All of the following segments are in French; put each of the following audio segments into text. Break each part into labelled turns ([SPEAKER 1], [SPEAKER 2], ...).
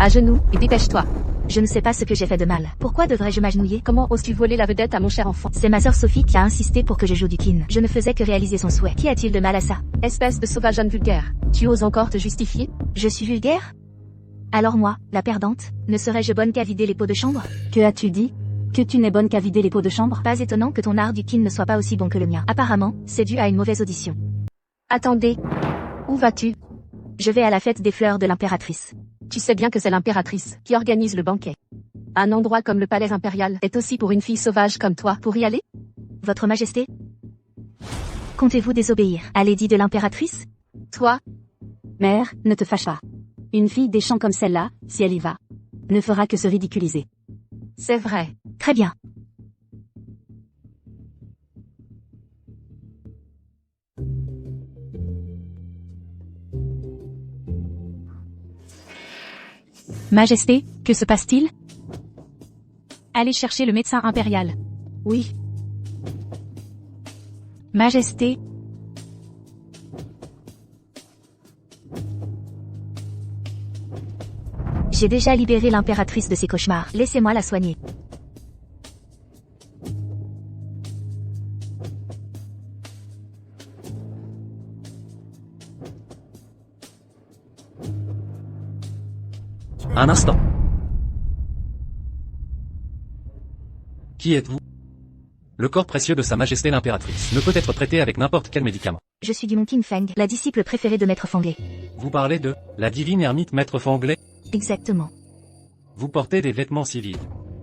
[SPEAKER 1] À genoux, et dépêche-toi.
[SPEAKER 2] Je ne sais pas ce que j'ai fait de mal. Pourquoi devrais-je m'agenouiller?
[SPEAKER 1] Comment oses-tu voler la vedette à mon cher enfant?
[SPEAKER 2] C'est ma sœur Sophie qui a insisté pour que je joue du kin. Je ne faisais que réaliser son souhait. Qu'y a-t-il de mal à ça?
[SPEAKER 1] Espèce de sauvageonne vulgaire. Tu oses encore te justifier?
[SPEAKER 2] Je suis vulgaire? Alors moi, la perdante, ne serais-je bonne qu'à vider les pots de chambre?
[SPEAKER 3] Que as-tu dit? Que tu n'es bonne qu'à vider les pots de chambre?
[SPEAKER 2] Pas étonnant que ton art du kin ne soit pas aussi bon que le mien. Apparemment, c'est dû à une mauvaise audition.
[SPEAKER 1] Attendez. Où vas-tu?
[SPEAKER 2] Je vais à la fête des fleurs de l'impératrice.
[SPEAKER 1] Tu sais bien que c'est l'impératrice qui organise le banquet. Un endroit comme le palais impérial est aussi pour une fille sauvage comme toi pour y aller?
[SPEAKER 2] Votre Majesté? Comptez-vous désobéir à l'édit de l'impératrice?
[SPEAKER 1] Toi?
[SPEAKER 3] Mère, ne te fâche pas. Une fille des champs comme celle-là, si elle y va, ne fera que se ridiculiser.
[SPEAKER 1] C'est vrai.
[SPEAKER 2] Très bien.
[SPEAKER 4] Majesté, que se passe-t-il? Allez chercher le médecin impérial.
[SPEAKER 2] Oui.
[SPEAKER 4] Majesté.
[SPEAKER 2] J'ai déjà libéré l'impératrice de ses cauchemars. Laissez-moi la soigner.
[SPEAKER 5] Un instant. Qui êtes-vous? Le corps précieux de Sa Majesté l'Impératrice ne peut être traité avec n'importe quel médicament.
[SPEAKER 2] Je suis du Mont King Feng, la disciple préférée de Maître Fanglé.
[SPEAKER 5] Vous parlez de la divine ermite Maître Fanglé?
[SPEAKER 2] Exactement.
[SPEAKER 5] Vous portez des vêtements civils.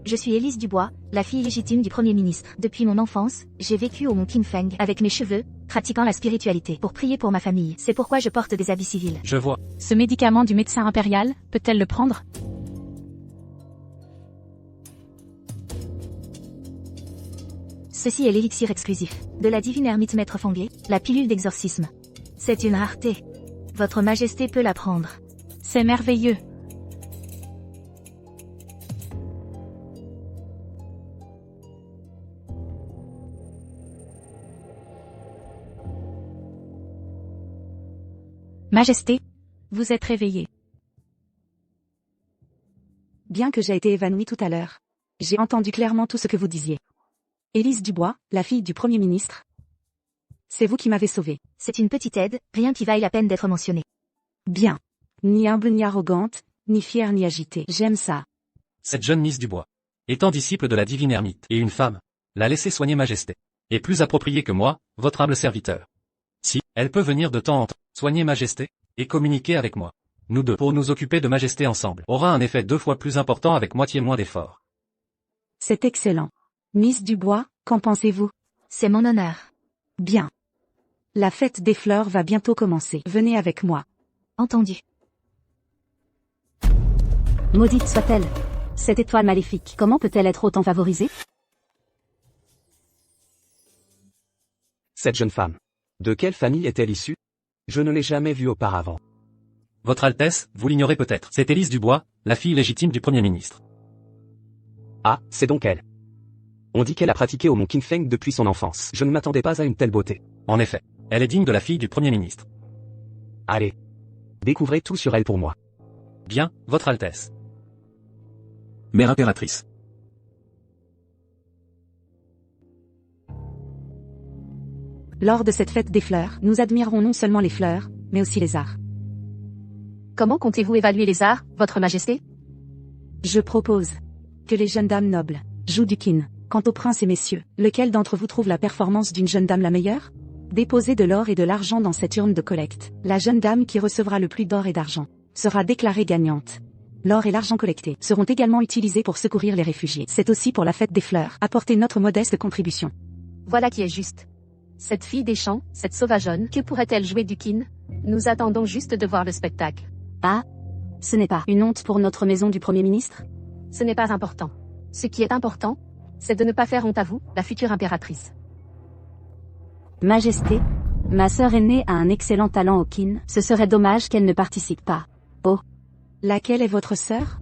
[SPEAKER 2] Je suis Élise Dubois, la fille légitime du Premier ministre. Depuis mon enfance, j'ai vécu au Mont King Feng avec mes cheveux, pratiquant la spiritualité pour prier pour ma famille. C'est pourquoi je porte des habits civils.
[SPEAKER 5] Je vois.
[SPEAKER 4] Ce médicament du médecin impérial, peut-elle le prendre?
[SPEAKER 2] Ceci est l'élixir exclusif de la divine ermite Maître Fanglé, la pilule d'exorcisme. C'est une rareté. Votre Majesté peut la prendre.
[SPEAKER 4] C'est merveilleux. Majesté, vous êtes réveillée.
[SPEAKER 3] Bien que j'ai été évanouie tout à l'heure, j'ai entendu clairement tout ce que vous disiez. Élise Dubois, la fille du Premier ministre. C'est vous qui m'avez sauvée.
[SPEAKER 2] C'est une petite aide, rien qui vaille la peine d'être mentionné.
[SPEAKER 3] Bien. Ni humble ni arrogante, ni fière ni agitée. J'aime ça.
[SPEAKER 5] Cette jeune Miss Dubois, étant disciple de la divine ermite et une femme, l'a laissé soigner Majesté. Et plus appropriée que moi, votre humble serviteur. Si, elle peut venir de temps en temps, soigner Majesté, et communiquer avec moi. Nous deux, pour nous occuper de Majesté ensemble, aura un effet 2 fois plus important avec moitié moins d'efforts.
[SPEAKER 3] C'est excellent. Miss Dubois, qu'en pensez-vous?
[SPEAKER 2] C'est mon honneur.
[SPEAKER 3] Bien. La fête des fleurs va bientôt commencer. Venez avec moi.
[SPEAKER 2] Entendu.
[SPEAKER 3] Maudite soit-elle. Cette étoile maléfique, comment peut-elle être autant favorisée?
[SPEAKER 6] Cette jeune femme. De quelle famille est-elle issue? Je ne l'ai jamais vue auparavant.
[SPEAKER 5] Votre Altesse, vous l'ignorez peut-être, c'est Élise Dubois, la fille légitime du Premier ministre.
[SPEAKER 6] Ah, c'est donc elle. On dit qu'elle a pratiqué au Mont King Feng depuis son enfance. Je ne m'attendais pas à une telle beauté.
[SPEAKER 5] En effet, elle est digne de la fille du Premier ministre.
[SPEAKER 6] Allez. Découvrez tout sur elle pour moi.
[SPEAKER 5] Bien, Votre Altesse.
[SPEAKER 7] Mère impératrice.
[SPEAKER 3] Lors de cette fête des fleurs, nous admirerons non seulement les fleurs, mais aussi les arts.
[SPEAKER 1] Comment comptez-vous évaluer les arts, Votre Majesté?
[SPEAKER 3] Je propose que les jeunes dames nobles jouent du kin. Quant aux princes et messieurs, lequel d'entre vous trouve la performance d'une jeune dame la meilleure? Déposez de l'or et de l'argent dans cette urne de collecte. La jeune dame qui recevra le plus d'or et d'argent sera déclarée gagnante. L'or et l'argent collectés seront également utilisés pour secourir les réfugiés. C'est aussi pour la fête des fleurs. Apportez notre modeste contribution.
[SPEAKER 1] Voilà qui est juste. Cette fille des champs, cette sauvageonne, que pourrait-elle jouer du kin? Nous attendons juste de voir le spectacle.
[SPEAKER 3] Ah, ce n'est pas une honte pour notre maison du Premier ministre?
[SPEAKER 1] Ce n'est pas important. Ce qui est important, c'est de ne pas faire honte à vous, la future impératrice.
[SPEAKER 3] Majesté, ma sœur aînée a un excellent talent au kin. Ce serait dommage qu'elle ne participe pas. Oh. Laquelle est votre sœur?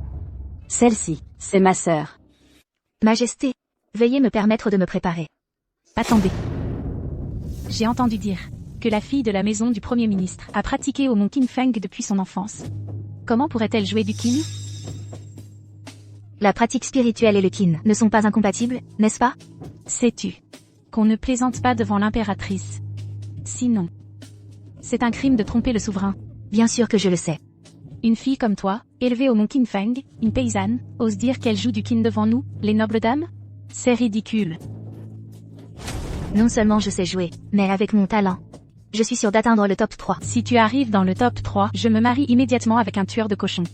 [SPEAKER 3] Celle-ci, c'est ma sœur.
[SPEAKER 2] Majesté, veuillez me permettre de me préparer.
[SPEAKER 4] Attendez. J'ai entendu dire que la fille de la maison du Premier ministre a pratiqué au Mont King Feng depuis son enfance. Comment pourrait-elle jouer du kin?
[SPEAKER 2] La pratique spirituelle et le kin ne sont pas incompatibles, n'est-ce pas?
[SPEAKER 4] Sais-tu qu'on ne plaisante pas devant l'impératrice? Sinon, c'est un crime de tromper le souverain.
[SPEAKER 2] Bien sûr que je le sais.
[SPEAKER 4] Une fille comme toi, élevée au mont Qinfeng, une paysanne, ose dire qu'elle joue du kin devant nous, les nobles dames? C'est ridicule.
[SPEAKER 2] Non seulement je sais jouer, mais avec mon talent. Je suis sûre d'atteindre le top 3.
[SPEAKER 4] Si tu arrives dans le top 3, je me marie immédiatement avec un tueur de cochons.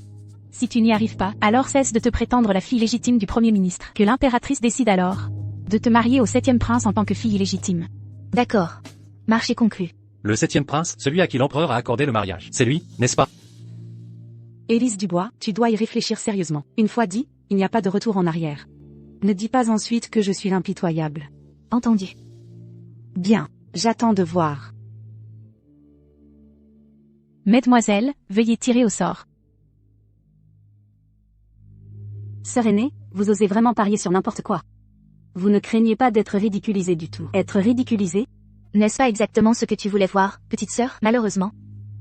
[SPEAKER 4] Si tu n'y arrives pas, alors cesse de te prétendre la fille légitime du Premier ministre. Que l'impératrice décide alors de te marier au 7e prince en tant que fille illégitime.
[SPEAKER 2] D'accord. Marché conclu.
[SPEAKER 5] Le 7e prince, celui à qui l'empereur a accordé le mariage. C'est lui, n'est-ce pas?
[SPEAKER 3] Élise Dubois, tu dois y réfléchir sérieusement. Une fois dit, il n'y a pas de retour en arrière. Ne dis pas ensuite que je suis impitoyable.
[SPEAKER 2] Entendu.
[SPEAKER 3] Bien, j'attends de voir.
[SPEAKER 4] Mesdemoiselles, veuillez tirer au sort.
[SPEAKER 8] Sœur aînée, vous osez vraiment parier sur n'importe quoi. Vous ne craignez pas d'être ridiculisée du tout. Être ridiculisée?
[SPEAKER 2] N'est-ce pas exactement ce que tu voulais voir, petite sœur? Malheureusement.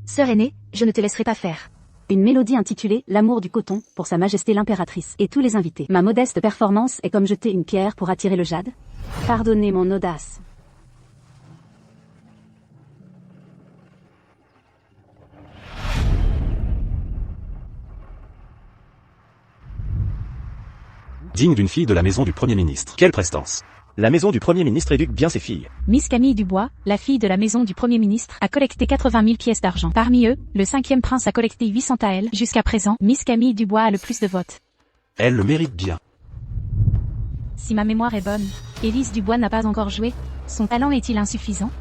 [SPEAKER 2] Sœur aînée, je ne te laisserai pas faire.
[SPEAKER 8] Une mélodie intitulée « L'amour du coton » pour Sa Majesté l'Impératrice et tous les invités. Ma modeste performance est comme jeter une pierre pour attirer le jade. Pardonnez mon audace.
[SPEAKER 7] Digne d'une fille de la maison du Premier ministre. Quelle prestance!
[SPEAKER 9] La maison du Premier ministre éduque bien ses filles.
[SPEAKER 4] Miss Camille Dubois, la fille de la maison du Premier ministre, a collecté 80 000 pièces d'argent. Parmi eux, le 5e prince a collecté 800 taels. Jusqu'à présent, Miss Camille Dubois a le plus de votes.
[SPEAKER 7] Elle le mérite bien.
[SPEAKER 4] Si ma mémoire est bonne, Élise Dubois n'a pas encore joué. Son talent est-il insuffisant?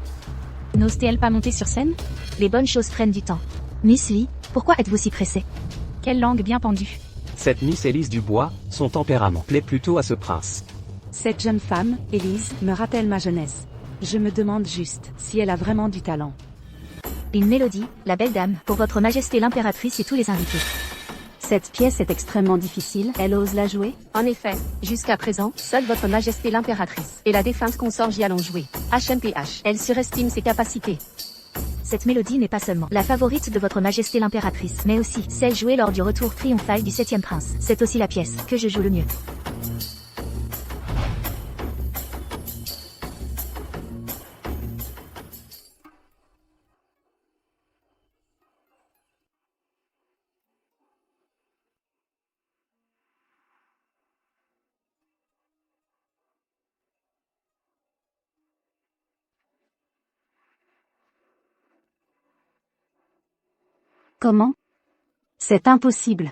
[SPEAKER 4] N'ose-t-elle pas monter sur scène?
[SPEAKER 2] Les bonnes choses prennent du temps. Miss Lee, pourquoi êtes-vous si pressée?
[SPEAKER 4] Quelle langue bien pendue.
[SPEAKER 6] Cette Miss Élise Dubois, son tempérament plaît plutôt à ce prince.
[SPEAKER 3] Cette jeune femme, Élise, me rappelle ma jeunesse. Je me demande juste si elle a vraiment du talent.
[SPEAKER 2] Une mélodie, la belle dame, pour votre majesté l'impératrice et tous les invités.
[SPEAKER 8] Cette pièce est extrêmement difficile, elle ose la jouer?
[SPEAKER 1] En effet, jusqu'à présent, seule votre majesté l'impératrice et la défunte consort y allons jouer. HMPH, elle surestime ses capacités.
[SPEAKER 2] Cette mélodie n'est pas seulement la favorite de votre majesté l'impératrice, mais aussi celle jouée lors du retour triomphal du 7e prince. C'est aussi la pièce que je joue le mieux.
[SPEAKER 8] Comment? C'est impossible.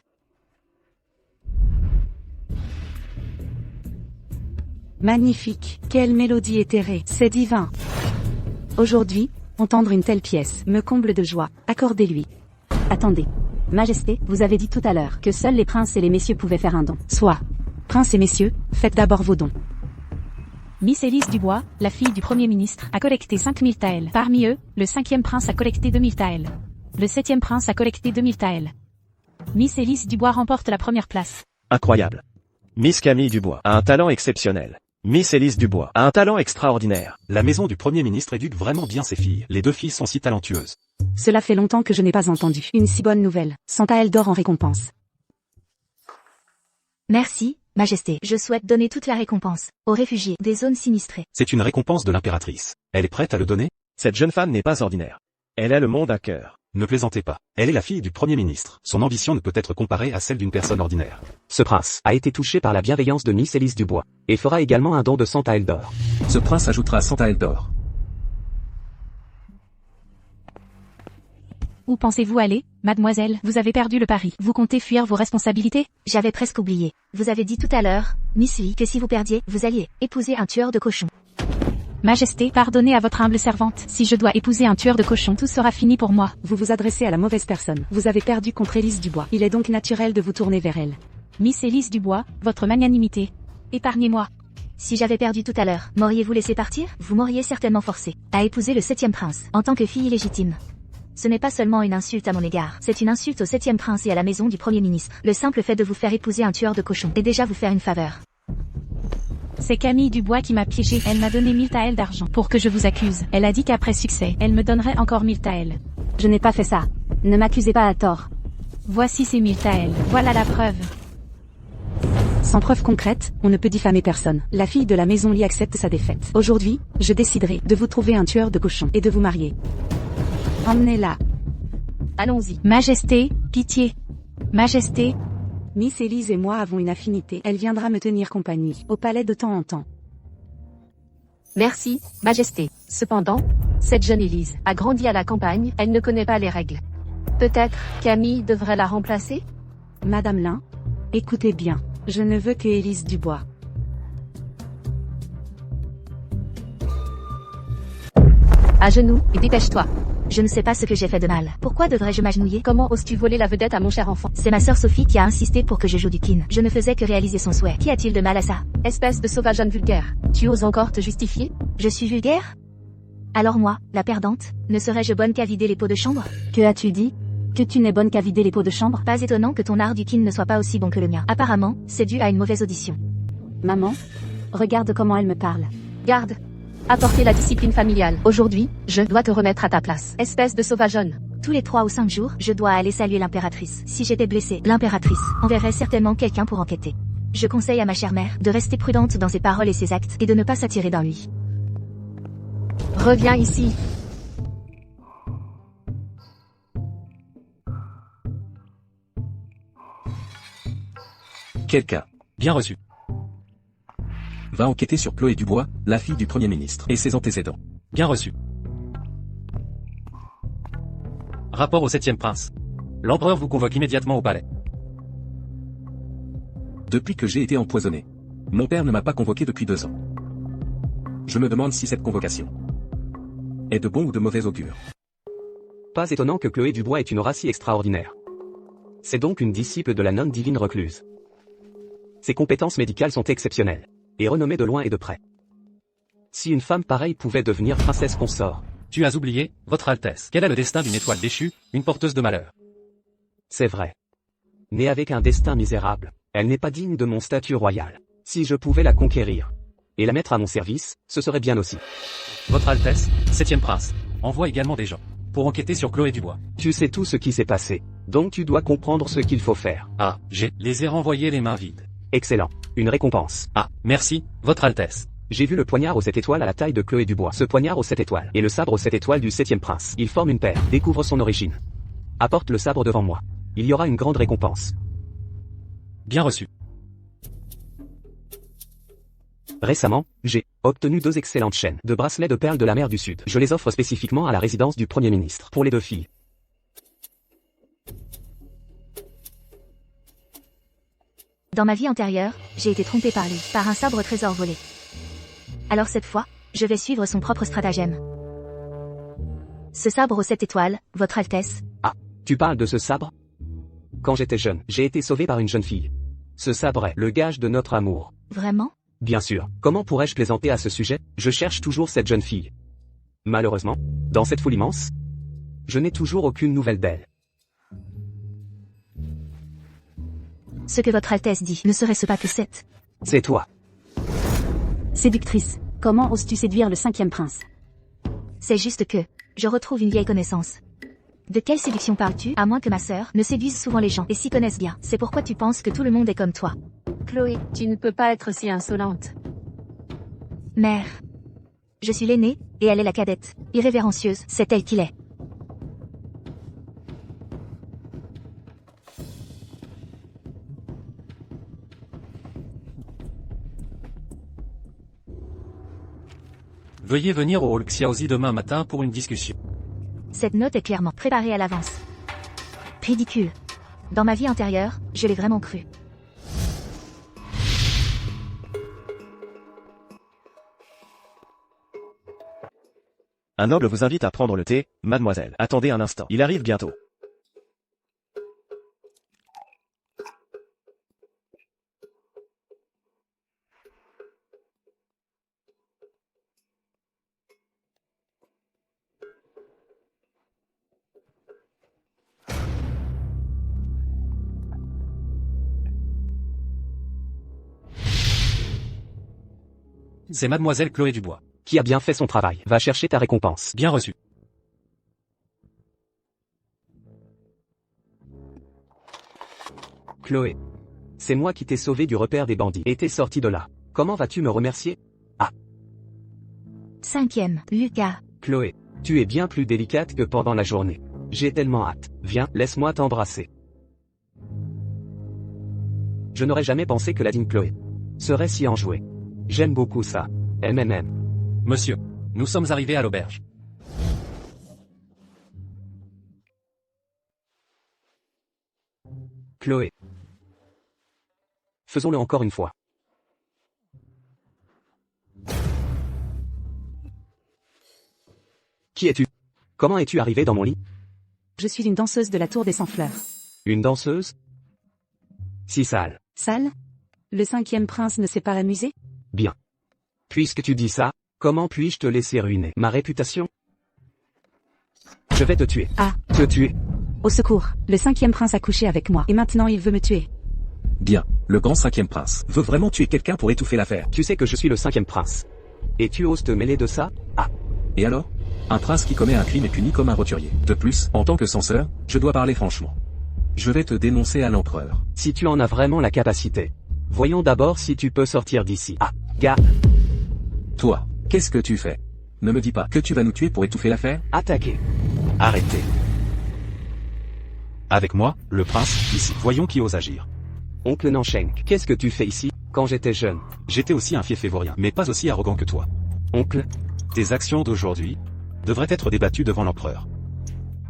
[SPEAKER 3] Magnifique, quelle mélodie éthérée, c'est divin. Aujourd'hui, entendre une telle pièce me comble de joie, accordez-lui.
[SPEAKER 8] Attendez. Majesté, vous avez dit tout à l'heure que seuls les princes et les messieurs pouvaient faire un don.
[SPEAKER 3] Soit. Princes et messieurs, faites d'abord vos dons.
[SPEAKER 4] Miss Élise Dubois, la fille du Premier ministre, a collecté 5000 taels. Parmi eux, le 5e prince a collecté 2000 taels. Le 7e prince a collecté 2000 taels. Miss Élise Dubois remporte la première place.
[SPEAKER 9] Incroyable. Miss Camille Dubois a un talent exceptionnel. Miss Élise Dubois a un talent extraordinaire.
[SPEAKER 7] La maison du Premier ministre éduque vraiment bien ses filles. Les deux filles sont si talentueuses.
[SPEAKER 3] Cela fait longtemps que je n'ai pas entendu une si bonne nouvelle. 100 taels d'or en récompense.
[SPEAKER 2] Merci, Majesté. Je souhaite donner toute la récompense aux réfugiés des zones sinistrées.
[SPEAKER 7] C'est une récompense de l'impératrice. Elle est prête à le donner?
[SPEAKER 9] Cette jeune femme n'est pas ordinaire. Elle a le monde à cœur.
[SPEAKER 7] Ne plaisantez pas. Elle est la fille du Premier ministre. Son ambition ne peut être comparée à celle d'une personne ordinaire.
[SPEAKER 6] Ce prince a été touché par la bienveillance de Miss Élise Dubois, et fera également un don de 100 taels d'or.
[SPEAKER 7] Ce prince ajoutera 100 taels d'or.
[SPEAKER 4] Où pensez-vous aller, mademoiselle? Vous avez perdu le pari. Vous comptez fuir vos responsabilités?
[SPEAKER 2] J'avais presque oublié. Vous avez dit tout à l'heure, Miss Lee, que si vous perdiez, vous alliez épouser un tueur de cochons.
[SPEAKER 4] Majesté, pardonnez à votre humble servante. Si je dois épouser un tueur de cochons, tout sera fini pour moi.
[SPEAKER 3] Vous vous adressez à la mauvaise personne. Vous avez perdu contre Élise Dubois. Il est donc naturel de vous tourner vers elle.
[SPEAKER 4] Miss Élise Dubois, votre magnanimité. Épargnez-moi.
[SPEAKER 2] Si j'avais perdu tout à l'heure, m'auriez-vous laissé partir? Vous m'auriez certainement forcé à épouser le 7e prince, en tant que fille illégitime. Ce n'est pas seulement une insulte à mon égard, c'est une insulte au 7e prince et à la maison du Premier ministre. Le simple fait de vous faire épouser un tueur de cochons est déjà vous faire une faveur.
[SPEAKER 4] C'est Camille Dubois qui m'a piégé. Elle m'a donné 1000 taels d'argent pour que je vous accuse. Elle a dit qu'après succès, elle me donnerait encore 1000 taels.
[SPEAKER 8] Je n'ai pas fait ça. Ne m'accusez pas à tort.
[SPEAKER 4] Voici ces 1000 taels. Voilà la preuve.
[SPEAKER 3] Sans preuve concrète, on ne peut diffamer personne. La fille de la maison Lee accepte sa défaite. Aujourd'hui, je déciderai de vous trouver un tueur de cochons et de vous marier. Emmenez-la.
[SPEAKER 1] Allons-y.
[SPEAKER 4] Majesté, pitié. Majesté,
[SPEAKER 3] Miss Elise et moi avons une affinité. Elle viendra me tenir compagnie, au palais de temps en temps.
[SPEAKER 1] Merci, Majesté. Cependant, cette jeune Élise a grandi à la campagne, elle ne connaît pas les règles. Peut-être Camille devrait la remplacer?
[SPEAKER 3] Madame Lin, écoutez bien, je ne veux que Élise Dubois.
[SPEAKER 1] À genoux, et dépêche-toi.
[SPEAKER 2] Je ne sais pas ce que j'ai fait de mal. Pourquoi devrais-je m'agenouiller?
[SPEAKER 1] Comment oses-tu voler la vedette à mon cher enfant?
[SPEAKER 2] C'est ma sœur Sophie qui a insisté pour que je joue du kin. Je ne faisais que réaliser son souhait. Qu'y a-t-il de mal à ça?
[SPEAKER 1] Espèce de sauvageonne vulgaire. Tu oses encore te justifier?
[SPEAKER 2] Je suis vulgaire? Alors moi, la perdante, ne serais-je bonne qu'à vider les pots de chambre?
[SPEAKER 8] Que as-tu dit? Que tu n'es bonne qu'à vider les pots de chambre?
[SPEAKER 2] Pas étonnant que ton art du kin ne soit pas aussi bon que le mien. Apparemment, c'est dû à une mauvaise audition.
[SPEAKER 8] Maman, regarde comment elle me parle.
[SPEAKER 1] Garde. Apporter la discipline familiale. Aujourd'hui, je dois te remettre à ta place. Espèce de sauvageonne.
[SPEAKER 2] Tous les 3 ou 5 jours, je dois aller saluer l'impératrice. Si j'étais blessée, l'impératrice enverrait certainement quelqu'un pour enquêter. Je conseille à ma chère mère de rester prudente dans ses paroles et ses actes et de ne pas s'attirer dans lui.
[SPEAKER 1] Reviens ici.
[SPEAKER 7] Quelqu'un.
[SPEAKER 5] Bien reçu.
[SPEAKER 7] Va enquêter sur Chloé Dubois, la fille du Premier ministre, et ses antécédents.
[SPEAKER 5] Bien reçu. Rapport au 7e prince. L'empereur vous convoque immédiatement au palais.
[SPEAKER 7] Depuis que j'ai été empoisonné. Mon père ne m'a pas convoqué depuis 2 ans. Je me demande si cette convocation est de bon ou de mauvais augure.
[SPEAKER 6] Pas étonnant que Chloé Dubois ait une aura si extraordinaire. C'est donc une disciple de la nonne divine recluse. Ses compétences médicales sont exceptionnelles, et renommée de loin et de près. Si une femme pareille pouvait devenir princesse consort.
[SPEAKER 5] Tu as oublié, votre Altesse. Quel est le destin d'une étoile déchue, une porteuse de malheur?
[SPEAKER 6] C'est vrai. Née avec un destin misérable, elle n'est pas digne de mon statut royal. Si je pouvais la conquérir et la mettre à mon service, ce serait bien aussi.
[SPEAKER 5] Votre Altesse, 7e prince, envoie également des gens pour enquêter sur Chloé Dubois.
[SPEAKER 6] Tu sais tout ce qui s'est passé, donc tu dois comprendre ce qu'il faut faire.
[SPEAKER 5] Ah, j'ai les ai renvoyés les mains vides.
[SPEAKER 6] Excellent. Une récompense.
[SPEAKER 5] Ah, merci, votre Altesse.
[SPEAKER 6] J'ai vu le poignard aux 7 étoiles à la taille de Chloé Dubois. Ce poignard aux 7 étoiles et le sabre aux 7 étoiles du 7e prince. Ils forment une paire. Découvre son origine. Apporte le sabre devant moi. Il y aura une grande récompense.
[SPEAKER 5] Bien reçu.
[SPEAKER 6] Récemment, j'ai obtenu 2 excellentes chaînes de bracelets de perles de la mer du Sud. Je les offre spécifiquement à la résidence du Premier ministre. Pour les 2 filles.
[SPEAKER 2] Dans ma vie antérieure, j'ai été trompée par lui, par un sabre trésor volé. Alors cette fois, je vais suivre son propre stratagème. Ce sabre aux 7 étoiles, votre Altesse.
[SPEAKER 6] Ah, tu parles de ce sabre? Quand j'étais jeune, j'ai été sauvé par une jeune fille. Ce sabre est le gage de notre amour.
[SPEAKER 2] Vraiment?
[SPEAKER 6] Bien sûr. Comment pourrais-je plaisanter à ce sujet? Je cherche toujours cette jeune fille. Malheureusement, dans cette foule immense, je n'ai toujours aucune nouvelle d'elle.
[SPEAKER 2] Ce que votre Altesse dit, ne serait-ce pas que 7?
[SPEAKER 6] C'est toi.
[SPEAKER 8] Séductrice, comment oses-tu séduire le 5e prince?
[SPEAKER 2] C'est juste que, je retrouve une vieille connaissance. De quelle séduction parles-tu? À moins que ma sœur ne séduise souvent les gens et s'y connaissent bien. C'est pourquoi tu penses que tout le monde est comme toi.
[SPEAKER 1] Chloé, tu ne peux pas être si insolente.
[SPEAKER 2] Mère. Je suis l'aînée, et elle est la cadette. Irrévérencieuse, c'est elle qui l'est.
[SPEAKER 5] Veuillez venir au hall Xiaozi demain matin pour une discussion.
[SPEAKER 2] Cette note est clairement préparée à l'avance. Ridicule. Dans ma vie antérieure, je l'ai vraiment cru.
[SPEAKER 9] Un noble vous invite à prendre le thé, mademoiselle. Attendez un instant. Il arrive bientôt.
[SPEAKER 5] C'est mademoiselle Chloé Dubois.
[SPEAKER 6] Qui a bien fait son travail. Va chercher ta récompense.
[SPEAKER 5] Bien reçu.
[SPEAKER 6] Chloé. C'est moi qui t'ai sauvé du repère des bandits et t'es sorti de là. Comment vas-tu me remercier? Ah,
[SPEAKER 2] 5e, Lucas.
[SPEAKER 6] Chloé, tu es bien plus délicate que pendant la journée. J'ai tellement hâte. Viens, laisse-moi t'embrasser. Je n'aurais jamais pensé que la digne Chloé serait si enjouée. J'aime beaucoup ça. MMM.
[SPEAKER 5] Monsieur, nous sommes arrivés à l'auberge.
[SPEAKER 6] Chloé. Faisons-le encore une fois. Qui es-tu? Comment es-tu arrivé dans mon lit?
[SPEAKER 3] Je suis une danseuse de la Tour des 100 fleurs.
[SPEAKER 6] Une danseuse? Si sale.
[SPEAKER 3] Sale? Le 5e prince ne s'est pas amusé?
[SPEAKER 6] Bien. Puisque tu dis ça, comment puis-je te laisser ruiner ma réputation? Je vais te tuer.
[SPEAKER 3] Ah.
[SPEAKER 6] Te tuer.
[SPEAKER 3] Au secours, le 5e prince a couché avec moi et maintenant il veut me tuer.
[SPEAKER 7] Bien, le grand 5e prince veut vraiment tuer quelqu'un pour étouffer l'affaire.
[SPEAKER 6] Tu sais que je suis le 5e prince. Et tu oses te mêler de ça? Ah.
[SPEAKER 7] Et alors? Un prince qui commet un crime est puni comme un roturier. De plus, en tant que censeur, je dois parler franchement. Je vais te dénoncer à l'empereur.
[SPEAKER 6] Si tu en as vraiment la capacité. Voyons d'abord si tu peux sortir d'ici. Ah, gars.
[SPEAKER 7] Toi, qu'est-ce que tu fais? Ne me dis pas que tu vas nous tuer pour étouffer l'affaire?
[SPEAKER 6] Attaquez.
[SPEAKER 10] Arrêtez. Avec moi, le prince, ici. Voyons qui ose agir.
[SPEAKER 6] Oncle Nanshenk, qu'est-ce que tu fais ici? Quand j'étais jeune.
[SPEAKER 10] J'étais aussi un fief févorien, mais pas aussi arrogant que toi.
[SPEAKER 6] Oncle.
[SPEAKER 10] Tes actions d'aujourd'hui devraient être débattues devant l'empereur.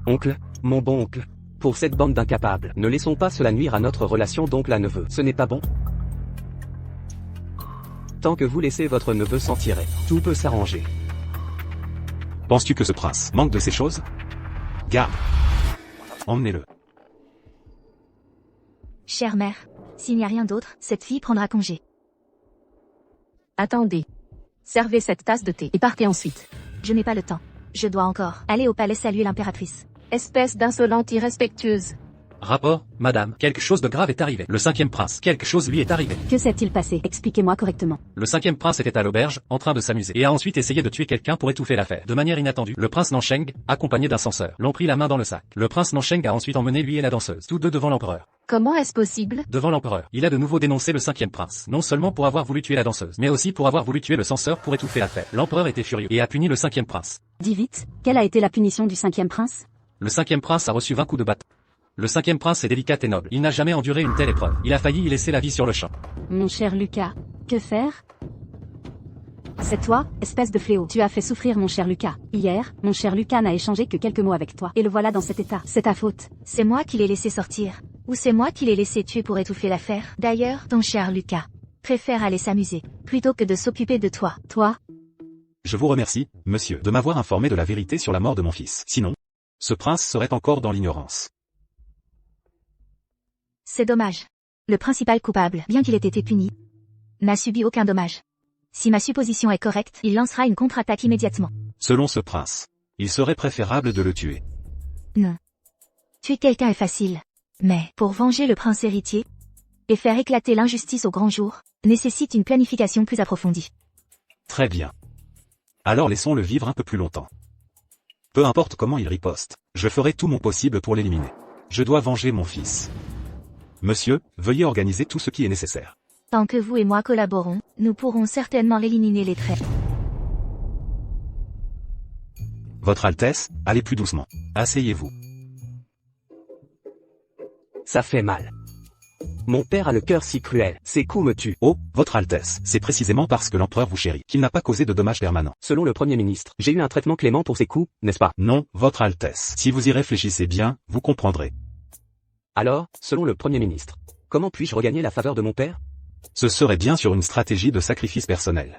[SPEAKER 6] Oncle, mon bon oncle. Pour cette bande d'incapables, ne laissons pas cela nuire à notre relation d'oncle à neveu. Ce n'est pas bon. Tant que vous laissez votre neveu s'en tirer, tout peut s'arranger.
[SPEAKER 10] Penses-tu que ce prince manque de ces choses? Garde. Emmenez-le.
[SPEAKER 2] Chère mère, s'il n'y a rien d'autre, cette fille prendra congé.
[SPEAKER 1] Attendez. Servez cette tasse de thé et partez ensuite.
[SPEAKER 2] Je n'ai pas le temps. Je dois encore aller au palais saluer l'impératrice.
[SPEAKER 1] Espèce d'insolente irrespectueuse.
[SPEAKER 5] Rapport, madame, quelque chose de grave est arrivé. Le 5e prince, quelque chose lui est arrivé.
[SPEAKER 8] Que s'est-il passé? Expliquez-moi correctement.
[SPEAKER 5] Le 5e prince était à l'auberge, en train de s'amuser, et a ensuite essayé de tuer quelqu'un pour étouffer l'affaire. De manière inattendue, le prince Nansheng, accompagné d'un censeur, l'ont pris la main dans le sac. Le prince Nansheng a ensuite emmené lui et la danseuse, tous deux devant l'empereur.
[SPEAKER 1] Comment est-ce possible?
[SPEAKER 5] Devant l'empereur, il a de nouveau dénoncé le 5e prince, non seulement pour avoir voulu tuer la danseuse, mais aussi pour avoir voulu tuer le censeur pour étouffer l'affaire. L'empereur était furieux et a puni le 5e prince.
[SPEAKER 8] Dis vite, quelle a été la punition du 5e prince?
[SPEAKER 5] Le 5e prince a reçu 20 coups de bâton. Le 5e prince est délicat et noble. Il n'a jamais enduré une telle épreuve. Il a failli y laisser la vie sur le champ.
[SPEAKER 8] Mon cher Lucas, que faire? C'est toi, espèce de fléau. Tu as fait souffrir mon cher Lucas. Hier, mon cher Lucas n'a échangé que quelques mots avec toi. Et le voilà dans cet état. C'est ta faute.
[SPEAKER 2] C'est moi qui l'ai laissé sortir. Ou c'est moi qui l'ai laissé tuer pour étouffer l'affaire. D'ailleurs, ton cher Lucas préfère aller s'amuser, plutôt que de s'occuper de toi.
[SPEAKER 8] Toi?
[SPEAKER 10] Je vous remercie, monsieur, de m'avoir informé de la vérité sur la mort de mon fils. Sinon, ce prince serait encore dans l'ignorance.
[SPEAKER 2] C'est dommage. Le principal coupable, bien qu'il ait été puni, n'a subi aucun dommage. Si ma supposition est correcte, il lancera une contre-attaque immédiatement.
[SPEAKER 10] Selon ce prince, il serait préférable de le tuer.
[SPEAKER 2] Non. Tuer quelqu'un est facile. Mais, pour venger le prince héritier, et faire éclater l'injustice au grand jour, nécessite une planification plus approfondie.
[SPEAKER 10] Très bien. Alors laissons-le vivre un peu plus longtemps. Peu importe comment il riposte, je ferai tout mon possible pour l'éliminer. Je dois venger mon fils. Monsieur, veuillez organiser tout ce qui est nécessaire.
[SPEAKER 2] Tant que vous et moi collaborons, nous pourrons certainement éliminer les traits.
[SPEAKER 10] Votre Altesse, allez plus doucement. Asseyez-vous.
[SPEAKER 6] Ça fait mal. Mon père a le cœur si cruel, ses coups me tuent.
[SPEAKER 10] Oh, Votre Altesse, c'est précisément parce que l'empereur vous chérit qu'il n'a pas causé de dommages permanents.
[SPEAKER 6] Selon le Premier ministre, j'ai eu un traitement clément pour ses coups, n'est-ce pas?
[SPEAKER 10] Non, Votre Altesse. Si vous y réfléchissez bien, vous comprendrez.
[SPEAKER 6] Alors, selon le Premier ministre, comment puis-je regagner la faveur de mon père?
[SPEAKER 10] Ce serait bien sur une stratégie de sacrifice personnel.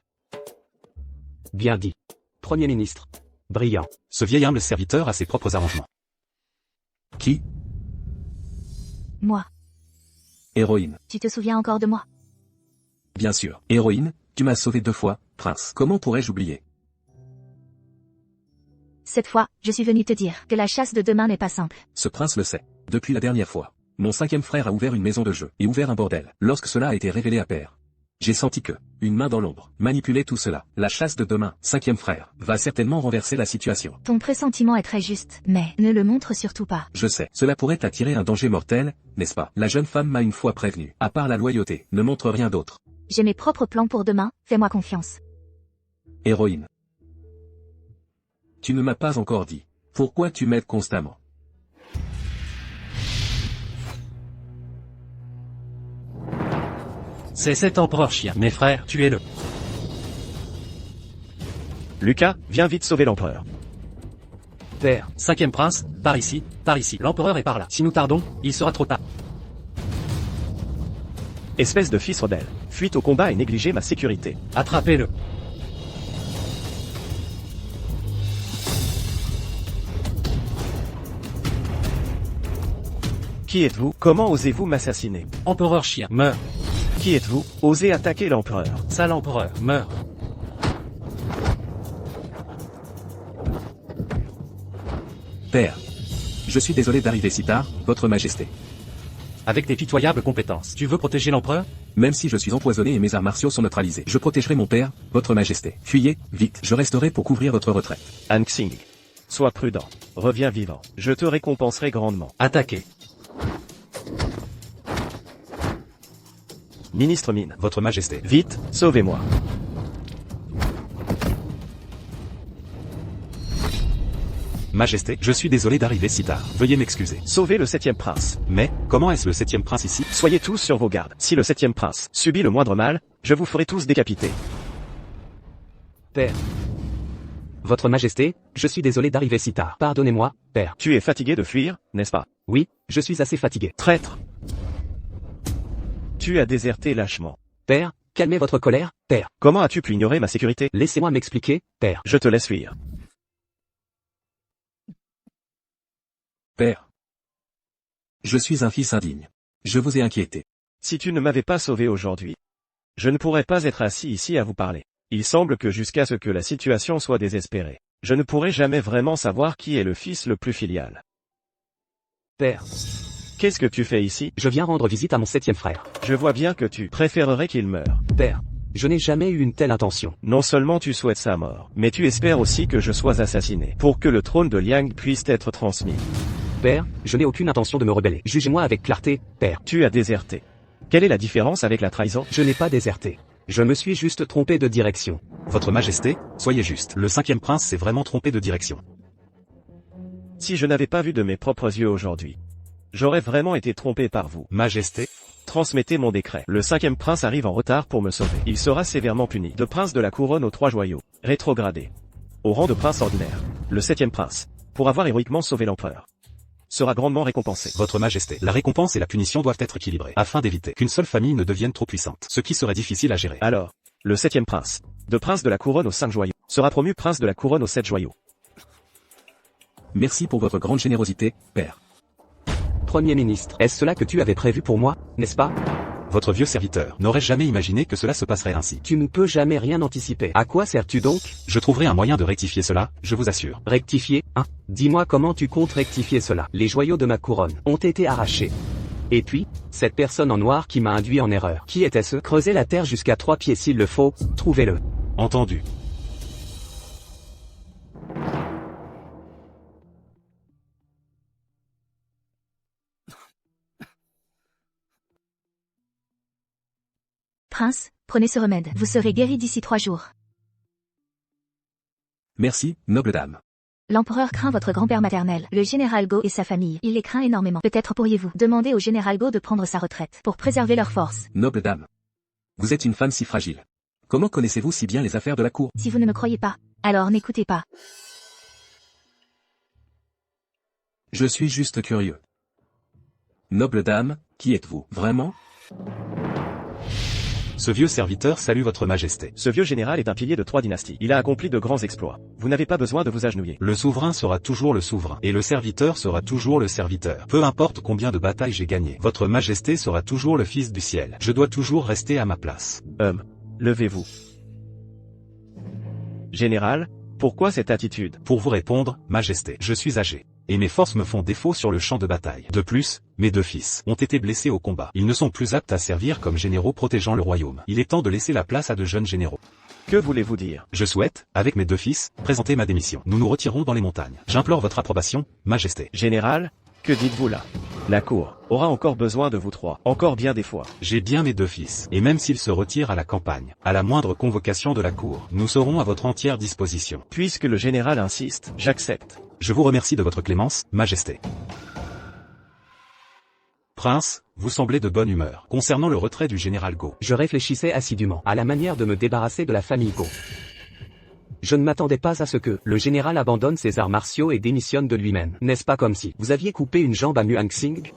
[SPEAKER 6] Bien dit. Premier ministre. Brillant.
[SPEAKER 10] Ce vieil humble serviteur a ses propres arrangements.
[SPEAKER 7] Qui?
[SPEAKER 2] Moi.
[SPEAKER 7] Héroïne.
[SPEAKER 2] Tu te souviens encore de moi?
[SPEAKER 7] Bien sûr. Héroïne, tu m'as sauvé 2 fois, prince. Comment pourrais-je oublier?
[SPEAKER 2] Cette fois, je suis venu te dire que la chasse de demain n'est pas simple.
[SPEAKER 7] Ce prince le sait. Depuis la dernière fois, mon 5e frère a ouvert une maison de jeu et ouvert un bordel. Lorsque cela a été révélé à père, J'ai senti que, une main dans l'ombre, manipulait tout cela. La chasse de demain, 5e frère, va certainement renverser la situation.
[SPEAKER 2] Ton pressentiment est très juste, mais ne le montre surtout pas.
[SPEAKER 7] Je sais, cela pourrait attirer un danger mortel, n'est-ce pas? La jeune femme m'a une fois prévenu. À part la loyauté, ne montre rien d'autre.
[SPEAKER 2] J'ai mes propres plans pour demain, fais-moi confiance.
[SPEAKER 7] Héroïne. Tu ne m'as pas encore dit. Pourquoi tu m'aides constamment?
[SPEAKER 5] C'est cet empereur chien. Mes frères, tuez-le.
[SPEAKER 9] Lucas, viens vite sauver l'empereur.
[SPEAKER 6] Père,
[SPEAKER 5] 5e prince, par ici, par ici. L'empereur est par là. Si nous tardons, il sera trop tard.
[SPEAKER 9] Espèce de fils rebelle. Fuite au combat et négliger ma sécurité.
[SPEAKER 5] Attrapez-le.
[SPEAKER 9] Qui êtes-vous? Comment osez-vous m'assassiner?
[SPEAKER 5] Empereur chien, meurs.
[SPEAKER 9] Qui êtes-vous? Osez attaquer l'empereur.
[SPEAKER 5] Sale empereur, meurs.
[SPEAKER 7] Père. Je suis désolé d'arriver si tard, votre majesté.
[SPEAKER 5] Avec tes pitoyables compétences, tu veux protéger l'empereur?
[SPEAKER 7] Même si je suis empoisonné et mes arts martiaux sont neutralisés, je protégerai mon père, votre majesté. Fuyez, vite, je resterai pour couvrir votre retraite.
[SPEAKER 9] Han Xing. Sois prudent. Reviens vivant. Je te récompenserai grandement.
[SPEAKER 5] Attaquez.
[SPEAKER 9] Ministre Mine.
[SPEAKER 10] Votre majesté.
[SPEAKER 9] Vite, sauvez-moi.
[SPEAKER 10] Majesté, je suis désolé d'arriver si tard. Veuillez m'excuser.
[SPEAKER 9] Sauvez le 7e prince.
[SPEAKER 10] Mais, comment est-ce le 7e prince ici?
[SPEAKER 9] Soyez tous sur vos gardes. Si le 7e prince subit le moindre mal, je vous ferai tous décapiter.
[SPEAKER 6] Père. Votre majesté, je suis désolé d'arriver si tard. Pardonnez-moi, père.
[SPEAKER 9] Tu es fatigué de fuir, n'est-ce pas?
[SPEAKER 6] Oui, je suis assez fatigué.
[SPEAKER 9] Traître. Tu as déserté lâchement.
[SPEAKER 6] Père, calmez votre colère, père.
[SPEAKER 9] Comment as-tu pu ignorer ma sécurité?
[SPEAKER 6] Laissez-moi m'expliquer, père.
[SPEAKER 9] Je te laisse fuir.
[SPEAKER 7] Père. Je suis un fils indigne. Je vous ai inquiété.
[SPEAKER 9] Si tu ne m'avais pas sauvé aujourd'hui, je ne pourrais pas être assis ici à vous parler. Il semble que jusqu'à ce que la situation soit désespérée, je ne pourrai jamais vraiment savoir qui est le fils le plus filial.
[SPEAKER 6] Père.
[SPEAKER 9] Qu'est-ce que tu fais ici?
[SPEAKER 6] Je viens rendre visite à mon 7e frère.
[SPEAKER 9] Je vois bien que tu préférerais qu'il meure.
[SPEAKER 6] Père. Je n'ai jamais eu une telle intention.
[SPEAKER 9] Non seulement tu souhaites sa mort, mais tu espères aussi que je sois assassiné, pour que le trône de Liang puisse être transmis.
[SPEAKER 6] Père, je n'ai aucune intention de me rebeller. Jugez-moi avec clarté, père.
[SPEAKER 9] Tu as déserté. Quelle est la différence avec la trahison?
[SPEAKER 6] Je n'ai pas déserté. Je me suis juste trompé de direction.
[SPEAKER 10] Votre majesté, soyez juste. Le 5e prince s'est vraiment trompé de direction.
[SPEAKER 9] Si je n'avais pas vu de mes propres yeux aujourd'hui, j'aurais vraiment été trompé par vous.
[SPEAKER 10] Majesté.
[SPEAKER 9] Transmettez mon décret. Le 5e prince arrive en retard pour me sauver. Il sera sévèrement puni. De prince de la couronne aux 3 joyaux. Rétrogradé. Au rang de prince ordinaire. Le 7e prince. Pour avoir héroïquement sauvé l'empereur. Sera grandement récompensé.
[SPEAKER 10] Votre majesté, la récompense et la punition doivent être équilibrées, afin d'éviter qu'une seule famille ne devienne trop puissante, ce qui serait difficile à gérer.
[SPEAKER 9] Alors, le 7e prince, de prince de la couronne aux 5 joyaux, sera promu prince de la couronne aux 7 joyaux.
[SPEAKER 7] Merci pour votre grande générosité, père.
[SPEAKER 6] Premier ministre, est-ce cela que tu avais prévu pour moi, n'est-ce pas?
[SPEAKER 10] Votre vieux serviteur n'aurait jamais imaginé que cela se passerait ainsi.
[SPEAKER 6] Tu ne peux jamais rien anticiper. À quoi sers-tu donc?
[SPEAKER 10] Je trouverai un moyen de rectifier cela, je vous assure.
[SPEAKER 6] Rectifier, hein? Dis-moi comment tu comptes rectifier cela. Les joyaux de ma couronne ont été arrachés. Et puis, cette personne en noir qui m'a induit en erreur. Qui était-ce? Creusez la terre jusqu'à 3 pieds s'il le faut, trouvez-le.
[SPEAKER 10] Entendu.
[SPEAKER 2] Prince, prenez ce remède. Vous serez guéri d'ici 3 jours.
[SPEAKER 7] Merci, noble dame.
[SPEAKER 2] L'empereur craint votre grand-père maternel, le général Go et sa famille. Il les craint énormément. Peut-être pourriez-vous demander au général Go de prendre sa retraite, pour préserver leurs forces.
[SPEAKER 7] Noble dame. Vous êtes une femme si fragile. Comment connaissez-vous si bien les affaires de la cour?
[SPEAKER 2] Si vous ne me croyez pas, alors n'écoutez pas.
[SPEAKER 7] Je suis juste curieux. Noble dame, qui êtes-vous, vraiment?
[SPEAKER 10] Ce vieux serviteur salue votre majesté.
[SPEAKER 9] Ce vieux général est un pilier de 3 dynasties. Il a accompli de grands exploits. Vous n'avez pas besoin de vous agenouiller.
[SPEAKER 10] Le souverain sera toujours le souverain, et le serviteur sera toujours le serviteur. Peu importe combien de batailles j'ai gagné, votre majesté sera toujours le fils du ciel. Je dois toujours rester à ma place.
[SPEAKER 9] Levez-vous. Général, pourquoi cette attitude?
[SPEAKER 10] Pour vous répondre, majesté, je suis âgé. et mes forces me font défaut sur le champ de bataille. De plus, mes 2 fils ont été blessés au combat. Ils ne sont plus aptes à servir comme généraux protégeant le royaume. Il est temps de laisser la place à de jeunes généraux.
[SPEAKER 9] Que voulez-vous dire?
[SPEAKER 10] Je souhaite, avec mes 2 fils, présenter ma démission. Nous nous retirons dans les montagnes. J'implore votre approbation, Majesté.
[SPEAKER 9] Général, que dites-vous là? La cour aura encore besoin de vous 3, encore bien des fois.
[SPEAKER 10] J'ai bien mes 2 fils, et même s'ils se retirent à la campagne, à la moindre convocation de la cour, nous serons à votre entière disposition.
[SPEAKER 9] Puisque le général insiste, j'accepte.
[SPEAKER 10] Je vous remercie de votre clémence, Majesté. Prince, vous semblez de bonne humeur. Concernant le retrait du général Go,
[SPEAKER 6] Je réfléchissais assidûment à la manière de me débarrasser de la famille Go. Je ne m'attendais pas à ce que le général abandonne ses arts martiaux et démissionne de lui-même. N'est-ce pas comme si vous aviez coupé une jambe à Muang Xing?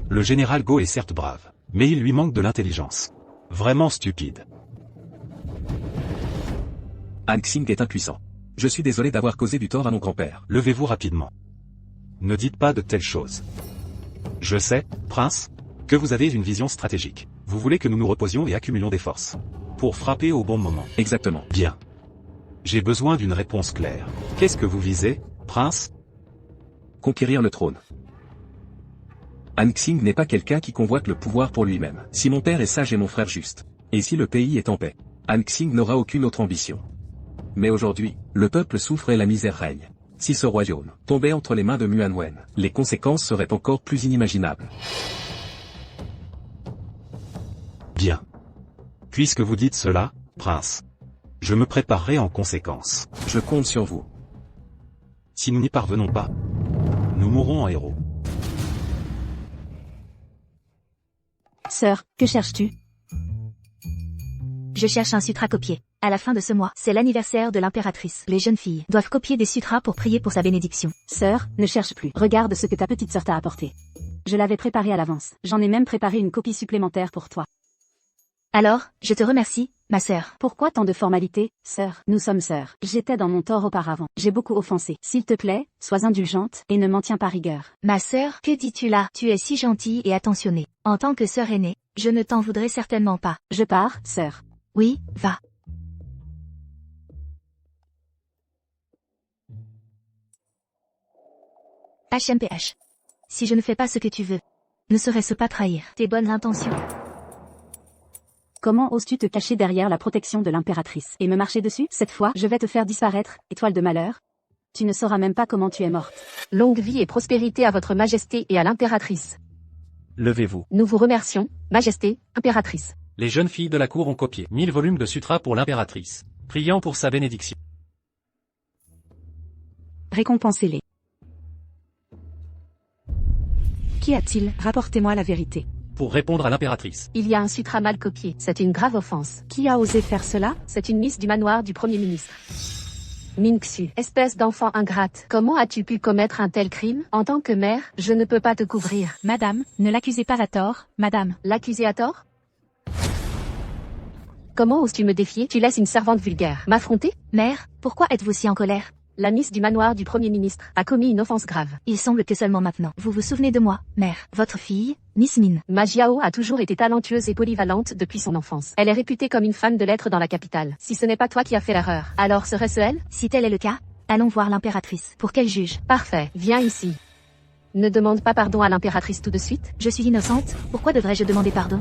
[SPEAKER 10] le général Go est certes brave, mais il lui manque de l'intelligence. Vraiment stupide.
[SPEAKER 7] Han Xing est impuissant. Je suis désolé d'avoir causé du tort à mon grand-père.
[SPEAKER 10] Levez-vous rapidement. Ne dites pas de telles choses. Je sais, prince, que vous avez une vision stratégique. Vous voulez que nous nous reposions et accumulions des forces. Pour frapper au bon moment.
[SPEAKER 7] Exactement.
[SPEAKER 10] Bien. J'ai besoin d'une réponse claire. Qu'est-ce que vous visez, prince?
[SPEAKER 7] Conquérir le trône. Han Xing n'est pas quelqu'un qui convoite le pouvoir pour lui-même. Si mon père est sage et mon frère juste, et si le pays est en paix, Han Xing n'aura aucune autre ambition. Mais aujourd'hui, le peuple souffre et la misère règne. Si ce royaume tombait entre les mains de Muan Wen, les conséquences seraient encore plus inimaginables.
[SPEAKER 10] Bien. Puisque vous dites cela, prince, je me préparerai en conséquence.
[SPEAKER 7] Je compte sur vous.
[SPEAKER 10] Si nous n'y parvenons pas, nous mourrons en héros.
[SPEAKER 8] Sœur, que cherches-tu?
[SPEAKER 2] Je cherche un sutra copié. À la fin de ce mois, c'est l'anniversaire de l'impératrice. Les jeunes filles doivent copier des sutras pour prier pour sa bénédiction.
[SPEAKER 8] Sœur, ne cherche plus. Regarde ce que ta petite sœur t'a apporté. Je l'avais préparé à l'avance. J'en ai même préparé une copie supplémentaire pour toi.
[SPEAKER 2] Alors, je te remercie, ma sœur.
[SPEAKER 8] Pourquoi tant de formalités, sœur? Nous sommes sœurs. J'étais dans mon tort auparavant. J'ai beaucoup offensé. S'il te plaît, sois indulgente et ne m'en tiens pas rigueur.
[SPEAKER 2] Ma sœur, que dis-tu là? Tu es si gentille et attentionnée. En tant que sœur aînée, je ne t'en voudrais certainement pas.
[SPEAKER 8] Je pars, sœur.
[SPEAKER 2] Oui, va. HMPH. Si je ne fais pas ce que tu veux, ne serait-ce pas trahir tes bonnes intentions?
[SPEAKER 8] Comment oses-tu te cacher derrière la protection de l'impératrice et me marcher dessus? Cette fois, je vais te faire disparaître, étoile de malheur. Tu ne sauras même pas comment tu es morte.
[SPEAKER 1] Longue vie et prospérité à votre majesté et à l'impératrice.
[SPEAKER 9] Levez-vous.
[SPEAKER 1] Nous vous remercions, majesté, impératrice.
[SPEAKER 5] Les jeunes filles de la cour ont copié 1000 volumes de sutras pour l'impératrice, priant pour sa bénédiction.
[SPEAKER 3] Récompensez-les. Qu'y a-t-il? Rapportez-moi la vérité.
[SPEAKER 5] Pour répondre à l'impératrice.
[SPEAKER 1] Il y a un sutra mal copié. C'est une grave offense.
[SPEAKER 3] Qui a osé faire cela?
[SPEAKER 1] C'est une miss du manoir du Premier ministre. Minxu, espèce d'enfant ingrate, comment as-tu pu commettre un tel crime? En tant que mère, je ne peux pas te couvrir.
[SPEAKER 4] Madame, ne l'accusez pas à tort, madame.
[SPEAKER 1] L'accuser à tort? Comment oses-tu me défier? Tu laisses une servante vulgaire m'affronter?
[SPEAKER 2] Mère, pourquoi êtes-vous si en colère?
[SPEAKER 1] La miss du manoir du Premier ministre a commis une offense grave.
[SPEAKER 2] Il semble que seulement maintenant. Vous vous souvenez de moi, mère, votre fille, Miss Min.
[SPEAKER 1] Ma Jiao a toujours été talentueuse et polyvalente depuis son enfance. Elle est réputée comme une femme de lettres dans la capitale. Si ce n'est pas toi qui as fait l'erreur, alors serait-ce elle?
[SPEAKER 2] Si tel est le cas, allons voir l'impératrice, pour qu'elle juge.
[SPEAKER 1] Parfait, viens ici. Ne demande pas pardon à l'impératrice tout de suite.
[SPEAKER 2] Je suis innocente, pourquoi devrais-je demander pardon?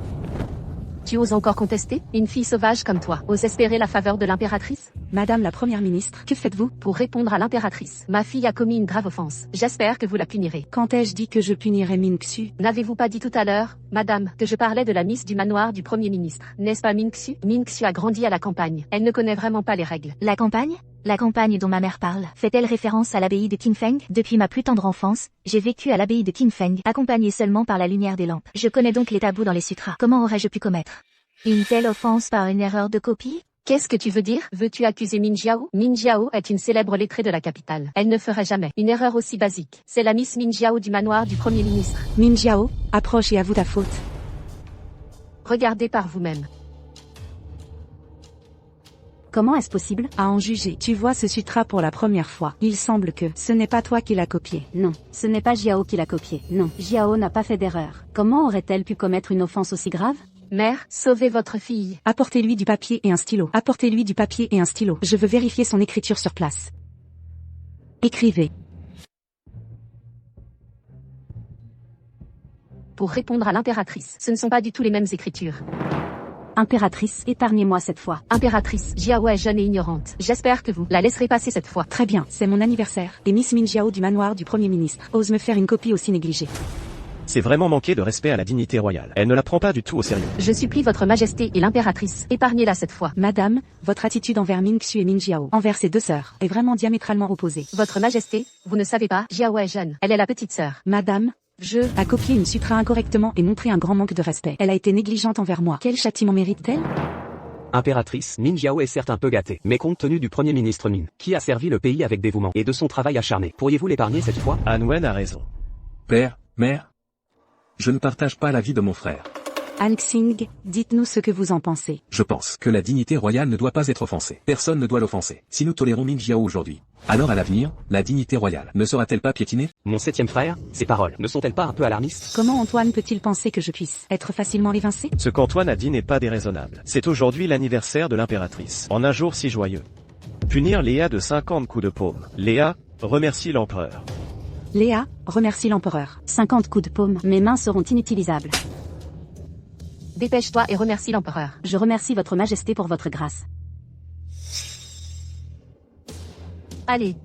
[SPEAKER 1] Tu oses encore contester? Une fille sauvage comme toi ose espérer la faveur de l'impératrice?
[SPEAKER 3] Madame la première ministre, que faites-vous?
[SPEAKER 1] Pour répondre à l'impératrice, ma fille a commis une grave offense. J'espère que vous la punirez.
[SPEAKER 3] Quand ai-je dit que je punirais Minxu?
[SPEAKER 1] N'avez-vous pas dit tout à l'heure, madame, que je parlais de la miss du manoir du Premier ministre? N'est-ce pas Minxu? Minxu a grandi à la campagne. Elle ne connaît vraiment pas les règles.
[SPEAKER 2] La campagne? La campagne dont ma mère parle, fait-elle référence à l'abbaye de Qingfeng? Depuis ma plus tendre enfance, j'ai vécu à l'abbaye de Qingfeng, accompagnée seulement par la lumière des lampes. Je connais donc les tabous dans les sutras. Comment aurais-je pu commettre une telle offense par une erreur de copie?
[SPEAKER 1] Qu'est-ce que tu veux dire? Veux-tu accuser Min Jiao? Min Jiao est une célèbre lettrée de la capitale. Elle ne ferait jamais une erreur aussi basique. C'est la miss Min Jiao du manoir du Premier ministre.
[SPEAKER 3] Min Jiao, approche et avoue ta faute.
[SPEAKER 1] Regardez par vous-même.
[SPEAKER 8] Comment est-ce possible?
[SPEAKER 3] À en juger, tu vois ce sutra pour la première fois. Il semble que ce n'est pas toi qui l'as copié.
[SPEAKER 8] Non, ce n'est pas Jiao qui l'a copié. Non, Jiao n'a pas fait d'erreur. Comment aurait-elle pu commettre une offense aussi grave?
[SPEAKER 1] Mère, sauvez votre fille.
[SPEAKER 3] Apportez-lui du papier et un stylo. Apportez-lui du papier et un stylo. Je veux vérifier son écriture sur place. Écrivez.
[SPEAKER 1] pour répondre à l'impératrice. Ce ne sont pas du tout les mêmes écritures.
[SPEAKER 8] Impératrice, épargnez-moi cette fois.
[SPEAKER 1] Impératrice, Jiao est jeune et ignorante. J'espère que vous la laisserez passer cette fois.
[SPEAKER 3] Très bien, c'est mon anniversaire. Et Miss Min Jiao du manoir du Premier ministre ose me faire une copie aussi négligée.
[SPEAKER 9] C'est vraiment manquer de respect à la dignité royale. Elle ne la prend pas du tout au sérieux.
[SPEAKER 1] Je supplie votre majesté et l'impératrice, épargnez-la cette fois.
[SPEAKER 3] Madame, votre attitude envers Min Xu et Min Jiao, envers ses deux sœurs, est vraiment diamétralement opposée.
[SPEAKER 1] Votre majesté, vous ne savez pas, Jiao est jeune. Elle est la petite sœur.
[SPEAKER 3] Madame, a copié une sutra incorrectement et montré un grand manque de respect. Elle a été négligente envers moi. Quel châtiment mérite-t-elle?
[SPEAKER 6] Impératrice, Min Jiao est certes un peu gâtée, mais compte tenu du Premier ministre Min, qui a servi le pays avec dévouement, et de son travail acharné, pourriez-vous l'épargner cette fois?
[SPEAKER 9] Han Wen a raison.
[SPEAKER 7] Père, mère, je ne partage pas l'avis de mon frère.
[SPEAKER 3] Han Xing, dites-nous ce que vous en pensez.
[SPEAKER 7] Je pense que la dignité royale ne doit pas être offensée. Personne ne doit l'offenser. Si nous tolérons Min Jiao aujourd'hui, alors à l'avenir, la dignité royale ne sera-t-elle pas piétinée?
[SPEAKER 6] Mon 7e frère, ces paroles ne sont-elles pas un peu alarmistes?
[SPEAKER 3] Comment Antoine peut-il penser que je puisse être facilement évincé?
[SPEAKER 9] Ce qu'Antoine a dit n'est pas déraisonnable. C'est aujourd'hui l'anniversaire de l'impératrice. En un jour si joyeux. Punir Léa de 50 coups de paume. Léa, remercie l'empereur.
[SPEAKER 3] Léa, remercie l'empereur.
[SPEAKER 8] 50 coups de paume, mes mains seront inutilisables.
[SPEAKER 1] Dépêche-toi et remercie l'empereur.
[SPEAKER 8] Je remercie votre majesté pour votre grâce.
[SPEAKER 1] Allez.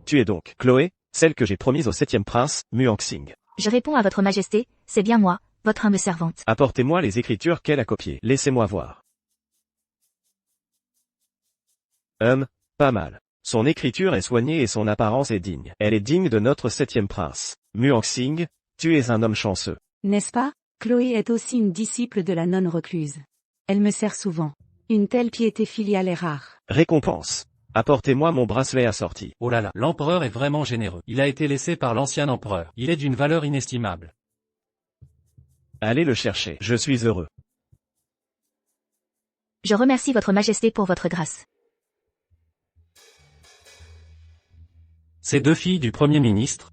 [SPEAKER 9] Tu es donc, Chloé, celle que j'ai promise au 7e prince, Muang-Xing.
[SPEAKER 2] Je réponds à votre majesté, c'est bien moi, votre humble servante.
[SPEAKER 9] Apportez-moi les écritures qu'elle a copiées. Laissez-moi voir. Pas mal. Son écriture est soignée et son apparence est digne. Elle est digne de notre 7e prince. Muang-Xing, tu es un homme chanceux.
[SPEAKER 3] N'est-ce pas? Chloé est aussi une disciple de la nonne recluse. Elle me sert souvent. Une telle piété filiale est rare.
[SPEAKER 9] Récompense. Apportez-moi mon bracelet assorti.
[SPEAKER 5] Oh là là, l'empereur est vraiment généreux. Il a été laissé par l'ancien empereur. Il est d'une valeur inestimable.
[SPEAKER 9] Allez le chercher. Je suis heureux.
[SPEAKER 2] Je remercie votre majesté pour votre grâce.
[SPEAKER 5] Ces deux filles du Premier ministre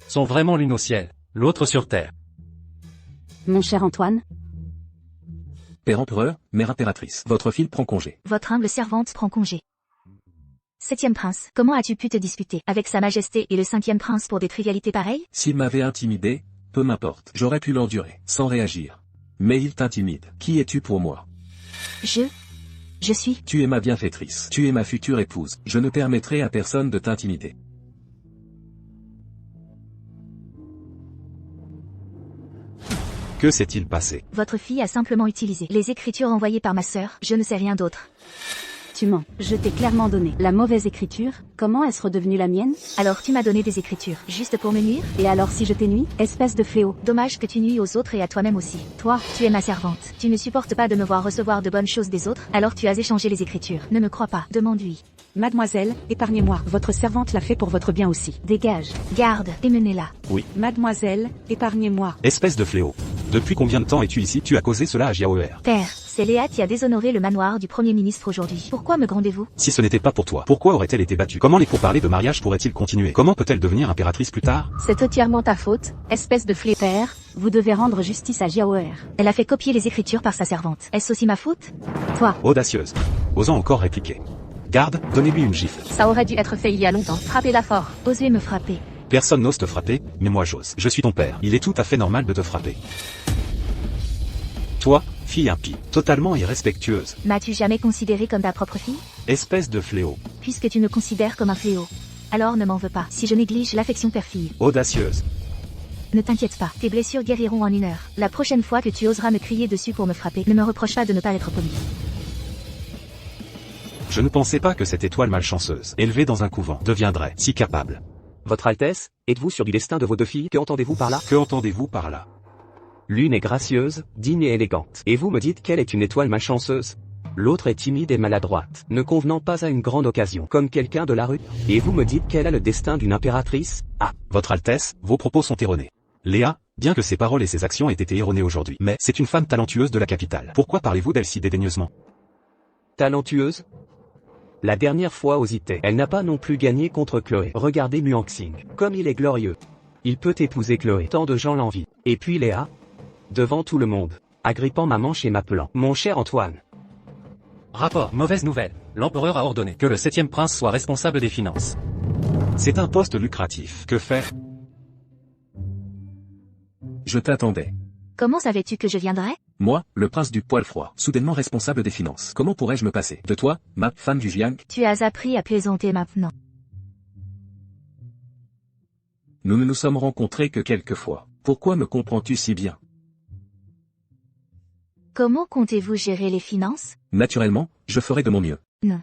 [SPEAKER 5] sont vraiment l'une au ciel, l'autre sur terre.
[SPEAKER 8] Mon cher Antoine,
[SPEAKER 7] Père empereur, mère impératrice, votre fille prend congé.
[SPEAKER 2] Votre humble servante prend congé. 7e prince, comment as-tu pu te disputer avec sa majesté et le 5e prince pour des trivialités pareilles?
[SPEAKER 7] S'il m'avait intimidé, peu m'importe, j'aurais pu l'endurer, sans réagir. Mais il t'intimide. Qui es-tu pour moi?
[SPEAKER 2] Je suis...
[SPEAKER 7] Tu es ma bienfaitrice. Tu es ma future épouse. Je ne permettrai à personne de t'intimider.
[SPEAKER 10] Que s'est-il passé?
[SPEAKER 2] Votre fille a simplement utilisé les écritures envoyées par ma sœur, je ne sais rien d'autre.
[SPEAKER 8] tu mens. Je t'ai clairement donné la mauvaise écriture. Comment est-ce redevenue la mienne?
[SPEAKER 2] Alors tu m'as donné des écritures, juste pour me nuire?
[SPEAKER 8] Et alors si je t'ai nui? Espèce de fléau.
[SPEAKER 2] Dommage que tu nuis aux autres et à toi-même aussi.
[SPEAKER 8] Toi,
[SPEAKER 2] tu es ma servante. Tu ne supportes pas de me voir recevoir de bonnes choses des autres, alors tu as échangé les écritures. Ne me crois pas, demande-lui.
[SPEAKER 3] Mademoiselle, épargnez-moi. Votre servante l'a fait pour votre bien aussi.
[SPEAKER 8] dégage.
[SPEAKER 2] Garde, et menez-la.
[SPEAKER 10] Oui.
[SPEAKER 3] Mademoiselle, épargnez-moi.
[SPEAKER 10] Espèce de fléau. Depuis combien de temps es-tu ici? Tu as causé cela à Jiaoer.
[SPEAKER 2] Père, c'est Léa qui a déshonoré le manoir du Premier ministre aujourd'hui. Pourquoi me grondez-vous?
[SPEAKER 10] Si ce n'était pas pour toi, pourquoi aurait-elle été battue? Comment les pourparlers de mariage pourraient-ils continuer? Comment peut-elle devenir impératrice plus tard?
[SPEAKER 1] C'est entièrement ta faute, espèce de fléau.
[SPEAKER 8] Père, vous devez rendre justice à Jiaoer.
[SPEAKER 2] Elle a fait copier les écritures par sa servante. Est-ce aussi ma faute?
[SPEAKER 8] Toi.
[SPEAKER 10] Audacieuse. Osant encore répliquer. Garde, donnez-lui une gifle.
[SPEAKER 1] Ça aurait dû être fait il y a longtemps. Frappez-la fort.
[SPEAKER 2] Osez me frapper.
[SPEAKER 10] Personne n'ose te frapper, mais moi j'ose. Je suis ton père. Il est tout à fait normal de te frapper. Toi, fille impie, totalement irrespectueuse.
[SPEAKER 2] M'as-tu jamais considéré comme ta propre fille?
[SPEAKER 10] Espèce de fléau.
[SPEAKER 2] Puisque tu me considères comme un fléau. Alors ne m'en veux pas, si je néglige l'affection père-fille.
[SPEAKER 10] Audacieuse.
[SPEAKER 2] Ne t'inquiète pas, tes blessures guériront en 1 heure. La prochaine fois que tu oseras me crier dessus pour me frapper, ne me reproche pas de ne pas être poli.
[SPEAKER 10] Je ne pensais pas que cette étoile malchanceuse, élevée dans un couvent, deviendrait si capable.
[SPEAKER 6] Votre Altesse, êtes-vous sur du destin de vos deux filles? Que entendez-vous par là?
[SPEAKER 10] Que entendez-vous par là?
[SPEAKER 6] L'une est gracieuse, digne et élégante. Et vous me dites qu'elle est une étoile malchanceuse? L'autre est timide et maladroite, ne convenant pas à une grande occasion, comme quelqu'un de la rue. Et vous me dites qu'elle a le destin d'une impératrice? Ah,
[SPEAKER 10] Votre Altesse, vos propos sont erronés. Léa, bien que ses paroles et ses actions aient été erronées aujourd'hui, mais c'est une femme talentueuse de la capitale. Pourquoi parlez-vous d'elle si dédaigneusement?
[SPEAKER 6] talentueuse? La dernière fois aux IT, elle n'a pas non plus gagné contre Chloé. Regardez Muang-Xing, comme il est glorieux. Il peut épouser Chloé, tant de gens l'envient. Et puis Léa, devant tout le monde, agrippant ma manche et m'appelant « Mon cher Antoine ».
[SPEAKER 5] Rapport, mauvaise nouvelle. L'empereur a ordonné que le 7e prince soit responsable des finances.
[SPEAKER 10] C'est un poste lucratif. Que faire?
[SPEAKER 7] Je t'attendais.
[SPEAKER 2] Comment savais-tu que je viendrais?
[SPEAKER 7] Moi, le prince du poil froid, soudainement responsable des finances. Comment pourrais-je me passer de toi, ma femme du Jiang?
[SPEAKER 2] Tu as appris à plaisanter maintenant.
[SPEAKER 7] Nous ne nous sommes rencontrés que quelques fois. Pourquoi me comprends-tu si bien?
[SPEAKER 2] Comment comptez-vous gérer les finances?
[SPEAKER 7] Naturellement, je ferai de mon mieux.
[SPEAKER 2] Non.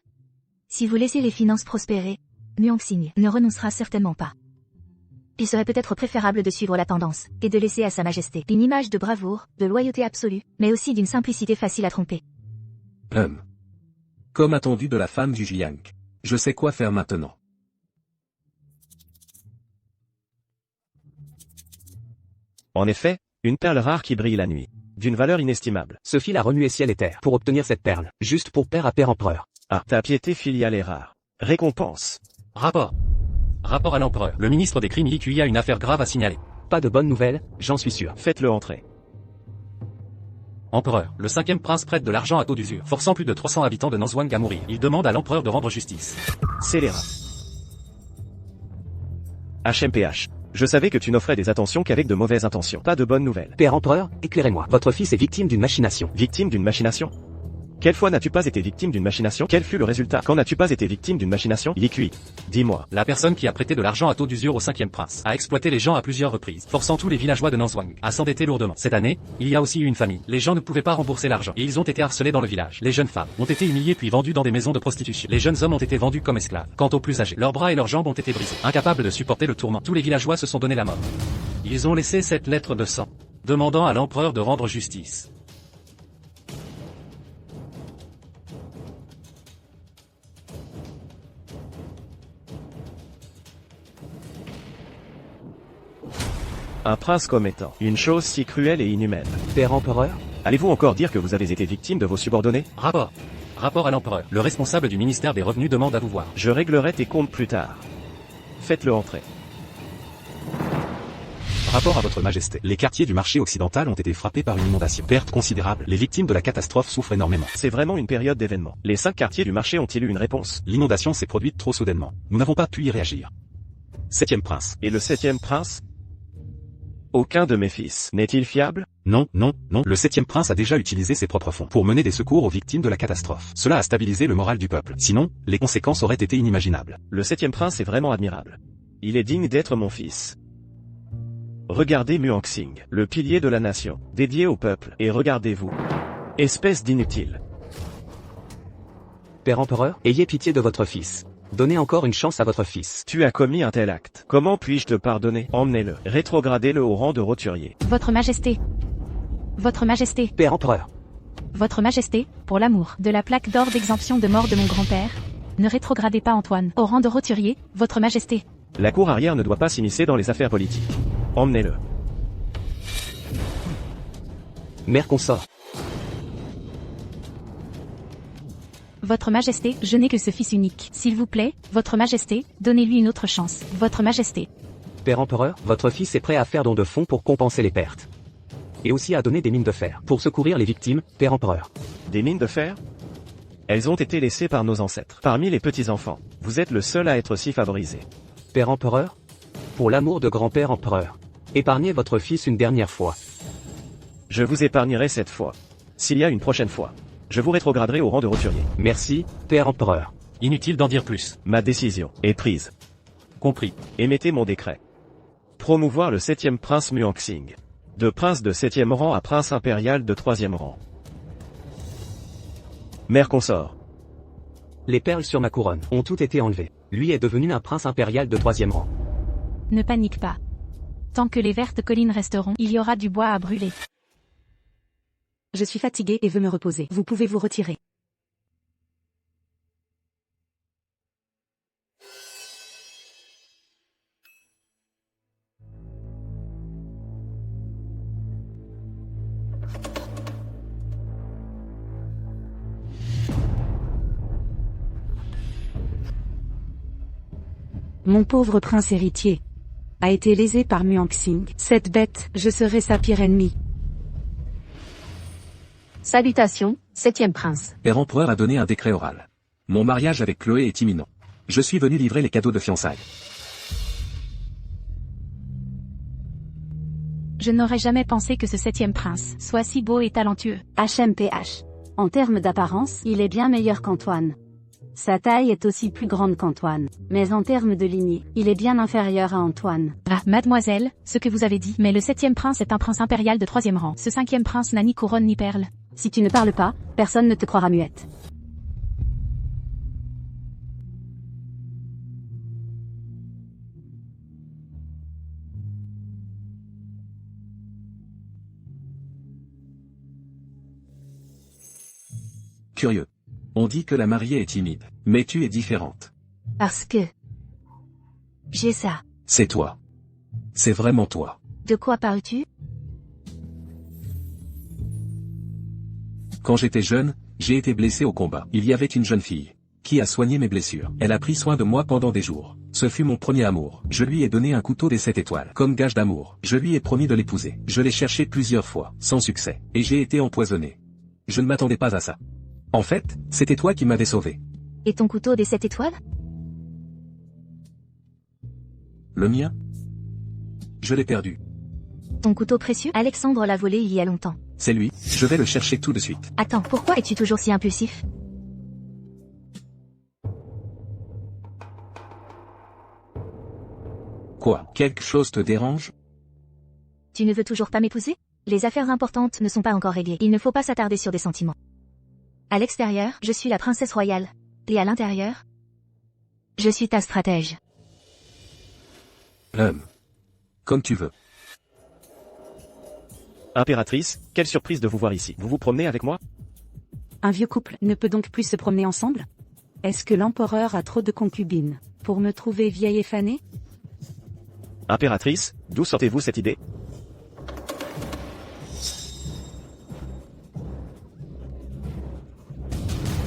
[SPEAKER 2] Si vous laissez les finances prospérer, Muangsing ne renoncera certainement pas. Il serait peut-être préférable de suivre la tendance, et de laisser à Sa Majesté une image de bravoure, de loyauté absolue, mais aussi d'une simplicité facile à tromper.
[SPEAKER 7] Comme attendu de la femme du Jiang. Je sais quoi faire maintenant.
[SPEAKER 9] En effet, une perle rare qui brille la nuit. D'une valeur inestimable.
[SPEAKER 6] Ce fil a remué ciel et terre pour obtenir cette perle, juste pour père à père empereur.
[SPEAKER 9] Ah, ta piété filiale est rare. Récompense.
[SPEAKER 5] Rapport. Rapport à l'empereur. Le ministre des Crimes Yi a une affaire grave à signaler.
[SPEAKER 6] Pas de bonnes nouvelles, j'en suis sûr.
[SPEAKER 9] Faites-le entrer.
[SPEAKER 5] Empereur, le 5e prince prête de l'argent à taux d'usure, forçant plus de 300 habitants de Nanzhuang à mourir. Il demande à l'empereur de rendre justice.
[SPEAKER 9] Scélérat. HMPH. Je savais que tu n'offrais des attentions qu'avec de mauvaises intentions. Pas de bonnes nouvelles.
[SPEAKER 6] Père empereur, éclairez-moi. Votre fils est victime d'une machination.
[SPEAKER 9] Victime d'une machination? Quelle fois n'as-tu pas été victime d'une machination? Quel fut le résultat? Quand n'as-tu pas été victime d'une machination? Yikui. Dis-moi.
[SPEAKER 5] La personne qui a prêté de l'argent à taux d'usure au 5e prince a exploité les gens à plusieurs reprises, forçant tous les villageois de Nanzhuang à s'endetter lourdement. Cette année, il y a aussi eu une famine. Les gens ne pouvaient pas rembourser l'argent et ils ont été harcelés dans le village. Les jeunes femmes ont été humiliées puis vendues dans des maisons de prostitution. Les jeunes hommes ont été vendus comme esclaves. Quant aux plus âgés, leurs bras et leurs jambes ont été brisés. Incapables de supporter le tourment, tous les villageois se sont donné la mort. Ils ont laissé cette lettre de sang, demandant à l'empereur de rendre justice.
[SPEAKER 9] Un prince commettant une chose si cruelle et inhumaine.
[SPEAKER 6] Père empereur?
[SPEAKER 9] Allez-vous encore dire que vous avez été victime de vos subordonnés?
[SPEAKER 5] Rapport. Rapport à l'empereur. Le responsable du ministère des Revenus demande à vous voir.
[SPEAKER 9] Je réglerai tes comptes plus tard. Faites-le entrer.
[SPEAKER 10] Rapport à votre majesté. Les quartiers du marché occidental ont été frappés par une inondation. Perte considérable. Les victimes de la catastrophe souffrent énormément.
[SPEAKER 9] C'est vraiment une période d'événements. Les 5 quartiers du marché ont-ils eu une réponse?
[SPEAKER 10] L'inondation s'est produite trop soudainement. Nous n'avons pas pu y réagir. 7e prince.
[SPEAKER 9] Et le 7e prince? Aucun de mes fils n'est-il fiable?
[SPEAKER 10] Non, non, non. Le 7e prince a déjà utilisé ses propres fonds pour mener des secours aux victimes de la catastrophe. Cela a stabilisé le moral du peuple. Sinon, les conséquences auraient été inimaginables.
[SPEAKER 9] Le 7e prince est vraiment admirable. Il est digne d'être mon fils. Regardez Muangsing, le pilier de la nation, dédié au peuple, et regardez-vous. Espèce d'inutile.
[SPEAKER 6] Père empereur, ayez pitié de votre fils. Donnez encore une chance à votre fils.
[SPEAKER 9] Tu as commis un tel acte. Comment puis-je te pardonner? Emmenez-le. Rétrogradez-le au rang de roturier.
[SPEAKER 4] Votre Majesté. Votre Majesté.
[SPEAKER 6] Père empereur.
[SPEAKER 4] Votre Majesté, pour l'amour de la plaque d'or d'exemption de mort de mon grand-père, ne rétrogradez pas Antoine au rang de roturier, Votre Majesté.
[SPEAKER 9] La cour arrière ne doit pas s'immiscer dans les affaires politiques. Emmenez-le.
[SPEAKER 6] Mère consort.
[SPEAKER 4] Votre Majesté, je n'ai que ce fils unique. S'il vous plaît, Votre Majesté, donnez-lui une autre chance. Votre Majesté.
[SPEAKER 6] Père empereur, votre fils est prêt à faire don de fonds pour compenser les pertes. Et aussi à donner des mines de fer pour secourir les victimes, Père empereur.
[SPEAKER 9] Des mines de fer? Elles ont été laissées par nos ancêtres. Parmi les petits-enfants, vous êtes le seul à être si favorisé.
[SPEAKER 6] Père empereur? Pour l'amour de grand-père empereur, épargnez votre fils une dernière fois.
[SPEAKER 9] Je vous épargnerai cette fois. S'il y a une prochaine fois, je vous rétrograderai au rang de roturier.
[SPEAKER 6] Merci, Père empereur.
[SPEAKER 5] Inutile d'en dire plus.
[SPEAKER 9] Ma décision est prise.
[SPEAKER 5] Compris.
[SPEAKER 9] Émettez mon décret. Promouvoir le 7e prince Muangsing. De prince de 7e rang à prince impérial de 3e rang. Mère consort.
[SPEAKER 6] Les perles sur ma couronne ont toutes été enlevées. Lui est devenu un prince impérial de 3e rang.
[SPEAKER 4] Ne panique pas. Tant que les vertes collines resteront, il y aura du bois à brûler.
[SPEAKER 3] Je suis fatigué et veux me reposer. Vous pouvez vous retirer. Mon pauvre prince héritier a été lésé par Muangsing. Cette bête, je serai sa pire ennemie.
[SPEAKER 1] Salutations, 7e prince.
[SPEAKER 7] Père empereur a donné un décret oral. Mon mariage avec Chloé est imminent. Je suis venu livrer les cadeaux de fiançailles.
[SPEAKER 4] Je n'aurais jamais pensé que ce 7e prince soit si beau et talentueux.
[SPEAKER 8] HMPH. En termes d'apparence, il est bien meilleur qu'Antoine. Sa taille est aussi plus grande qu'Antoine. Mais en termes de lignée, il est bien inférieur à Antoine.
[SPEAKER 4] Ah, mademoiselle, ce que vous avez dit. Mais le 7e prince est un prince impérial de 3e rang. Ce 5e prince n'a ni couronne ni perle.
[SPEAKER 8] Si tu ne parles pas, personne ne te croira muette.
[SPEAKER 7] Curieux. On dit que la mariée est timide, mais tu es différente.
[SPEAKER 2] Parce que... j'ai ça.
[SPEAKER 7] C'est toi. C'est vraiment toi.
[SPEAKER 2] De quoi parles-tu?
[SPEAKER 7] Quand j'étais jeune, j'ai été blessé au combat. Il y avait une jeune fille qui a soigné mes blessures. Elle a pris soin de moi pendant des jours. Ce fut mon premier amour. Je lui ai donné un couteau des 7 étoiles. Comme gage d'amour, je lui ai promis de l'épouser. Je l'ai cherché plusieurs fois, sans succès. Et j'ai été empoisonné. Je ne m'attendais pas à ça. En fait, c'était toi qui m'avais sauvé.
[SPEAKER 2] Et ton couteau des 7 étoiles?
[SPEAKER 7] Le mien? Je l'ai perdu.
[SPEAKER 2] Ton couteau précieux? Alexandre l'a volé il y a longtemps.
[SPEAKER 7] C'est lui, je vais le chercher tout de suite.
[SPEAKER 2] Attends, pourquoi es-tu toujours si impulsif?
[SPEAKER 7] Quoi? Quelque chose te dérange?
[SPEAKER 2] Tu ne veux toujours pas m'épouser? Les affaires importantes ne sont pas encore réglées. Il ne faut pas s'attarder sur des sentiments. À l'extérieur, je suis la princesse royale. Et à l'intérieur, je suis ta stratège.
[SPEAKER 7] Comme tu veux.
[SPEAKER 9] Impératrice, quelle surprise de vous voir ici. Vous vous promenez avec moi?
[SPEAKER 3] Un vieux couple ne peut donc plus se promener ensemble? Est-ce que l'empereur a trop de concubines pour me trouver vieille et fanée?
[SPEAKER 9] Impératrice, d'où sortez-vous cette idée?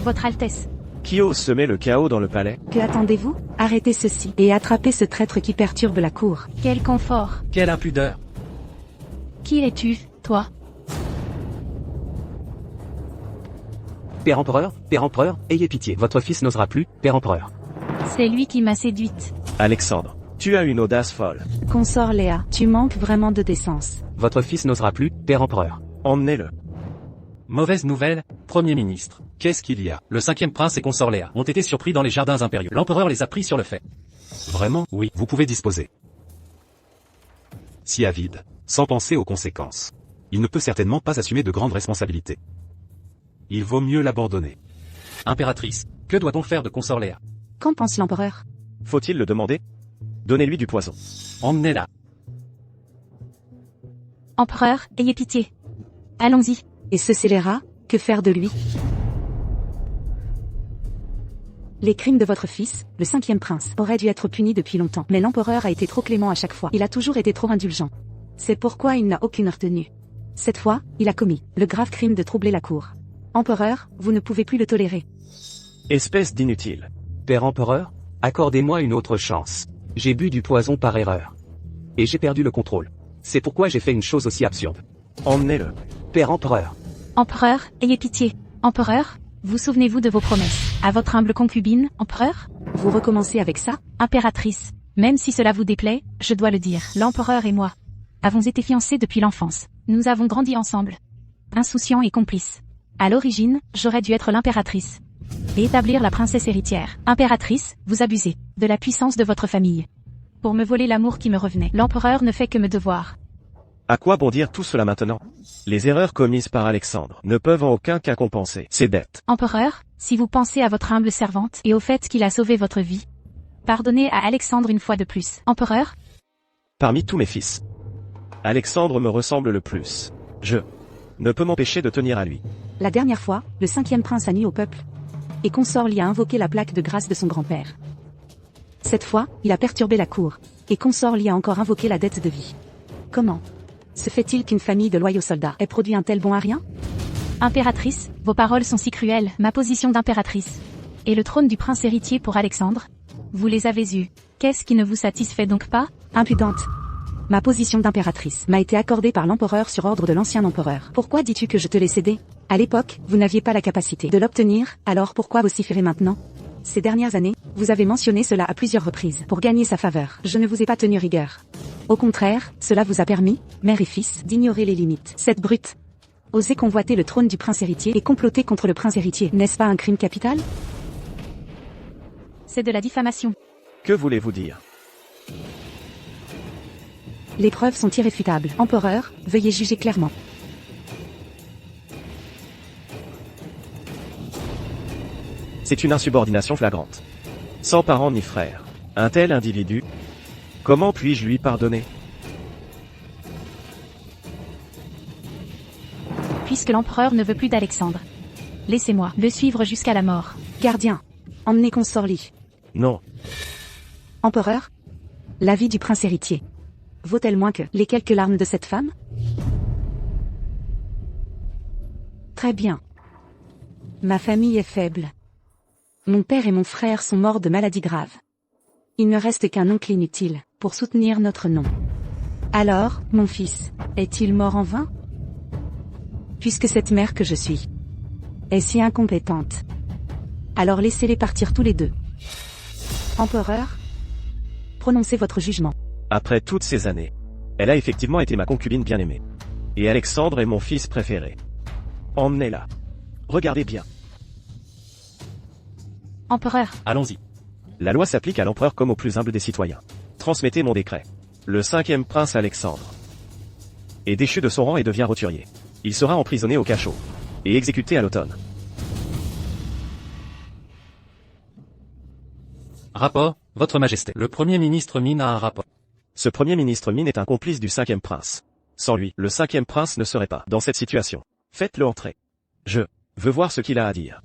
[SPEAKER 4] Votre Altesse.
[SPEAKER 9] Qui ose semer le chaos dans le palais?
[SPEAKER 3] Que attendez-vous? Arrêtez ceci et attrapez ce traître qui perturbe la cour.
[SPEAKER 4] Quel confort.
[SPEAKER 5] Quelle impudeur!
[SPEAKER 4] Qui es-tu, toi?
[SPEAKER 6] Père empereur, ayez pitié. Votre fils n'osera plus, Père empereur.
[SPEAKER 4] C'est lui qui m'a séduite.
[SPEAKER 9] Alexandre, tu as une audace folle.
[SPEAKER 3] Consort Léa, tu manques vraiment de décence.
[SPEAKER 6] Votre fils n'osera plus, Père empereur.
[SPEAKER 9] Emmenez-le.
[SPEAKER 5] Mauvaise nouvelle, Premier ministre.
[SPEAKER 10] Qu'est-ce qu'il y a?
[SPEAKER 5] Le 5e prince et consort Léa ont été surpris dans les jardins impériaux. L'empereur les a pris sur le fait.
[SPEAKER 10] Vraiment? Oui, vous pouvez disposer. Si avide, sans penser aux conséquences. Il ne peut certainement pas assumer de grandes responsabilités. Il vaut mieux l'abandonner.
[SPEAKER 5] Impératrice, que doit-on faire de consort Léa?
[SPEAKER 3] Qu'en pense l'empereur?
[SPEAKER 9] Faut-il le demander? Donnez-lui du poison.
[SPEAKER 5] Emmenez-la.
[SPEAKER 4] Empereur, ayez pitié. Allons-y.
[SPEAKER 3] Et ce scélérat, que faire de lui? Les crimes de votre fils, le 5e prince, auraient dû être punis depuis longtemps. Mais l'empereur a été trop clément à chaque fois. Il a toujours été trop indulgent. C'est pourquoi il n'a aucune retenue. Cette fois, il a commis le grave crime de troubler la cour. Empereur, vous ne pouvez plus le tolérer.
[SPEAKER 9] Espèce d'inutile.
[SPEAKER 6] Père empereur, accordez-moi une autre chance. J'ai bu du poison par erreur. Et j'ai perdu le contrôle. C'est pourquoi j'ai fait une chose aussi absurde.
[SPEAKER 9] Emmenez-le.
[SPEAKER 6] Père empereur.
[SPEAKER 4] Empereur, ayez pitié. Empereur, vous souvenez-vous de vos promesses à votre humble concubine, empereur?
[SPEAKER 3] Vous recommencez avec ça?
[SPEAKER 4] Impératrice, même si cela vous déplaît, je dois le dire. L'empereur et moi avons été fiancés depuis l'enfance. Nous avons grandi ensemble. Insouciants et complices. À l'origine, j'aurais dû être l'impératrice. Et établir la princesse héritière. Impératrice, vous abusez de la puissance de votre famille. Pour me voler l'amour qui me revenait. L'empereur ne fait que me devoir.
[SPEAKER 9] À quoi bon dire tout cela maintenant? Les erreurs commises par Alexandre ne peuvent en aucun cas compenser ses dettes.
[SPEAKER 4] Empereur, si vous pensez à votre humble servante et au fait qu'il a sauvé votre vie, pardonnez à Alexandre une fois de plus. Empereur?
[SPEAKER 9] Parmi tous mes fils, Alexandre me ressemble le plus. Je ne peux m'empêcher de tenir à lui.
[SPEAKER 3] La dernière fois, le 5e prince a nui au peuple. Et consort lui a invoqué la plaque de grâce de son grand-père. Cette fois, il a perturbé la cour. Et consort lui a encore invoqué la dette de vie. Comment se fait-il qu'une famille de loyaux soldats ait produit un tel bon à rien?
[SPEAKER 4] Impératrice, vos paroles sont si cruelles. Ma position d'impératrice et le trône du prince héritier pour Alexandre, vous les avez eus. Qu'est-ce qui ne vous satisfait donc pas?
[SPEAKER 3] Impudente. Ma position d'impératrice m'a été accordée par l'empereur sur ordre de l'ancien empereur. Pourquoi dis-tu que je te l'ai cédé? À l'époque, vous n'aviez pas la capacité de l'obtenir, alors pourquoi vociférer maintenant? Ces dernières années, vous avez mentionné cela à plusieurs reprises pour gagner sa faveur. Je ne vous ai pas tenu rigueur. Au contraire, cela vous a permis, mère et fils, d'ignorer les limites. Cette brute. Oser convoiter le trône du prince héritier et comploter contre le prince héritier, n'est-ce pas un crime capital?
[SPEAKER 4] C'est de la diffamation.
[SPEAKER 9] Que voulez-vous dire?
[SPEAKER 3] Les preuves sont irréfutables. Empereur, veuillez juger clairement.
[SPEAKER 9] C'est une insubordination flagrante. Sans parents ni frères. Un tel individu, comment puis-je lui pardonner?
[SPEAKER 4] Puisque l'empereur ne veut plus d'Alexandre. Laissez-moi le suivre jusqu'à la mort.
[SPEAKER 3] Gardien, emmenez consort Li.
[SPEAKER 9] Non.
[SPEAKER 3] Empereur, la vie du prince héritier vaut-elle moins que les quelques larmes de cette femme? Très bien. Ma famille est faible. Mon père et mon frère sont morts de maladies graves. Il ne reste qu'un oncle inutile pour soutenir notre nom. Alors, mon fils, est-il mort en vain? Puisque cette mère que je suis est si incompétente, alors laissez-les partir tous les deux. Empereur, prononcez votre jugement.
[SPEAKER 9] Après toutes ces années, elle a effectivement été ma concubine bien-aimée. Et Alexandre est mon fils préféré. Emmenez-la. Regardez bien.
[SPEAKER 4] Empereur,
[SPEAKER 5] Allons-y.
[SPEAKER 9] La loi s'applique à l'empereur comme au plus humble des citoyens. Transmettez mon décret. Le 5e prince Alexandre est déchu de son rang et devient roturier. Il sera emprisonné au cachot et exécuté à l'automne.
[SPEAKER 5] Rapport, Votre Majesté. Le Premier ministre Min a un rapport.
[SPEAKER 9] Ce Premier ministre Min est un complice du 5e prince. Sans lui, le 5e prince ne serait pas dans cette situation. Faites-le entrer. Je veux voir ce qu'il a à dire.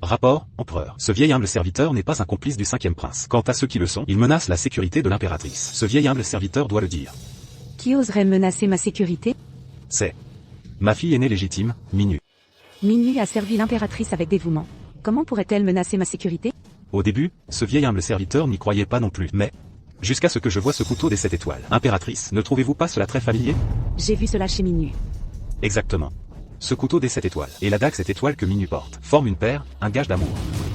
[SPEAKER 10] Rapport, empereur. Ce vieil humble serviteur n'est pas un complice du 5e prince. Quant à ceux qui le sont, ils menacent la sécurité de l'impératrice. Ce vieil humble serviteur doit le dire.
[SPEAKER 3] Qui oserait menacer ma sécurité?
[SPEAKER 10] C'est ma fille aînée légitime, Minu.
[SPEAKER 3] Minu a servi l'impératrice avec dévouement. Comment pourrait-elle menacer ma sécurité?
[SPEAKER 10] Au début, ce vieil humble serviteur n'y croyait pas non plus, mais jusqu'à ce que je voie ce couteau des 7 étoiles. Impératrice, ne trouvez-vous pas cela très familier?
[SPEAKER 3] J'ai vu cela chez Minu.
[SPEAKER 10] Exactement. Ce couteau des 7 étoiles et la dague 7 étoiles que Minu porte forment une paire, un gage d'amour.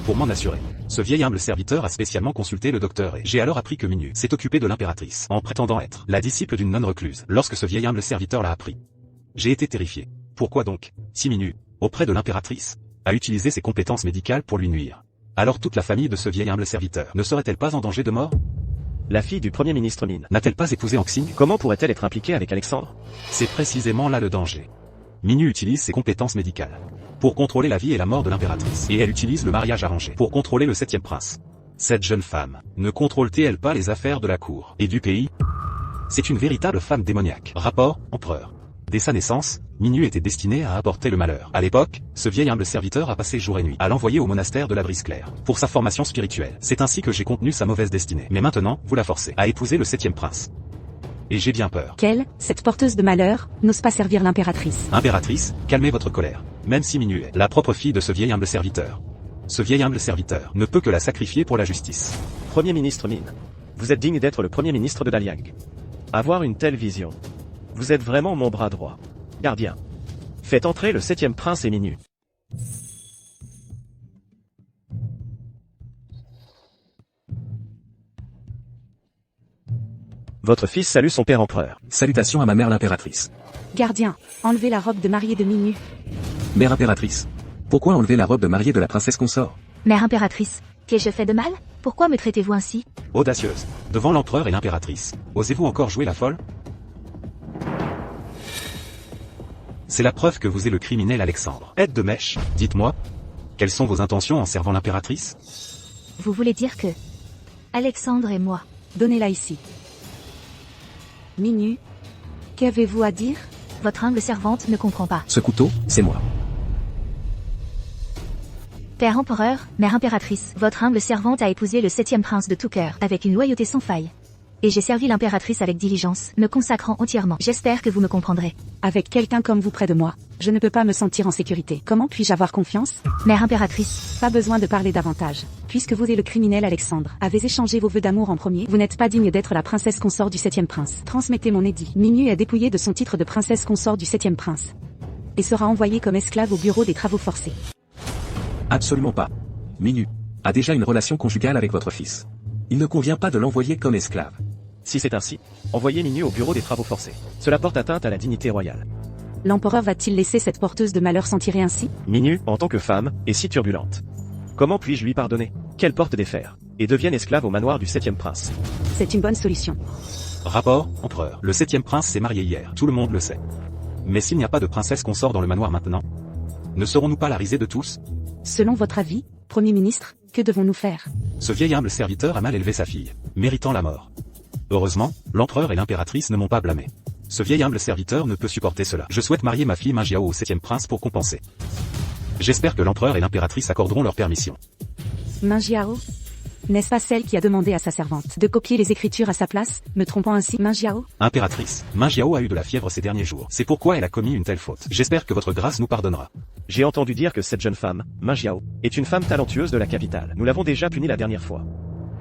[SPEAKER 10] Pour m'en assurer, ce vieil humble serviteur a spécialement consulté le docteur et j'ai alors appris que Minu s'est occupé de l'impératrice en prétendant être la disciple d'une nonne recluse. Lorsque ce vieil humble serviteur l'a appris, j'ai été terrifié. Pourquoi donc, si Minu, auprès de l'impératrice, a utilisé ses compétences médicales pour lui nuire, alors toute la famille de ce vieil humble serviteur ne serait-elle pas en danger de mort?
[SPEAKER 9] La fille du Premier ministre Min
[SPEAKER 10] N'a-t-elle pas épousé Anxing?
[SPEAKER 9] Comment pourrait-elle être impliquée avec Alexandre?
[SPEAKER 10] C'est précisément là le danger. Minu utilise ses compétences médicales pour contrôler la vie et la mort de l'impératrice. Et elle utilise le mariage arrangé pour contrôler le 7e prince. Cette jeune femme ne contrôle-t-elle pas les affaires de la cour et du pays? C'est une véritable femme démoniaque. Rapport, empereur. Dès sa naissance, Minu était destinée à apporter le malheur. À l'époque, ce vieil humble serviteur a passé jour et nuit à l'envoyer au monastère de la Brise Claire pour sa formation spirituelle. C'est ainsi que j'ai contenu sa mauvaise destinée. Mais maintenant, vous la forcez à épouser le 7e prince. Et j'ai bien peur.
[SPEAKER 3] Qu'elle, cette porteuse de malheur, n'ose pas servir l'impératrice.
[SPEAKER 10] Impératrice, calmez votre colère. Même si Minu est la propre fille de ce vieil humble serviteur, ce vieil humble serviteur ne peut que la sacrifier pour la justice.
[SPEAKER 9] Premier ministre Min, vous êtes digne d'être le Premier ministre de Daliang. Avoir une telle vision. Vous êtes vraiment mon bras droit. Gardien. Faites entrer le 7e prince et Minu. Votre fils salue son père empereur.
[SPEAKER 7] Salutations à ma mère l'impératrice.
[SPEAKER 3] Gardien, enlevez la robe de mariée de Minu.
[SPEAKER 7] Mère impératrice. Pourquoi enlever la robe de mariée de la princesse consort?
[SPEAKER 2] Mère impératrice, qu'ai-je fait de mal? Pourquoi me traitez-vous ainsi?
[SPEAKER 10] Audacieuse. Devant l'empereur et l'impératrice, osez-vous encore jouer la folle? C'est la preuve que vous êtes le criminel Alexandre. Aide de mèche, dites-moi. Quelles sont vos intentions en servant l'impératrice?
[SPEAKER 2] Vous voulez dire que Alexandre et moi.
[SPEAKER 3] Donnez-la ici. Minu, qu'avez-vous à dire?
[SPEAKER 2] Votre humble servante ne comprend pas.
[SPEAKER 7] Ce couteau, c'est moi.
[SPEAKER 2] Père empereur, mère impératrice, votre humble servante a épousé le 7e prince de tout cœur, avec une loyauté sans faille. Et j'ai servi l'impératrice avec diligence, me consacrant entièrement. J'espère que vous me comprendrez.
[SPEAKER 3] Avec quelqu'un comme vous près de moi, je ne peux pas me sentir en sécurité. Comment puis-je avoir confiance?
[SPEAKER 2] Mère impératrice.
[SPEAKER 3] Pas besoin de parler davantage. Puisque vous et le criminel Alexandre avez échangé vos vœux d'amour en premier, vous n'êtes pas digne d'être la princesse consort du 7e prince. Transmettez mon édit. Minu est dépouillée de son titre de princesse consort du 7e prince. Et sera envoyée comme esclave au bureau des travaux forcés.
[SPEAKER 7] Absolument pas. Minu a déjà une relation conjugale avec votre fils. Il ne convient pas de l'envoyer comme esclave.
[SPEAKER 9] Si c'est ainsi, envoyez Minyu au bureau des travaux forcés. Cela porte atteinte à la dignité royale.
[SPEAKER 3] L'empereur va-t-il laisser cette porteuse de malheur s'en tirer ainsi?
[SPEAKER 9] Minyu, en tant que femme, est si turbulente. Comment puis-je lui pardonner? Qu'elle porte des fers, et devienne esclave au manoir du 7e prince.
[SPEAKER 3] C'est une bonne solution.
[SPEAKER 10] Rapport, empereur. Le 7e prince s'est marié hier, tout le monde le sait. Mais s'il n'y a pas de princesse consort dans le manoir maintenant, ne serons-nous pas la risée de tous?
[SPEAKER 3] Selon votre avis, Premier ministre, que devons-nous faire?
[SPEAKER 10] Ce vieil humble serviteur a mal élevé sa fille, méritant la mort. Heureusement, l'empereur et l'impératrice ne m'ont pas blâmé. Ce vieil humble serviteur ne peut supporter cela. Je souhaite marier ma fille Minjiao au 7e prince pour compenser. J'espère que l'empereur et l'impératrice accorderont leur permission.
[SPEAKER 3] Minjiao? N'est-ce pas celle qui a demandé à sa servante de copier les écritures à sa place, me trompant ainsi? Minjiao?
[SPEAKER 10] Impératrice, Minjiao a eu de la fièvre ces derniers jours. C'est pourquoi elle a commis une telle faute. J'espère que votre grâce nous pardonnera.
[SPEAKER 9] J'ai entendu dire que cette jeune femme, Minjiao, est une femme talentueuse de la capitale. Nous l'avons déjà punie la dernière fois.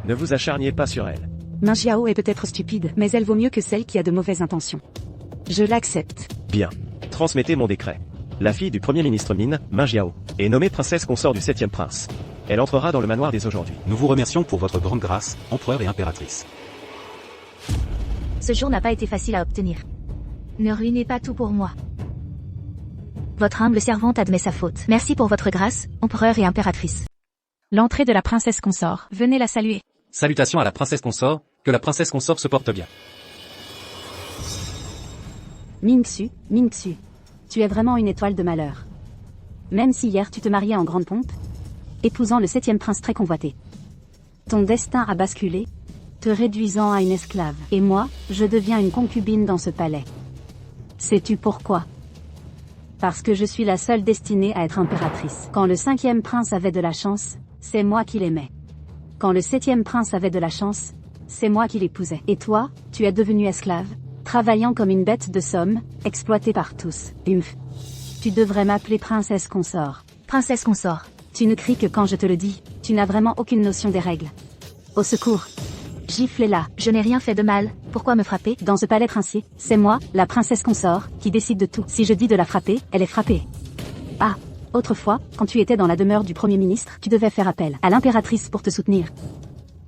[SPEAKER 9] Ne vous acharniez pas sur elle.
[SPEAKER 3] Minjiao est peut-être stupide, mais elle vaut mieux que celle qui a de mauvaises intentions. Je l'accepte.
[SPEAKER 9] Bien. Transmettez mon décret. La fille du premier ministre Min, Minjiao, est nommée princesse consort du 7e prince. Elle entrera dans le manoir dès aujourd'hui.
[SPEAKER 10] Nous vous remercions pour votre grande grâce, empereur et impératrice.
[SPEAKER 2] Ce jour n'a pas été facile à obtenir. Ne ruinez pas tout pour moi. Votre humble servante admet sa faute. Merci pour votre grâce, empereur et impératrice.
[SPEAKER 4] L'entrée de la princesse consort. Venez la saluer.
[SPEAKER 5] Salutations à la princesse consort, que la princesse consort se porte bien.
[SPEAKER 8] Mingxu, tu es vraiment une étoile de malheur. Même si hier tu te mariais en grande pompe, épousant le 7e prince très convoité. Ton destin a basculé, te réduisant à une esclave. Et moi, je deviens une concubine dans ce palais. Sais-tu pourquoi? Parce que je suis la seule destinée à être impératrice. Quand le 5e prince avait de la chance, c'est moi qui l'aimais. Quand le 7e prince avait de la chance, c'est moi qui l'épousais. Et toi, tu es devenue esclave, travaillant comme une bête de somme, exploitée par tous. Tu devrais m'appeler princesse consort.
[SPEAKER 2] Princesse consort.
[SPEAKER 8] Tu ne cries que quand je te le dis, tu n'as vraiment aucune notion des règles. Au secours. Giflez-la.
[SPEAKER 2] Je n'ai rien fait de mal, pourquoi me frapper?
[SPEAKER 8] Dans ce palais princier, c'est moi, la princesse consort, qui décide de tout. Si je dis de la frapper, elle est frappée. Ah, autrefois, quand tu étais dans la demeure du Premier ministre, tu devais faire appel à l'impératrice pour te soutenir.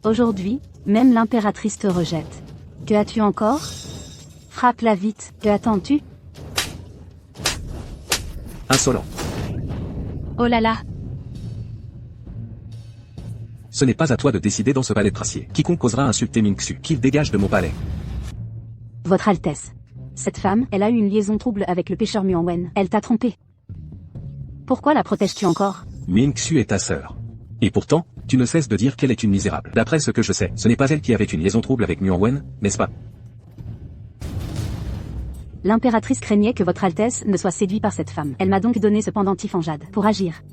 [SPEAKER 8] Aujourd'hui, même l'impératrice te rejette. Que as-tu encore? Frappe-la vite, que attends-tu?
[SPEAKER 7] Insolent.
[SPEAKER 4] Oh là là.
[SPEAKER 7] Ce n'est pas à toi de décider dans ce palais princier. Quiconque osera insulter Mingxu, qu'il dégage de mon palais.
[SPEAKER 8] Votre Altesse. Cette femme, elle a eu une liaison trouble avec le pêcheur Muanwen. Elle t'a trompé. Pourquoi la protèges-tu encore?
[SPEAKER 7] Mingxu est ta sœur. Et pourtant, tu ne cesses de dire qu'elle est une misérable. D'après ce que je sais, ce n'est pas elle qui avait une liaison trouble avec Muanwen, n'est-ce pas?
[SPEAKER 8] L'impératrice craignait que votre Altesse ne soit séduite par cette femme. Elle m'a donc donné ce pendentif en jade, pour agir.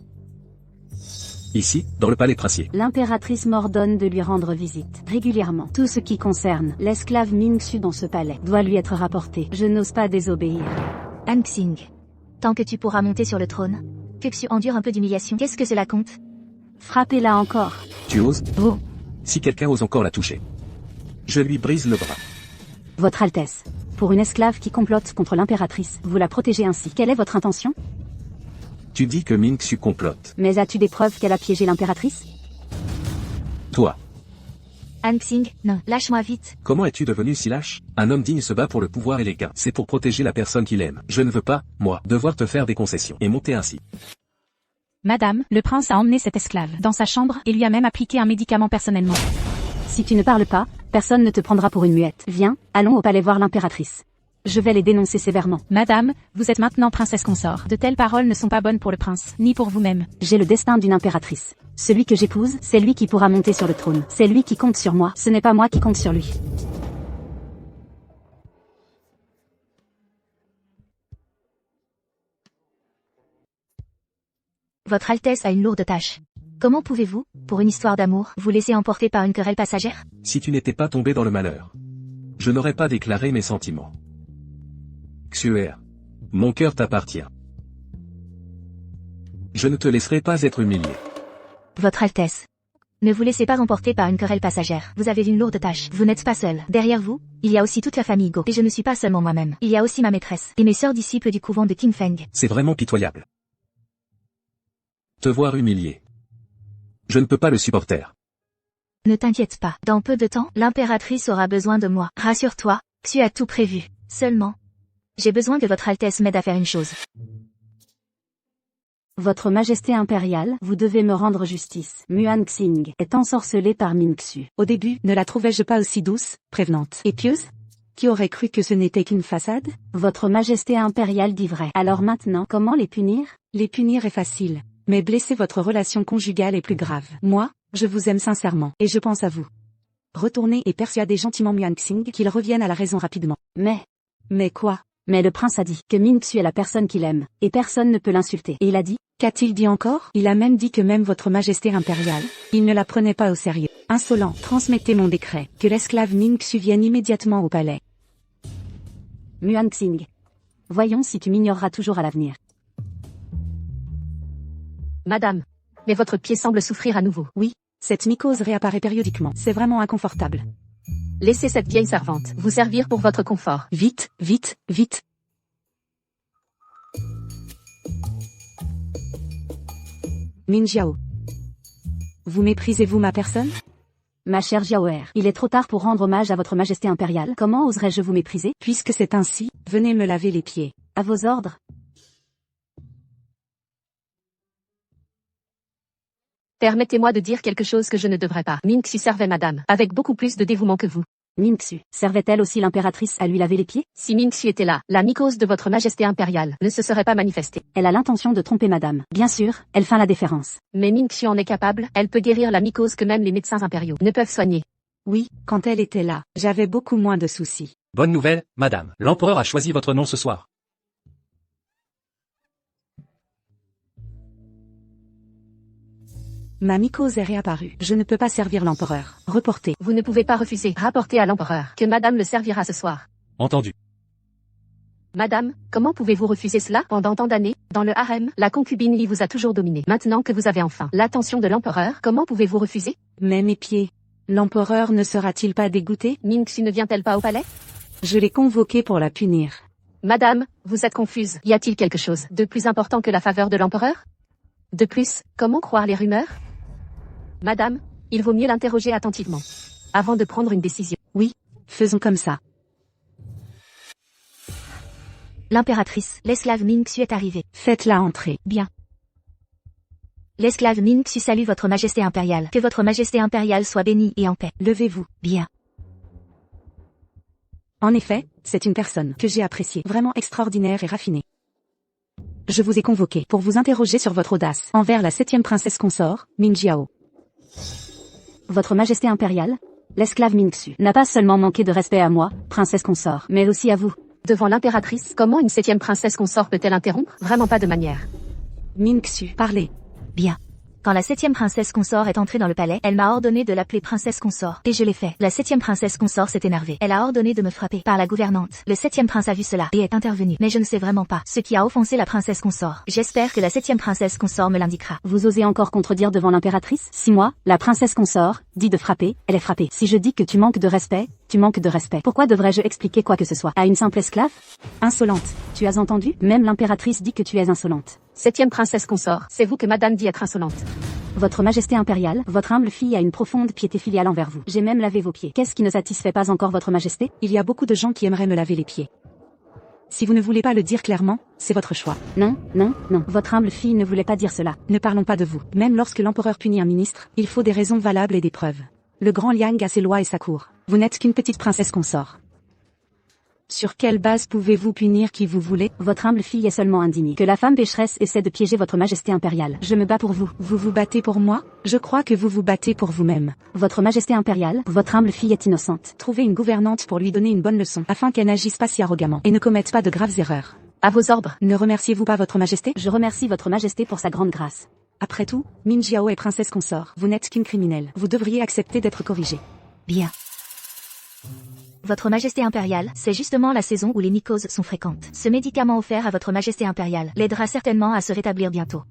[SPEAKER 7] Ici, dans le palais princier.
[SPEAKER 8] L'impératrice m'ordonne de lui rendre visite, régulièrement. Tout ce qui concerne l'esclave Mingxu dans ce palais doit lui être rapporté. Je n'ose pas désobéir.
[SPEAKER 2] Han Xing. Tant que tu pourras monter sur le trône, que Xu endure un peu d'humiliation. Qu'est-ce que cela compte?
[SPEAKER 8] Frappez-la encore.
[SPEAKER 7] Tu oses?
[SPEAKER 8] Vous.
[SPEAKER 7] Si quelqu'un ose encore la toucher, je lui brise le bras.
[SPEAKER 8] Votre Altesse. Pour une esclave qui complote contre l'impératrice, vous la protégez ainsi. Quelle est votre intention?
[SPEAKER 7] Tu dis que Mingxu complote.
[SPEAKER 8] Mais as-tu des preuves qu'elle a piégé l'impératrice?
[SPEAKER 7] Toi.
[SPEAKER 2] Han Xing, non, lâche-moi vite.
[SPEAKER 7] Comment es-tu devenu si lâche? Un homme digne se bat pour le pouvoir et les gains. C'est pour protéger la personne qu'il aime. Je ne veux pas, moi, devoir te faire des concessions et monter ainsi.
[SPEAKER 4] Madame, le prince a emmené cet esclave dans sa chambre et lui a même appliqué un médicament personnellement.
[SPEAKER 8] Si tu ne parles pas, personne ne te prendra pour une muette. Viens, allons au palais voir l'impératrice. Je vais les dénoncer sévèrement.
[SPEAKER 4] Madame, vous êtes maintenant princesse consort. De telles paroles ne sont pas bonnes pour le prince, ni pour vous-même.
[SPEAKER 8] J'ai le destin d'une impératrice. Celui que j'épouse, c'est lui qui pourra monter sur le trône. C'est lui qui compte sur moi, ce n'est pas moi qui compte sur lui.
[SPEAKER 2] Votre Altesse a une lourde tâche. Comment pouvez-vous, pour une histoire d'amour, vous laisser emporter par une querelle passagère?
[SPEAKER 7] Si tu n'étais pas tombé dans le malheur, je n'aurais pas déclaré mes sentiments. Xuer, mon cœur t'appartient. Je ne te laisserai pas être humilié.
[SPEAKER 2] Votre Altesse. Ne vous laissez pas emporter par une querelle passagère. Vous avez une lourde tâche. Vous n'êtes pas seul. Derrière vous, il y a aussi toute la famille Go. Et je ne suis pas seulement moi-même. Il y a aussi ma maîtresse et mes sœurs disciples du couvent de King Feng.
[SPEAKER 7] C'est vraiment pitoyable. Te voir humilié. Je ne peux pas le supporter.
[SPEAKER 2] Ne t'inquiète pas, dans peu de temps, l'impératrice aura besoin de moi. Rassure-toi, Xu a tout prévu. Seulement, j'ai besoin que votre Altesse m'aide à faire une chose.
[SPEAKER 8] Votre Majesté impériale, vous devez me rendre justice. Muan Xing est ensorcelée par Min Xu.
[SPEAKER 3] Au début, ne la trouvais-je pas aussi douce, prévenante et pieuse? Qui aurait cru que ce n'était qu'une façade?
[SPEAKER 8] Votre Majesté impériale dit vrai. Alors maintenant, comment les punir?
[SPEAKER 3] Les punir est facile. Mais blesser votre relation conjugale est plus grave. Moi, je vous aime sincèrement, et je pense à vous. Retournez et persuadez gentiment Muan Xing qu'il revienne à la raison rapidement. Mais quoi?
[SPEAKER 8] Mais le prince a dit que Min Xu est la personne qu'il aime, et personne ne peut l'insulter. Et il a dit?
[SPEAKER 3] Qu'a-t-il dit encore? Il a même dit que même votre Majesté impériale, il ne la prenait pas au sérieux. Insolent, transmettez mon décret, que l'esclave Min Xu vienne immédiatement au palais.
[SPEAKER 8] Muan Xing. Voyons si tu m'ignoreras toujours à l'avenir.
[SPEAKER 1] Madame. Mais votre pied semble souffrir à nouveau.
[SPEAKER 3] Oui, cette mycose réapparaît périodiquement. C'est vraiment inconfortable.
[SPEAKER 1] Laissez cette vieille servante vous servir pour votre confort.
[SPEAKER 3] Vite, vite, vite. Min Jiao. Vous méprisez-vous ma personne?
[SPEAKER 8] Ma chère Jiaoer, il est trop tard pour rendre hommage à votre Majesté impériale. Comment oserais-je vous mépriser?
[SPEAKER 3] Puisque c'est ainsi, venez me laver les pieds.
[SPEAKER 8] À vos ordres.
[SPEAKER 1] Permettez-moi de dire quelque chose que je ne devrais pas. Min Xu servait madame, avec beaucoup plus de dévouement que vous.
[SPEAKER 8] Min Xu, servait-elle aussi l'impératrice à lui laver les pieds?
[SPEAKER 1] Si Min Xu était là, la mycose de votre Majesté impériale ne se serait pas manifestée.
[SPEAKER 8] Elle a l'intention de tromper madame. Bien sûr, elle feint la déférence.
[SPEAKER 1] Mais Min Xu en est capable, elle peut guérir la mycose que même les médecins impériaux ne peuvent soigner.
[SPEAKER 3] Oui, quand elle était là, j'avais beaucoup moins de soucis.
[SPEAKER 5] Bonne nouvelle, madame. L'empereur a choisi votre nom ce soir.
[SPEAKER 3] Ma mycose est réapparue. Je ne peux pas servir l'empereur. Reportez.
[SPEAKER 1] Vous ne pouvez pas refuser. Rapportez à l'empereur que madame le servira ce soir.
[SPEAKER 5] Entendu.
[SPEAKER 1] Madame, comment pouvez-vous refuser cela? Pendant tant d'années, dans le harem, la concubine Li vous a toujours dominé. Maintenant que vous avez enfin l'attention de l'empereur, comment pouvez-vous refuser?
[SPEAKER 3] Mais mes pieds. L'empereur ne sera-t-il pas dégoûté?
[SPEAKER 1] Min Xu ne vient-elle pas au palais?
[SPEAKER 3] Je l'ai convoquée pour la punir.
[SPEAKER 1] Madame, vous êtes confuse. Y a-t-il quelque chose de plus important que la faveur de l'empereur? De plus, comment croire les rumeurs? Madame, il vaut mieux l'interroger attentivement, avant de prendre une décision.
[SPEAKER 3] Oui, faisons comme ça.
[SPEAKER 2] L'impératrice, l'esclave Min Xu est arrivée.
[SPEAKER 3] Faites-la entrer.
[SPEAKER 4] Bien.
[SPEAKER 2] L'esclave Min Xu salue votre Majesté impériale. Que votre Majesté impériale soit bénie et en paix.
[SPEAKER 3] Levez-vous.
[SPEAKER 2] Bien.
[SPEAKER 3] En effet, c'est une personne que j'ai appréciée, vraiment extraordinaire et raffinée. Je vous ai convoqué pour vous interroger sur votre audace envers la 7e princesse consort, Min Jiao.
[SPEAKER 8] Votre Majesté impériale, l'esclave Min Xu n'a pas seulement manqué de respect à moi, princesse consort, mais aussi à vous.
[SPEAKER 1] Devant l'impératrice, comment une 7e princesse consort peut-elle interrompre? Vraiment pas de manière.
[SPEAKER 3] Min Xu, parlez.
[SPEAKER 2] Bien. Quand la 7e princesse consort est entrée dans le palais, elle m'a ordonné de l'appeler princesse consort. Et je l'ai fait. La 7e princesse consort s'est énervée. Elle a ordonné de me frapper par la gouvernante. Le 7e prince a vu cela et est intervenu. Mais je ne sais vraiment pas ce qui a offensé la princesse consort. J'espère que la 7e princesse consort me l'indiquera.
[SPEAKER 8] Vous osez encore contredire devant l'impératrice? Si moi, la princesse consort, dit de frapper, elle est frappée. Si je dis que tu manques de respect, tu manques de respect. Pourquoi devrais-je expliquer quoi que ce soit à une simple esclave?
[SPEAKER 3] Insolente.
[SPEAKER 8] Tu as entendu? Même l'impératrice dit que tu es insolente.
[SPEAKER 1] 7e princesse consort, c'est vous que madame dit être insolente.
[SPEAKER 8] Votre Majesté impériale, votre humble fille a une profonde piété filiale envers vous. J'ai même lavé vos pieds. Qu'est-ce qui ne satisfait pas encore votre Majesté?
[SPEAKER 3] Il y a beaucoup de gens qui aimeraient me laver les pieds. Si vous ne voulez pas le dire clairement, c'est votre choix.
[SPEAKER 8] Non, non, non. Votre humble fille ne voulait pas dire cela.
[SPEAKER 3] Ne parlons pas de vous. Même lorsque l'empereur punit un ministre, il faut des raisons valables et des preuves. Le grand Liang a ses lois et sa cour. Vous n'êtes qu'une petite princesse consort. Sur quelle base pouvez-vous punir qui vous voulez?
[SPEAKER 8] Votre humble fille est seulement indignée que la femme pécheresse essaie de piéger votre Majesté impériale. Je me bats pour vous.
[SPEAKER 3] Vous vous battez pour moi? Je crois que vous vous battez pour vous-même.
[SPEAKER 8] Votre Majesté impériale, votre humble fille est innocente.
[SPEAKER 3] Trouvez une gouvernante pour lui donner une bonne leçon, afin qu'elle n'agisse pas si arrogamment, et ne commette pas de graves erreurs.
[SPEAKER 1] À vos ordres.
[SPEAKER 3] Ne remerciez-vous pas votre Majesté?
[SPEAKER 8] Je remercie votre Majesté pour sa grande grâce.
[SPEAKER 3] Après tout, Min Jiao est princesse consort. Vous n'êtes qu'une criminelle. Vous devriez accepter d'être corrigée.
[SPEAKER 2] Bien. Votre Majesté impériale, c'est justement la saison où les mycoses sont fréquentes. Ce médicament offert à votre Majesté impériale l'aidera certainement à se rétablir bientôt.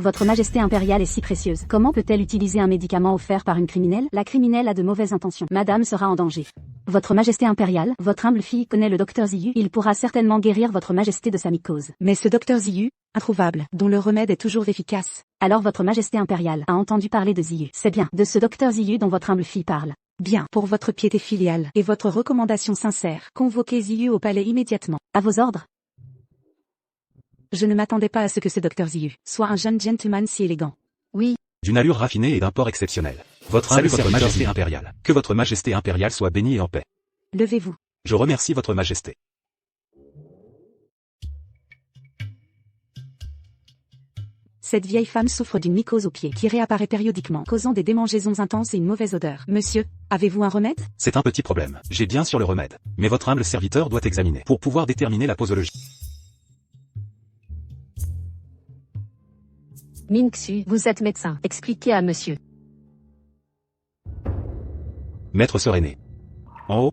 [SPEAKER 8] Votre Majesté impériale est si précieuse. Comment peut-elle utiliser un médicament offert par une criminelle? La criminelle a de mauvaises intentions. Madame sera en danger. Votre Majesté impériale, votre humble fille connaît le docteur Ziyu. Il pourra certainement guérir votre Majesté de sa mycose.
[SPEAKER 3] Mais ce docteur Ziyu, introuvable, dont le remède est toujours efficace.
[SPEAKER 8] Alors votre Majesté impériale a entendu parler de Ziyu. C'est bien, de ce docteur Ziyu dont votre humble fille parle.
[SPEAKER 3] Bien, pour votre piété filiale et votre recommandation sincère, convoquez Ziyu au palais immédiatement.
[SPEAKER 8] À vos ordres.
[SPEAKER 3] Je ne m'attendais pas à ce que ce docteur Ziyu soit un jeune gentleman si élégant.
[SPEAKER 8] Oui.
[SPEAKER 10] D'une allure raffinée et d'un port exceptionnel. Salut votre Majesté impériale. Que votre Majesté impériale soit bénie et en paix.
[SPEAKER 3] Levez-vous.
[SPEAKER 10] Je remercie votre Majesté.
[SPEAKER 3] Cette vieille femme souffre d'une mycose au pied qui réapparaît périodiquement, causant des démangeaisons intenses et une mauvaise odeur. Monsieur, avez-vous un remède?
[SPEAKER 10] C'est un petit problème. J'ai bien sûr le remède. Mais votre humble serviteur doit examiner pour pouvoir déterminer la posologie.
[SPEAKER 1] Ming-Xu, vous êtes médecin. Expliquez à monsieur.
[SPEAKER 10] Maître Serené. En haut.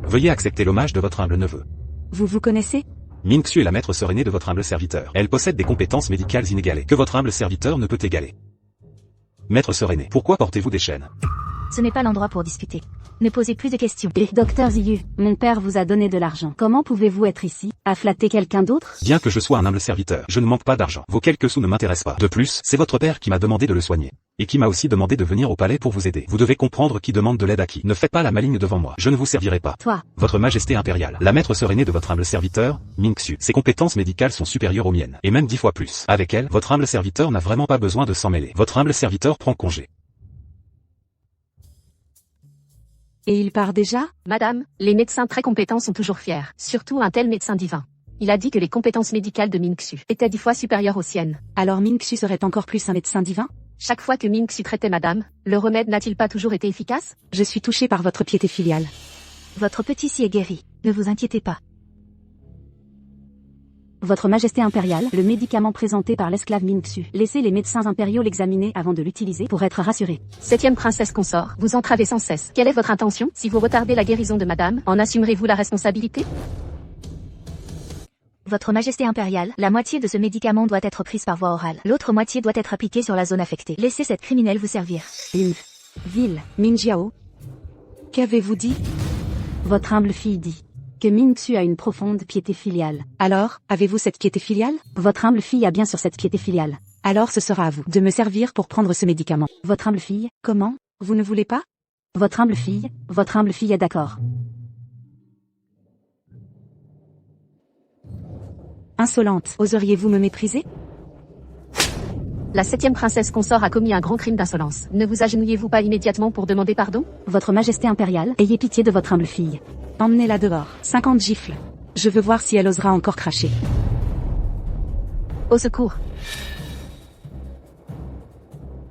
[SPEAKER 10] Veuillez accepter l'hommage de votre humble neveu.
[SPEAKER 3] Vous vous connaissez?
[SPEAKER 10] Ming-Xu est la maître Serenée de votre humble serviteur. Elle possède des compétences médicales inégalées que votre humble serviteur ne peut égaler. Maître Serené, pourquoi portez-vous des chaînes?
[SPEAKER 2] Ce n'est pas l'endroit pour discuter. Ne posez plus de questions.
[SPEAKER 8] Et docteur Ziyu, mon père vous a donné de l'argent. Comment pouvez-vous être ici, à flatter quelqu'un d'autre?
[SPEAKER 10] Bien que je sois un humble serviteur, je ne manque pas d'argent. Vos quelques sous ne m'intéressent pas. De plus, c'est votre père qui m'a demandé de le soigner. Et qui m'a aussi demandé de venir au palais pour vous aider. Vous devez comprendre qui demande de l'aide à qui. Ne faites pas la maligne devant moi. Je ne vous servirai pas.
[SPEAKER 8] Toi.
[SPEAKER 10] Votre Majesté impériale. La maître Serenée de votre humble serviteur, Ming-Xu. Ses compétences médicales sont supérieures aux miennes. Et même 10 fois plus. Avec elle, votre humble serviteur n'a vraiment pas besoin de s'en mêler. Votre humble serviteur prend congé.
[SPEAKER 3] Et il part déjà?
[SPEAKER 1] Madame, les médecins très compétents sont toujours fiers. Surtout un tel médecin divin. Il a dit que les compétences médicales de Ming-Xu étaient 10 fois supérieures aux siennes.
[SPEAKER 3] Alors Ming-Xu serait encore plus un médecin divin?
[SPEAKER 1] Chaque fois que Ming-Xu traitait madame, le remède n'a-t-il pas toujours été efficace?
[SPEAKER 3] Je suis touchée par votre piété filiale.
[SPEAKER 2] Votre petit-ci est guéri. Ne vous inquiétez pas.
[SPEAKER 8] Votre Majesté impériale, le médicament présenté par l'esclave Ming-Xu. Laissez les médecins impériaux l'examiner avant de l'utiliser pour être rassurés.
[SPEAKER 1] 7e princesse consort, vous entravez sans cesse. Quelle est votre intention? Si vous retardez la guérison de madame, en assumerez-vous la responsabilité?
[SPEAKER 2] Votre Majesté impériale, la moitié de ce médicament doit être prise par voie orale. L'autre moitié doit être appliquée sur la zone affectée. Laissez cette criminelle vous servir.
[SPEAKER 8] Une ville.
[SPEAKER 3] Minjiao. Qu'avez-vous dit?
[SPEAKER 8] Votre humble fille dit que Ming-Xu a une profonde piété filiale.
[SPEAKER 3] Alors, avez-vous cette piété filiale?
[SPEAKER 8] Votre humble fille a bien sur cette piété filiale.
[SPEAKER 3] Alors ce sera à vous de me servir pour prendre ce médicament.
[SPEAKER 8] Votre humble fille?
[SPEAKER 3] Comment? Vous ne voulez pas?
[SPEAKER 8] Votre humble fille est d'accord.
[SPEAKER 3] Insolente, oseriez-vous me mépriser?
[SPEAKER 1] La 7e princesse consort a commis un grand crime d'insolence. Ne vous agenouillez-vous pas immédiatement pour demander pardon?
[SPEAKER 8] Votre Majesté impériale, ayez pitié de votre humble fille.
[SPEAKER 3] Emmenez-la dehors. 50 gifles. Je veux voir si elle osera encore cracher.
[SPEAKER 1] Au secours.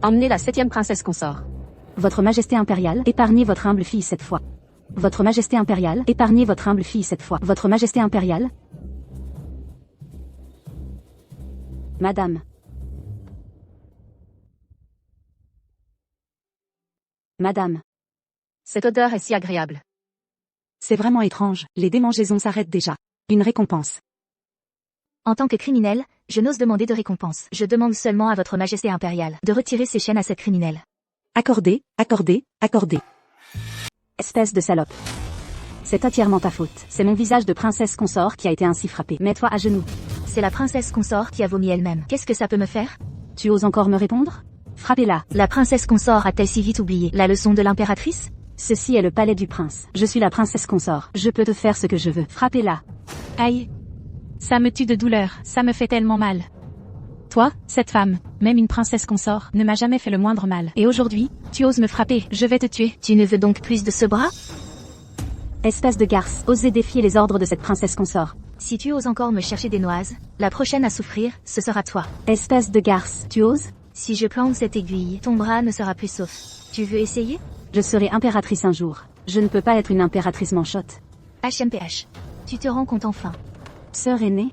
[SPEAKER 1] Emmenez la 7e princesse consort.
[SPEAKER 8] Votre Majesté impériale, épargnez votre humble fille cette fois. Votre Majesté impériale, épargnez votre humble fille cette fois. Votre Majesté impériale. Madame. Madame.
[SPEAKER 1] Cette odeur est si agréable.
[SPEAKER 3] C'est vraiment étrange, les démangeaisons s'arrêtent déjà. Une récompense.
[SPEAKER 2] En tant que criminel, je n'ose demander de récompense. Je demande seulement à votre Majesté impériale de retirer ses chaînes à cette criminelle.
[SPEAKER 3] Accordé, accordé, accordé.
[SPEAKER 8] Espèce de salope. C'est entièrement ta faute. C'est mon visage de princesse consort qui a été ainsi frappé. Mets-toi à genoux.
[SPEAKER 2] C'est la princesse consort qui a vomi elle-même. Qu'est-ce que ça peut me faire?
[SPEAKER 8] Tu oses encore me répondre? Frappez-la.
[SPEAKER 2] La princesse consort a-t-elle si vite oublié la leçon de l'impératrice?
[SPEAKER 8] Ceci est le palais du prince. Je suis la princesse consort. Je peux te faire ce que je veux. Frappez-la.
[SPEAKER 4] Aïe. Ça me tue de douleur, ça me fait tellement mal. Toi, cette femme, même une princesse consort, ne m'a jamais fait le moindre mal. Et aujourd'hui, tu oses me frapper, je vais te tuer.
[SPEAKER 2] Tu ne veux donc plus de ce bras?
[SPEAKER 8] Espèce de garce, osez défier les ordres de cette princesse consort.
[SPEAKER 2] Si tu oses encore me chercher des noises, la prochaine à souffrir, ce sera toi.
[SPEAKER 8] Espèce de garce, tu oses?
[SPEAKER 2] Si je plante cette aiguille, ton bras ne sera plus sauf. Tu veux essayer?
[SPEAKER 8] Je serai impératrice un jour. Je ne peux pas être une impératrice manchotte.
[SPEAKER 2] HMPH. Tu te rends compte enfin.
[SPEAKER 8] Sœur aînée?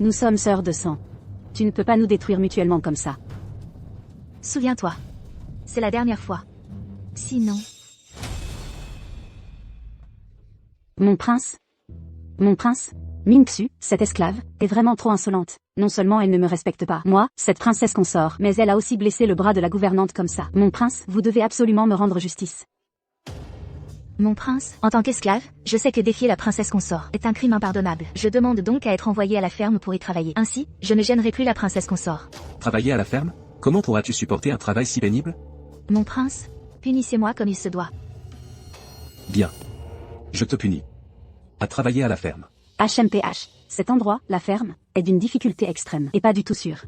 [SPEAKER 8] Nous sommes sœurs de sang. Tu ne peux pas nous détruire mutuellement comme ça.
[SPEAKER 2] Souviens-toi. C'est la dernière fois. Sinon...
[SPEAKER 8] Mon prince? Mon prince? Mingxu, cette esclave, est vraiment trop insolente. Non seulement elle ne me respecte pas, moi, cette princesse consort, mais elle a aussi blessé le bras de la gouvernante comme ça. Mon prince, vous devez absolument me rendre justice.
[SPEAKER 2] Mon prince, en tant qu'esclave, je sais que défier la princesse consort est un crime impardonnable. Je demande donc à être envoyé à la ferme pour y travailler. Ainsi, je ne gênerai plus la princesse consort.
[SPEAKER 7] Travailler à la ferme? Comment pourras-tu supporter un travail si pénible?
[SPEAKER 2] Mon prince, punissez-moi comme il se doit.
[SPEAKER 7] Bien. Je te punis. À travailler à la ferme.
[SPEAKER 8] HMPH. Cet endroit, la ferme, est d'une difficulté extrême, et pas du tout sûr.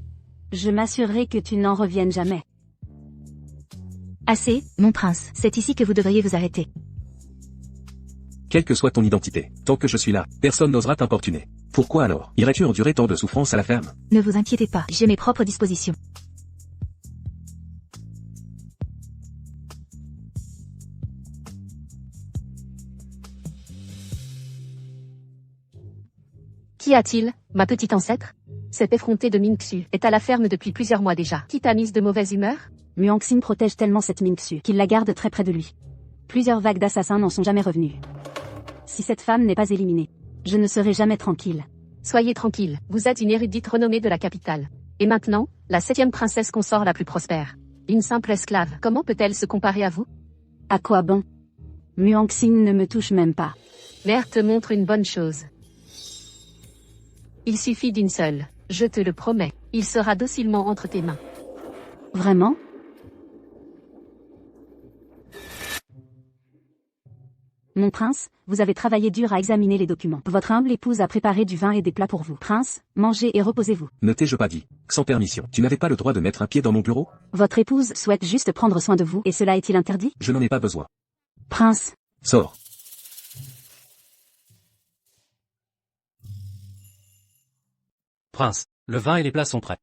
[SPEAKER 8] Je m'assurerai que tu n'en reviennes jamais.
[SPEAKER 2] Assez, mon prince, c'est ici que vous devriez vous arrêter.
[SPEAKER 7] Quelle que soit ton identité, tant que je suis là, personne n'osera t'importuner. Pourquoi alors irais-tu endurer tant de souffrances à la ferme?
[SPEAKER 2] Ne vous inquiétez pas, j'ai mes propres dispositions.
[SPEAKER 1] Qu'y a-t-il, ma petite ancêtre? Cette effrontée de Mingxu est à la ferme depuis plusieurs mois déjà. Qui t'a mise de mauvaise humeur?
[SPEAKER 8] Muangxin protège tellement cette Mingxu qu'il la garde très près de lui. Plusieurs vagues d'assassins n'en sont jamais revenus. Si cette femme n'est pas éliminée, je ne serai jamais tranquille.
[SPEAKER 1] Soyez tranquille, vous êtes une érudite renommée de la capitale. Et maintenant, la 7e princesse consort la plus prospère. Une simple esclave, comment peut-elle se comparer à vous?
[SPEAKER 8] À quoi bon? Muangxin ne me touche même pas.
[SPEAKER 1] Mère te montre une bonne chose. Il suffit d'une seule, je te le promets, il sera docilement entre tes mains.
[SPEAKER 8] Vraiment? Mon prince, vous avez travaillé dur à examiner les documents. Votre humble épouse a préparé du vin et des plats pour vous. Prince, mangez et reposez-vous.
[SPEAKER 7] Ne t'ai-je pas dit, sans permission, tu n'avais pas le droit de mettre un pied dans mon bureau?
[SPEAKER 8] Votre épouse souhaite juste prendre soin de vous, et cela est-il interdit?
[SPEAKER 7] Je n'en ai pas besoin.
[SPEAKER 8] Prince.
[SPEAKER 7] Sors.
[SPEAKER 5] Prince, le vin et les plats sont prêts.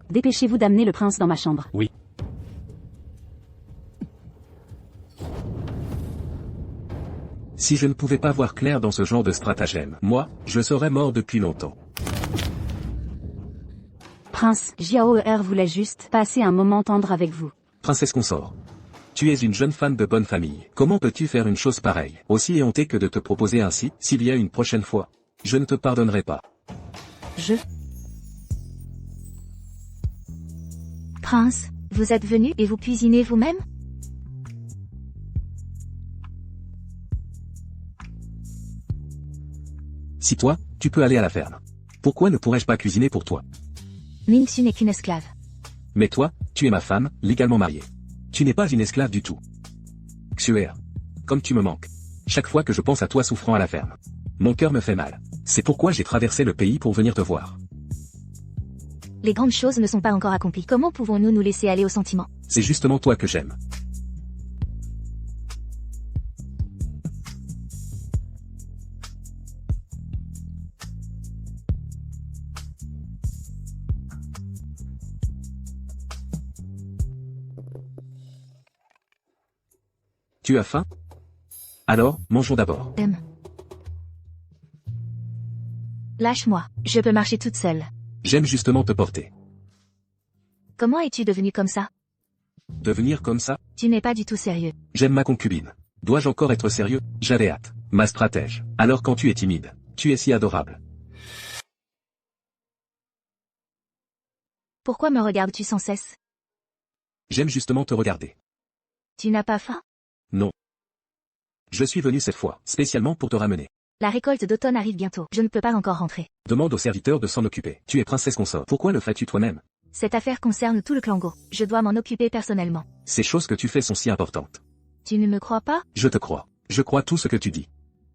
[SPEAKER 8] Dépêchez-vous d'amener le prince dans ma chambre.
[SPEAKER 5] Oui.
[SPEAKER 7] Si je ne pouvais pas voir clair dans ce genre de stratagème, moi, je serais mort depuis longtemps.
[SPEAKER 8] Prince, Jiaoer voulait juste passer un moment tendre avec vous.
[SPEAKER 7] Princesse consort. Tu es une jeune femme de bonne famille. Comment peux-tu faire une chose pareille, aussi éhontée que de te proposer ainsi? S'il y a une prochaine fois, je ne te pardonnerai pas.
[SPEAKER 2] Prince, vous êtes venu et vous cuisinez vous-même?
[SPEAKER 7] Si toi, tu peux aller à la ferme. Pourquoi ne pourrais-je pas cuisiner pour toi?
[SPEAKER 2] Mingxu n'est qu'une esclave.
[SPEAKER 7] Mais toi, tu es ma femme, légalement mariée. Tu n'es pas une esclave du tout. Xuer. Comme tu me manques. Chaque fois que je pense à toi souffrant à la ferme, mon cœur me fait mal. C'est pourquoi j'ai traversé le pays pour venir te voir.
[SPEAKER 2] Les grandes choses ne sont pas encore accomplies. Comment pouvons-nous nous laisser aller au sentiment?
[SPEAKER 7] C'est justement toi que j'aime. Tu as faim? Alors, mangeons d'abord.
[SPEAKER 2] Lâche-moi, je peux marcher toute seule.
[SPEAKER 7] J'aime justement te porter.
[SPEAKER 2] Comment es-tu devenu comme ça?
[SPEAKER 7] Devenir comme ça?
[SPEAKER 2] Tu n'es pas du tout sérieux.
[SPEAKER 7] J'aime ma concubine. Dois-je encore être sérieux? J'avais hâte. Ma stratège. Alors quand tu es timide, tu es si adorable.
[SPEAKER 2] Pourquoi me regardes-tu sans cesse?
[SPEAKER 7] J'aime justement te regarder.
[SPEAKER 2] Tu n'as pas faim?
[SPEAKER 7] Non. Je suis venu cette fois, spécialement pour te ramener.
[SPEAKER 2] La récolte d'automne arrive bientôt. Je ne peux pas encore rentrer.
[SPEAKER 7] Demande aux serviteurs de s'en occuper. Tu es princesse consort. Pourquoi le fais-tu toi-même?
[SPEAKER 2] Cette affaire concerne tout le clan Go. Je dois m'en occuper personnellement.
[SPEAKER 7] Ces choses que tu fais sont si importantes.
[SPEAKER 2] Tu ne me crois pas?
[SPEAKER 7] Je te crois. Je crois tout ce que tu dis.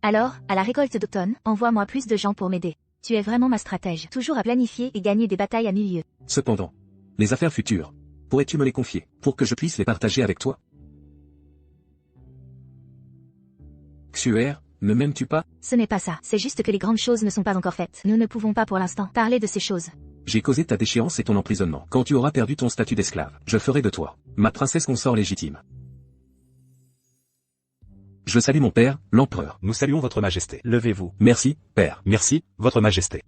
[SPEAKER 2] Alors, à la récolte d'automne, envoie-moi plus de gens pour m'aider. Tu es vraiment ma stratège. Toujours à planifier et gagner des batailles à milieu.
[SPEAKER 7] Cependant, les affaires futures, pourrais-tu me les confier, pour que je puisse les partager avec toi? Mingxuer, ne m'aimes-tu pas?
[SPEAKER 2] Ce n'est pas ça, c'est juste que les grandes choses ne sont pas encore faites. Nous ne pouvons pas pour l'instant parler de ces choses.
[SPEAKER 7] J'ai causé ta déchéance et ton emprisonnement. Quand tu auras perdu ton statut d'esclave, je ferai de toi ma princesse consort légitime. Je salue mon père, l'empereur.
[SPEAKER 10] Nous saluons votre majesté.
[SPEAKER 9] Levez-vous.
[SPEAKER 7] Merci, père.
[SPEAKER 10] Merci, votre majesté.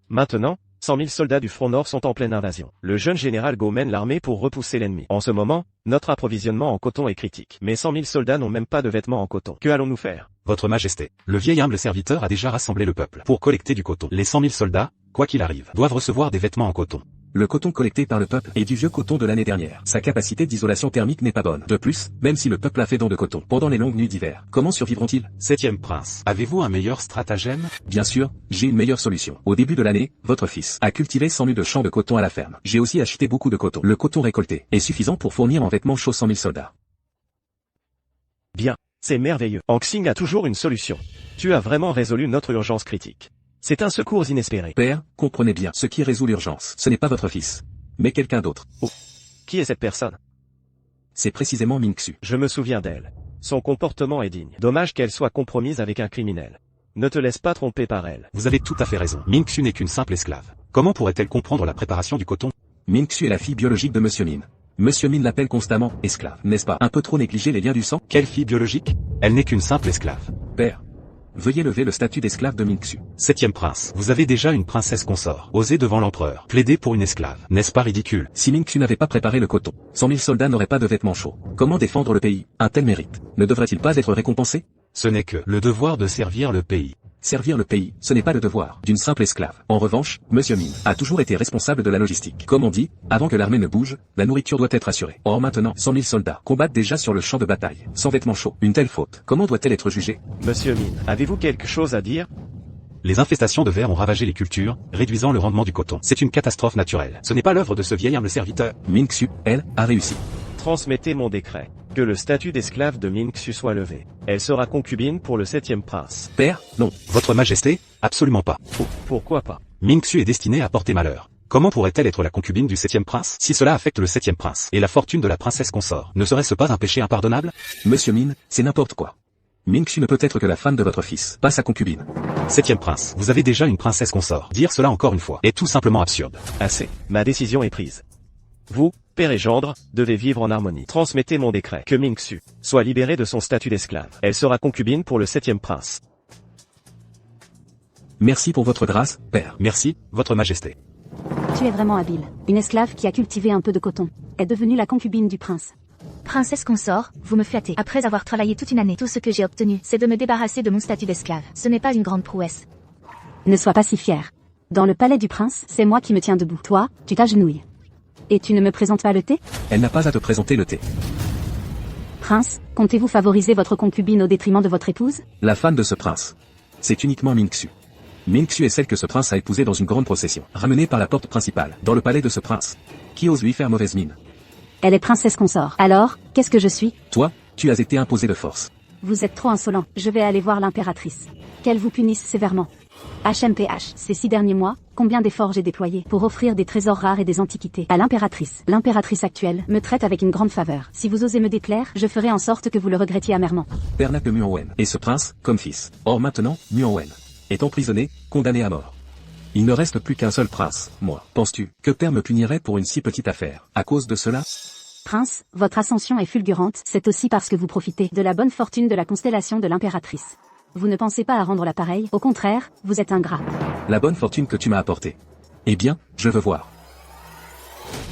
[SPEAKER 9] Maintenant, 100 000 soldats du front nord sont en pleine invasion. Le jeune général Go mène l'armée pour repousser l'ennemi. En ce moment, notre approvisionnement en coton est critique. Mais 100 000 soldats n'ont même pas de vêtements en coton. Que allons-nous faire?
[SPEAKER 10] Votre majesté, le vieil humble serviteur a déjà rassemblé le peuple pour collecter du coton. Les 100 000 soldats, quoi qu'il arrive, doivent recevoir des vêtements en coton.
[SPEAKER 7] Le coton collecté par le peuple est du vieux coton de l'année dernière. Sa capacité d'isolation thermique n'est pas bonne. De plus, même si le peuple a fait don de coton pendant les longues nuits d'hiver, comment survivront-ils?
[SPEAKER 10] 7e prince, avez-vous un meilleur stratagème?
[SPEAKER 7] Bien sûr, j'ai une meilleure solution. Au début de l'année, votre fils a cultivé 100 000 de champs de coton à la ferme. J'ai aussi acheté beaucoup de coton. Le coton récolté est suffisant pour fournir en vêtements chauds 100 000 soldats.
[SPEAKER 9] Bien, c'est merveilleux. Anxing a toujours une solution. Tu as vraiment résolu notre urgence critique. C'est un secours inespéré.
[SPEAKER 7] Père, comprenez bien, ce qui résout l'urgence, ce n'est pas votre fils, mais quelqu'un d'autre.
[SPEAKER 9] Oh. Qui est cette personne?
[SPEAKER 7] C'est précisément Mingxu.
[SPEAKER 9] Je me souviens d'elle. Son comportement est digne. Dommage qu'elle soit compromise avec un criminel. Ne te laisse pas tromper par elle.
[SPEAKER 10] Vous avez tout à fait raison. Mingxu n'est qu'une simple esclave. Comment pourrait-elle comprendre la préparation du coton?
[SPEAKER 7] Mingxu est la fille biologique de Monsieur Min. Monsieur Min l'appelle constamment « esclave », n'est-ce pas? Un peu trop négligé les liens du sang?
[SPEAKER 10] Quelle fille biologique? Elle n'est qu'une simple esclave.
[SPEAKER 7] Père, veuillez lever le statut d'esclave de Mingxu.
[SPEAKER 10] 7e prince, vous avez déjà une princesse consort. Osez devant l'empereur, plaider pour une esclave. N'est-ce pas ridicule?
[SPEAKER 7] Si Mingxu n'avait pas préparé le coton, 100 000 soldats n'auraient pas de vêtements chauds. Comment défendre le pays? Un tel mérite ne devrait-il pas être récompensé?
[SPEAKER 10] Ce n'est que le devoir de servir le pays.
[SPEAKER 7] Servir le pays, ce n'est pas le devoir d'une simple esclave. En revanche, Monsieur Min a toujours été responsable de la logistique. Comme on dit, avant que l'armée ne bouge, la nourriture doit être assurée. Or maintenant, 100 000 soldats combattent déjà sur le champ de bataille, sans vêtements chauds. Une telle faute, comment doit-elle être jugée?
[SPEAKER 9] Monsieur Min, avez-vous quelque chose à dire?
[SPEAKER 10] Les infestations de vers ont ravagé les cultures, réduisant le rendement du coton. C'est une catastrophe naturelle. Ce n'est pas l'œuvre de ce vieil humble serviteur.
[SPEAKER 7] Mingxu, elle, a réussi.
[SPEAKER 9] Transmettez mon décret. Que le statut d'esclave de Mingxu soit levé. Elle sera concubine pour le 7e prince.
[SPEAKER 7] Père, non.
[SPEAKER 10] Votre majesté, absolument pas.
[SPEAKER 9] Pourquoi pas?
[SPEAKER 10] Mingxu est destinée à porter malheur. Comment pourrait-elle être la concubine du 7e prince? Si cela affecte le 7e prince et la fortune de la princesse consort, ne serait-ce pas un péché impardonnable?
[SPEAKER 7] Monsieur Min, c'est n'importe quoi. Mingxu ne peut être que la femme de votre fils, pas sa concubine.
[SPEAKER 10] 7e prince, vous avez déjà une princesse consort. Dire cela encore une fois est tout simplement absurde.
[SPEAKER 9] Assez. Ma décision est prise. Vous, père et gendre, devez vivre en harmonie. Transmettez mon décret. Que Mingxu soit libérée de son statut d'esclave. Elle sera concubine pour le 7e prince.
[SPEAKER 7] Merci pour votre grâce, père.
[SPEAKER 10] Merci, votre majesté.
[SPEAKER 8] Tu es vraiment habile. Une esclave qui a cultivé un peu de coton est devenue la concubine du prince.
[SPEAKER 2] Princesse consort, vous me flattez. Après avoir travaillé toute une année, tout ce que j'ai obtenu, c'est de me débarrasser de mon statut d'esclave. Ce n'est pas une grande prouesse.
[SPEAKER 8] Ne sois pas si fier. Dans le palais du prince, c'est moi qui me tiens debout. Toi, tu t'agenouilles. Et tu ne me présentes pas le thé?
[SPEAKER 7] Elle n'a pas à te présenter le thé.
[SPEAKER 8] Prince, comptez-vous favoriser votre concubine au détriment de votre épouse?
[SPEAKER 7] La femme de ce prince, c'est uniquement Mingxu. Mingxu est celle que ce prince a épousée dans une grande procession, ramenée par la porte principale, dans le palais de ce prince. Qui ose lui faire mauvaise mine?
[SPEAKER 8] Elle est princesse consort. Alors, qu'est-ce que je suis?
[SPEAKER 7] Toi, tu as été imposé de force.
[SPEAKER 8] Vous êtes trop insolent. Je vais aller voir l'impératrice. Qu'elle vous punisse sévèrement. HMPH, ces 6 derniers mois, combien d'efforts j'ai déployés pour offrir des trésors rares et des antiquités à l'impératrice. L'impératrice actuelle me traite avec une grande faveur. Si vous osez me déplaire, je ferai en sorte que vous le regrettiez amèrement.
[SPEAKER 7] Père n'a que Muonwen, et ce prince, comme fils. Or maintenant, Muonwen est emprisonné, condamné à mort. Il ne reste plus qu'un seul prince, moi. Penses-tu que père me punirait pour une si petite affaire, à cause de cela?
[SPEAKER 8] Prince, votre ascension est fulgurante, c'est aussi parce que vous profitez de la bonne fortune de la constellation de l'impératrice. Vous ne pensez pas à rendre l'appareil, au contraire, vous êtes ingrat.
[SPEAKER 7] La bonne fortune que tu m'as apportée. Eh bien, je veux voir.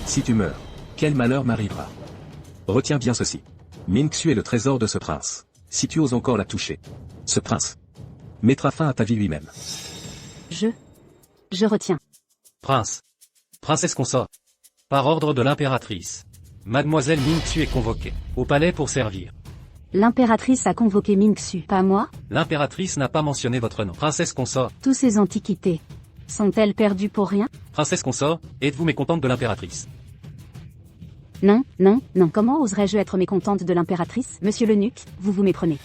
[SPEAKER 7] Si tu meurs, quel malheur m'arrivera? Retiens bien ceci. Mingxu est le trésor de ce prince. Si tu oses encore la toucher, ce prince mettra fin à ta vie lui-même.
[SPEAKER 8] Je retiens.
[SPEAKER 5] Prince. Princesse consort. Par ordre de l'impératrice. Mademoiselle Mingxu est convoquée au palais pour servir.
[SPEAKER 8] L'impératrice a convoqué Mingxu, pas moi?
[SPEAKER 5] L'impératrice n'a pas mentionné votre nom. Princesse consort.
[SPEAKER 8] Tous ces antiquités sont-elles perdues pour rien?
[SPEAKER 5] Princesse consort, êtes-vous mécontente de l'impératrice?
[SPEAKER 8] Non, non, non. Comment oserais-je être mécontente de l'impératrice? Monsieur l'eunuque, vous vous méprenez.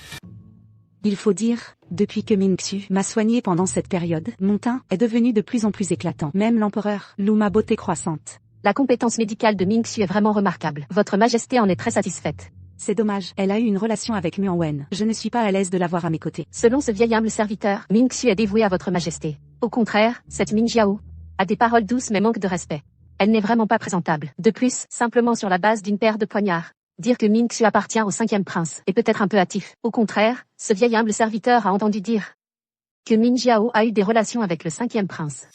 [SPEAKER 3] Il faut dire, depuis que Mingxu m'a soigné pendant cette période, mon teint est devenu de plus en plus éclatant. Même l'empereur loue ma beauté croissante.
[SPEAKER 1] La compétence médicale de Mingxu est vraiment remarquable. Votre majesté en est très satisfaite.
[SPEAKER 3] C'est dommage, elle a eu une relation avec Muan Wen. Je ne suis pas à l'aise de l'avoir à mes côtés.
[SPEAKER 1] Selon ce vieil humble serviteur, Ming Xu est dévouée à votre majesté. Au contraire, cette Ming Jiao a des paroles douces mais manque de respect. Elle n'est vraiment pas présentable. De plus, simplement sur la base d'une paire de poignards, dire que Ming Xu appartient au 5e prince est peut-être un peu hâtif. Au contraire, ce vieil humble serviteur a entendu dire que Ming Jiao a eu des relations avec le 5e prince.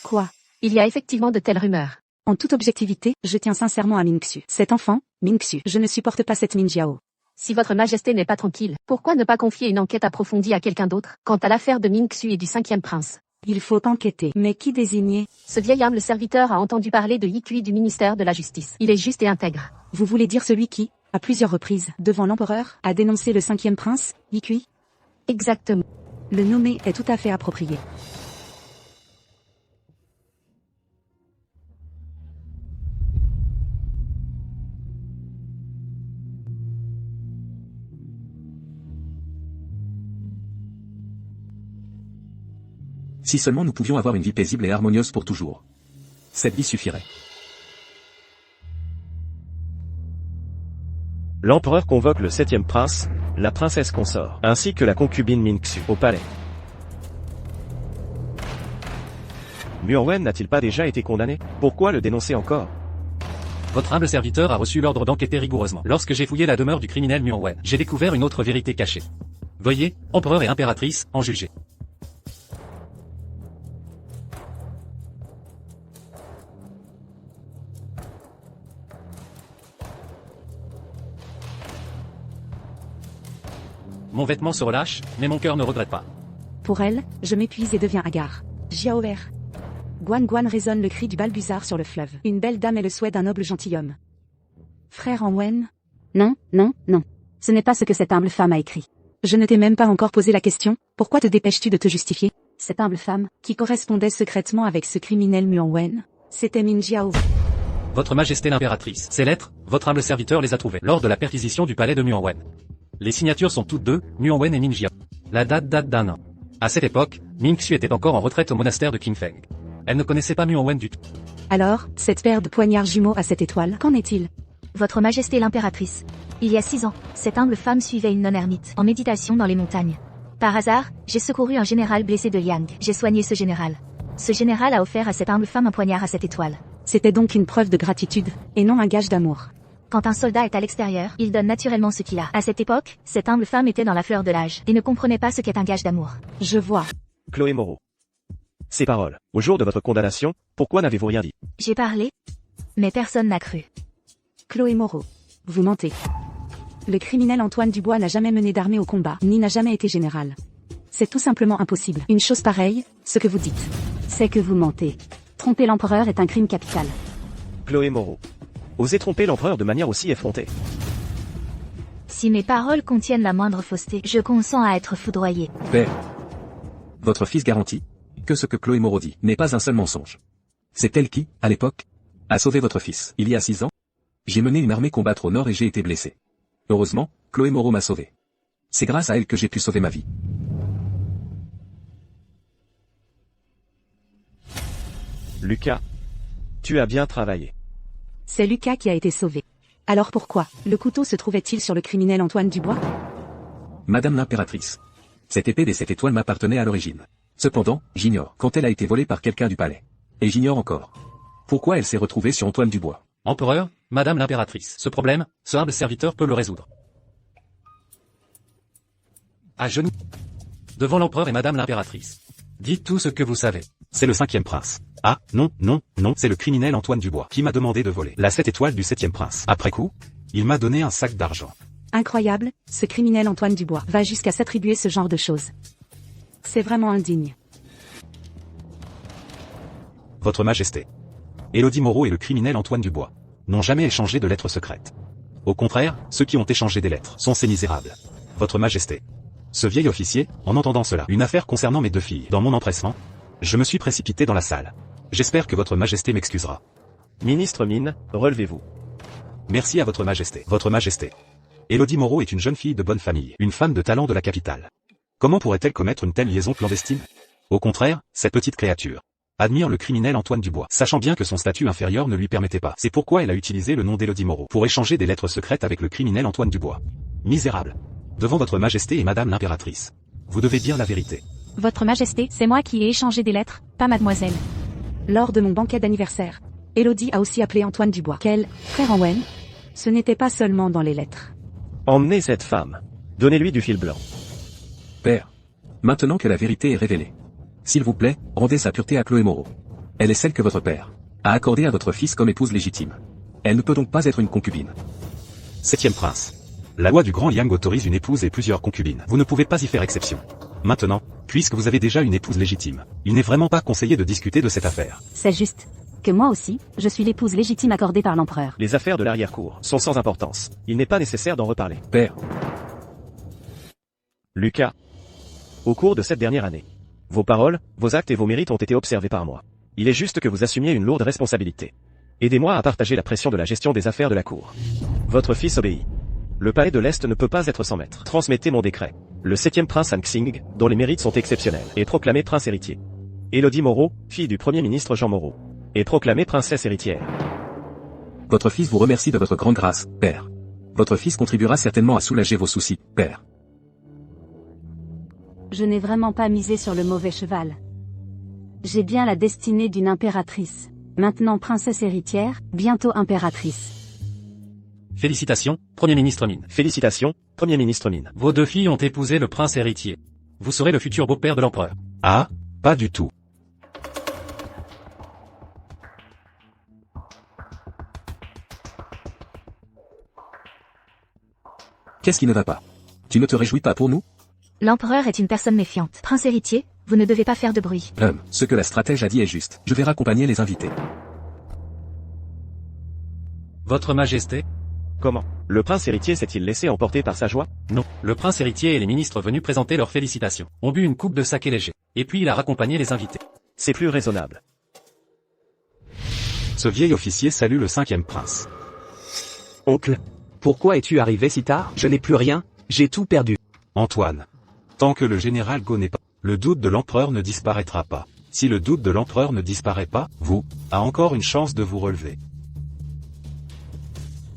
[SPEAKER 3] Quoi?
[SPEAKER 1] Il y a effectivement de telles rumeurs.
[SPEAKER 3] En toute objectivité, je tiens sincèrement à Ming Xu. Cet enfant, Ming Xu, je ne supporte pas cette Ming Jiao.
[SPEAKER 1] Si votre majesté n'est pas tranquille, pourquoi ne pas confier une enquête approfondie à quelqu'un d'autre? Quant à l'affaire de Ming Xu et du 5e prince,
[SPEAKER 3] Il faut enquêter. Mais qui désigner?
[SPEAKER 1] ce vieil humble serviteur a entendu parler de Yi Kui du ministère de la Justice. Il est juste et intègre.
[SPEAKER 3] Vous voulez dire celui qui, à plusieurs reprises, devant l'empereur, a dénoncé le 5e prince, Yi Kui?
[SPEAKER 1] Exactement.
[SPEAKER 3] Le nommer est tout à fait approprié.
[SPEAKER 7] Si seulement nous pouvions avoir une vie paisible et harmonieuse pour toujours. Cette vie suffirait.
[SPEAKER 9] L'empereur convoque le 7e prince, la princesse consort, ainsi que la concubine Ming Xu, au palais. Muan Wen n'a-t-il pas déjà été condamné? Pourquoi le dénoncer encore?
[SPEAKER 5] Votre humble serviteur a reçu l'ordre d'enquêter rigoureusement. Lorsque j'ai fouillé la demeure du criminel Muan Wen, j'ai découvert une autre vérité cachée. Veuillez, empereur et impératrice, en juger. Mon vêtement se relâche, mais mon cœur ne regrette pas.
[SPEAKER 3] Pour elle, je m'épuise et deviens hagard. Jiaoer. Guan Guan résonne le cri du balbuzard sur le fleuve. Une belle dame est le souhait d'un noble gentilhomme. Frère en Wen?
[SPEAKER 8] Non, non, non. Ce n'est pas ce que cette humble femme a écrit.
[SPEAKER 3] Je ne t'ai même pas encore posé la question, pourquoi te dépêches-tu de te justifier?
[SPEAKER 8] Cette humble femme,
[SPEAKER 3] Qui correspondait secrètement avec ce criminel Muan Wen? C'était Min Jiao.
[SPEAKER 5] Votre majesté l'impératrice. Ces lettres, votre humble serviteur les a trouvées lors de la perquisition du palais de Muan Wen. Les signatures sont toutes deux, Muan Wen et Ming Jiao. La date d'un an. À cette époque, Ming Xu était encore en retraite au monastère de Qingfeng. Elle ne connaissait pas Muan Wen du tout.
[SPEAKER 3] Alors, cette paire de poignards jumeaux à cette étoile, qu'en est-il?
[SPEAKER 2] Votre majesté l'impératrice. Il y a 6 ans, cette humble femme suivait une non-ermite, en méditation dans les montagnes. Par hasard, j'ai secouru un général blessé de Liang. J'ai soigné ce général. Ce général a offert à cette humble femme un poignard à cette étoile.
[SPEAKER 3] C'était donc une preuve de gratitude, et non un gage d'amour.
[SPEAKER 2] Quand un soldat est à l'extérieur, il donne naturellement ce qu'il a. À cette époque, cette humble femme était dans la fleur de l'âge, et ne comprenait pas ce qu'est un gage d'amour.
[SPEAKER 3] Je vois.
[SPEAKER 9] Chloé Moreau. Ces paroles, au jour de votre condamnation, pourquoi n'avez-vous rien dit?
[SPEAKER 2] J'ai parlé, mais personne n'a cru.
[SPEAKER 3] Chloé Moreau. Vous mentez. Le criminel Antoine Dubois n'a jamais mené d'armée au combat, ni n'a jamais été général. C'est tout simplement impossible. Une chose pareille, ce que vous dites.
[SPEAKER 8] c'est que vous mentez. Tromper l'empereur est un crime capital.
[SPEAKER 9] Chloé Moreau. Osez tromper l'empereur de manière aussi effrontée.
[SPEAKER 2] Si mes paroles contiennent la moindre fausseté, je consens à être foudroyé.
[SPEAKER 7] Père. Votre fils garantit que ce que Chloé Moreau dit n'est pas un seul mensonge. C'est elle qui, à l'époque, a sauvé votre fils. Il y a 6 ans, j'ai mené une armée combattre au nord et j'ai été blessé. Heureusement, Chloé Moreau m'a sauvé. C'est grâce à elle que j'ai pu sauver ma vie.
[SPEAKER 9] Lucas. Tu as bien travaillé.
[SPEAKER 3] C'est Lucas qui a été sauvé. Alors pourquoi le couteau se trouvait-il sur le criminel Antoine Dubois?
[SPEAKER 7] Madame l'impératrice. Cette épée des 7 étoiles m'appartenait à l'origine. Cependant, j'ignore quand elle a été volée par quelqu'un du palais. Et j'ignore encore pourquoi elle s'est retrouvée sur Antoine Dubois.
[SPEAKER 5] Empereur, Madame l'impératrice. Ce problème, ce humble serviteur peut le résoudre. À genoux. Devant l'empereur et Madame l'impératrice. Dites tout ce que vous savez.
[SPEAKER 10] C'est le 5e prince. Ah, non, c'est le criminel Antoine Dubois qui m'a demandé de voler la 7 étoiles du 7e prince. Après coup, il m'a donné un sac d'argent.
[SPEAKER 3] Incroyable, ce criminel Antoine Dubois va jusqu'à s'attribuer ce genre de choses. C'est vraiment indigne.
[SPEAKER 10] Votre Majesté. Élodie Moreau et le criminel Antoine Dubois n'ont jamais échangé de lettres secrètes. Au contraire, ceux qui ont échangé des lettres sont ces misérables. Votre Majesté. Ce vieil officier, en entendant cela, une affaire concernant mes 2 filles, dans mon empressement, je me suis précipité dans la salle. J'espère que votre Majesté m'excusera.
[SPEAKER 9] Ministre Mine, relevez-vous.
[SPEAKER 10] Merci à votre Majesté. Votre Majesté. Élodie Moreau est une jeune fille de bonne famille, une femme de talent de la capitale. Comment pourrait-elle commettre une telle liaison clandestine? Au contraire, cette petite créature Admire le criminel Antoine Dubois, sachant bien que son statut inférieur ne lui permettait pas. C'est pourquoi elle a utilisé le nom d'Élodie Moreau pour échanger des lettres secrètes avec le criminel Antoine Dubois. Misérable. Devant votre majesté et madame l'impératrice. Vous devez dire la vérité.
[SPEAKER 4] Votre Majesté, c'est moi qui ai échangé des lettres, pas mademoiselle.
[SPEAKER 3] Lors de mon banquet d'anniversaire, Élodie a aussi appelé Antoine Dubois. Quel frère Anwen? Ce n'était pas seulement dans les lettres.
[SPEAKER 9] Emmenez cette femme. Donnez-lui du fil blanc.
[SPEAKER 7] Père. Maintenant que la vérité est révélée. S'il vous plaît, rendez sa pureté à Chloé Moreau. Elle est celle que votre père a accordée à votre fils comme épouse légitime. Elle ne peut donc pas être une concubine.
[SPEAKER 10] 7e prince. La loi du Grand Liang autorise une épouse et plusieurs concubines. Vous ne pouvez pas y faire exception. Maintenant, puisque vous avez déjà une épouse légitime, il n'est vraiment pas conseillé de discuter de cette affaire.
[SPEAKER 8] C'est juste que moi aussi, je suis l'épouse légitime accordée par l'empereur.
[SPEAKER 9] Les affaires de l'arrière-cour sont sans importance. Il n'est pas nécessaire d'en reparler.
[SPEAKER 7] Père.
[SPEAKER 9] Lucas. Au cours de cette dernière année, vos paroles, vos actes et vos mérites ont été observés par moi. Il est juste que vous assumiez une lourde responsabilité. Aidez-moi à partager la pression de la gestion des affaires de la cour. Votre fils obéit. Le palais de l'Est ne peut pas être sans maître. Transmettez mon décret. Le 7e prince Anxing, dont les mérites sont exceptionnels, est proclamé prince héritier. Élodie Moreau, fille du Premier ministre Jean Moreau, est proclamée princesse héritière.
[SPEAKER 7] Votre fils vous remercie de votre grande grâce, Père. Votre fils contribuera certainement à soulager vos soucis, Père.
[SPEAKER 8] Je n'ai vraiment pas misé sur le mauvais cheval. J'ai bien la destinée d'une impératrice. Maintenant princesse héritière, bientôt impératrice.
[SPEAKER 5] Félicitations, Premier ministre Min.
[SPEAKER 9] Félicitations, Premier ministre Min.
[SPEAKER 5] Vos 2 filles ont épousé le prince héritier. Vous serez le futur beau-père de l'empereur.
[SPEAKER 10] Ah, pas du tout.
[SPEAKER 7] Qu'est-ce qui ne va pas? Tu ne te réjouis pas pour nous?
[SPEAKER 2] L'empereur est une personne méfiante. Prince héritier, vous ne devez pas faire de bruit.
[SPEAKER 7] Ce que la stratège a dit est juste. Je vais raccompagner les invités.
[SPEAKER 5] Votre Majesté?
[SPEAKER 9] Comment? Le prince héritier s'est-il laissé emporter par sa joie?
[SPEAKER 5] Non. Le prince héritier et les ministres venus présenter leurs félicitations ont bu une coupe de saké léger. Et puis il a raccompagné les invités.
[SPEAKER 9] C'est plus raisonnable.
[SPEAKER 10] Ce vieil officier salue le 5e prince.
[SPEAKER 6] Oncle, pourquoi es-tu arrivé si tard? Je n'ai plus rien, j'ai tout perdu.
[SPEAKER 10] Antoine. Tant que le général Go n'est pas, le doute de l'empereur ne disparaîtra pas. Si le doute de l'empereur ne disparaît pas, vous, a encore une chance de vous relever.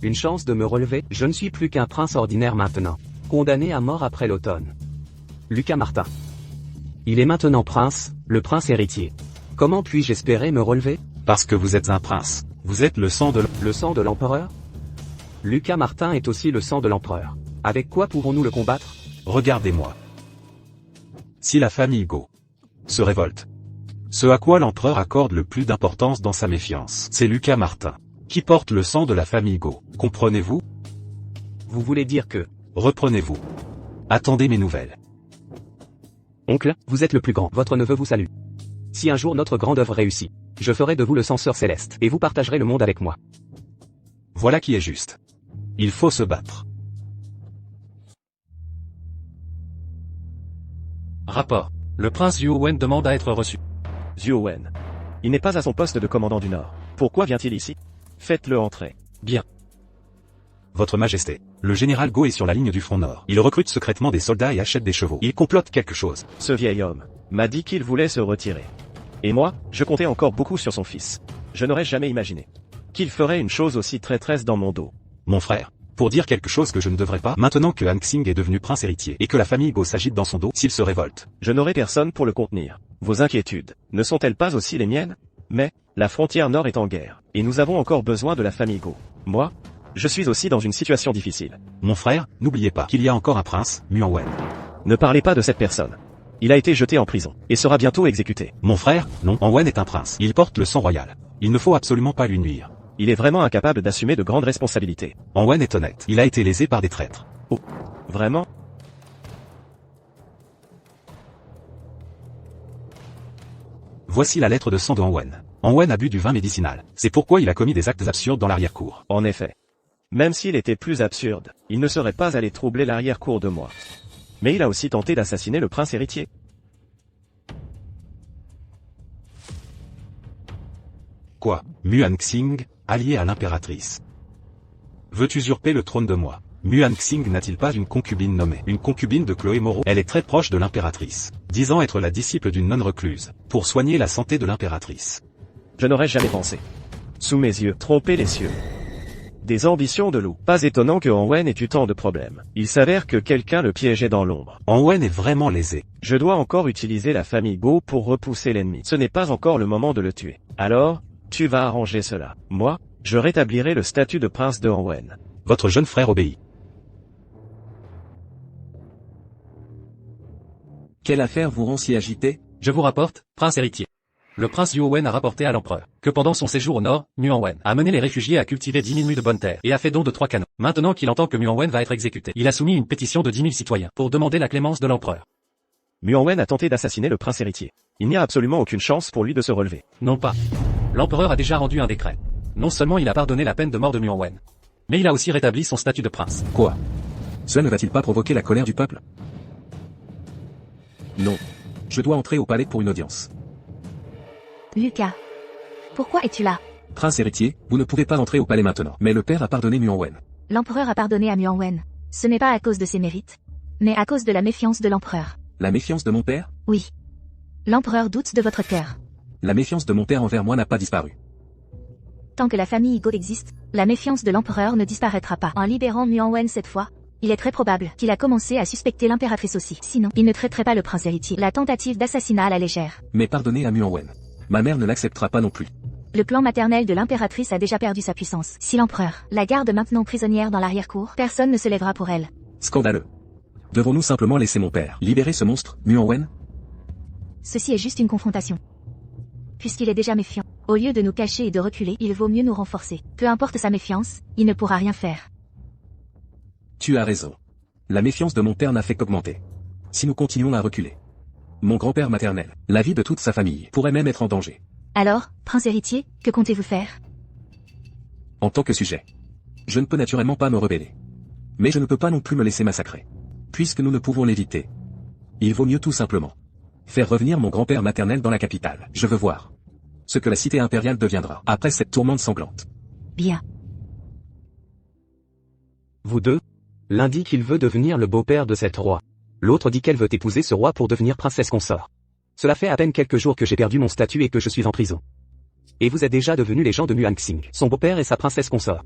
[SPEAKER 6] Une chance de me relever? Je ne suis plus qu'un prince ordinaire maintenant, condamné à mort après l'automne. Lucas Martin. Il est maintenant prince, le prince héritier. Comment puis-je espérer me relever?
[SPEAKER 10] Parce que vous êtes un prince. Vous êtes le sang de
[SPEAKER 6] Le sang de l'empereur? Lucas Martin est aussi le sang de l'empereur. Avec quoi pourrons-nous le combattre?
[SPEAKER 10] Regardez-moi. Si la famille Go se révolte, ce à quoi l'empereur accorde le plus d'importance dans sa méfiance, c'est Lucas Martin, qui porte le sang de la famille Go. Comprenez-vous?
[SPEAKER 6] Vous voulez dire que...
[SPEAKER 10] Reprenez-vous. Attendez mes nouvelles.
[SPEAKER 6] Oncle, vous êtes le plus grand. Votre neveu vous salue. Si un jour notre grande œuvre réussit, je ferai de vous le censeur céleste, et vous partagerez le monde avec moi.
[SPEAKER 10] Voilà qui est juste. Il faut se battre.
[SPEAKER 5] Rapport. Le prince Zhuo Wen demande à être reçu.
[SPEAKER 9] Zhuo Wen. Il n'est pas à son poste de commandant du Nord. Pourquoi vient-il ici? Faites-le entrer.
[SPEAKER 5] Bien.
[SPEAKER 10] Votre Majesté, le général Go est sur la ligne du front Nord. Il recrute secrètement des soldats et achète des chevaux. Il complote quelque chose.
[SPEAKER 9] Ce vieil homme m'a dit qu'il voulait se retirer. Et moi, je comptais encore beaucoup sur son fils. Je n'aurais jamais imaginé qu'il ferait une chose aussi traîtresse dans mon dos.
[SPEAKER 10] Mon frère, pour dire quelque chose que je ne devrais pas, maintenant que Anxing est devenu prince héritier et que la famille Go s'agite dans son dos, s'il se révolte.
[SPEAKER 9] Je n'aurai personne pour le contenir. Vos inquiétudes ne sont-elles pas aussi les miennes? Mais, la frontière nord est en guerre, et nous avons encore besoin de la famille Go. Moi, je suis aussi dans une situation difficile.
[SPEAKER 10] Mon frère, n'oubliez pas qu'il y a encore un prince, Muan Wen.
[SPEAKER 9] Ne parlez pas de cette personne. Il a été jeté en prison, et sera bientôt exécuté.
[SPEAKER 10] Mon frère, non, An Wen est un prince. Il porte le sang royal. Il ne faut absolument pas lui nuire.
[SPEAKER 9] Il est vraiment incapable d'assumer de grandes responsabilités.
[SPEAKER 10] An Wen est honnête. Il a été lésé par des traîtres.
[SPEAKER 9] Oh. Vraiment?
[SPEAKER 10] Voici la lettre de sang de An Wen. An Wen a bu du vin médicinal. C'est pourquoi il a commis des actes absurdes dans l'arrière-cour.
[SPEAKER 9] En effet. Même s'il était plus absurde, il ne serait pas allé troubler l'arrière-cour de moi. Mais il a aussi tenté d'assassiner le prince héritier.
[SPEAKER 10] Quoi? Muan Xing, allié à l'impératrice. Veut usurper le trône de moi. Muan Xing n'a-t-il pas une concubine nommée une concubine de Chloé Moreau? Elle est très proche de l'impératrice, disant être la disciple d'une nonne recluse, pour soigner la santé de l'impératrice.
[SPEAKER 9] Je n'aurais jamais pensé. Sous mes yeux, tromper les cieux. Des ambitions de loup. Pas étonnant que Anwen ait eu tant de problèmes. Il s'avère que quelqu'un le piégeait dans l'ombre.
[SPEAKER 10] Anwen est vraiment lésé.
[SPEAKER 9] Je dois encore utiliser la famille Go pour repousser l'ennemi. Ce n'est pas encore le moment de le tuer. Alors, tu vas arranger cela. Moi, je rétablirai le statut de prince de Anwen.
[SPEAKER 10] Votre jeune frère obéit.
[SPEAKER 7] Quelle affaire vous rend si agité?
[SPEAKER 5] Je vous rapporte, prince héritier. Le prince Yuwen a rapporté à l'empereur que pendant son séjour au nord, Muanwen a mené les réfugiés à cultiver 10 000 mues de bonne terre et a fait don de 3 canons. Maintenant qu'il entend que Muanwen va être exécuté, il a soumis une pétition de 10 000 citoyens pour demander la clémence de l'empereur.
[SPEAKER 9] Muanwen a tenté d'assassiner le prince héritier. Il n'y a absolument aucune chance pour lui de se relever.
[SPEAKER 5] Non pas. L'empereur a déjà rendu un décret. Non seulement il a pardonné la peine de mort de Muanwen, mais il a aussi rétabli son statut de prince.
[SPEAKER 7] Quoi? Cela ne va-t-il pas provoquer la colère du peuple? Non. Je dois entrer au palais pour une audience.
[SPEAKER 2] Lucas. Pourquoi es-tu là?
[SPEAKER 7] Prince héritier, vous ne pouvez pas entrer au palais maintenant. Mais le père a pardonné Muanwen.
[SPEAKER 2] L'empereur a pardonné à Muanwen. Ce n'est pas à cause de ses mérites, mais à cause de la méfiance de l'empereur.
[SPEAKER 7] La méfiance de mon père?
[SPEAKER 2] Oui. L'empereur doute de votre cœur.
[SPEAKER 7] La méfiance de mon père envers moi n'a pas disparu.
[SPEAKER 2] Tant que la famille Go existe, la méfiance de l'empereur ne disparaîtra pas. En libérant Muanwen cette fois, il est très probable qu'il a commencé à suspecter l'impératrice aussi. Sinon, il ne traiterait pas le prince héritier. La tentative d'assassinat à la légère.
[SPEAKER 7] Mais pardonnez à Muanwen. Ma mère ne l'acceptera pas non plus.
[SPEAKER 2] Le clan maternel de l'impératrice a déjà perdu sa puissance. Si l'empereur la garde maintenant prisonnière dans l'arrière-cour, personne ne se lèvera pour elle.
[SPEAKER 7] Scandaleux. Devons-nous simplement laisser mon père libérer ce monstre, Muanwen?
[SPEAKER 2] Ceci est juste une confrontation. Puisqu'il est déjà méfiant, au lieu de nous cacher et de reculer, il vaut mieux nous renforcer. Peu importe sa méfiance, il ne pourra rien faire.
[SPEAKER 7] Tu as raison. La méfiance de mon père n'a fait qu'augmenter. Si nous continuons à reculer, mon grand-père maternel, la vie de toute sa famille, pourrait même être en danger.
[SPEAKER 2] Alors, prince héritier, que comptez-vous faire?
[SPEAKER 7] En tant que sujet, je ne peux naturellement pas me rebeller. Mais je ne peux pas non plus me laisser massacrer. Puisque nous ne pouvons l'éviter. Il vaut mieux tout simplement faire revenir mon grand-père maternel dans la capitale. Je veux voir ce que la cité impériale deviendra après cette tourmente sanglante.
[SPEAKER 2] Bien.
[SPEAKER 6] Vous deux? L'un dit qu'il veut devenir le beau-père de cet roi. L'autre dit qu'elle veut épouser ce roi pour devenir princesse consort. Cela fait à peine quelques jours que j'ai perdu mon statut et que je suis en prison. Et vous êtes déjà devenus les gens de Muan Xing, son beau-père et sa princesse consort.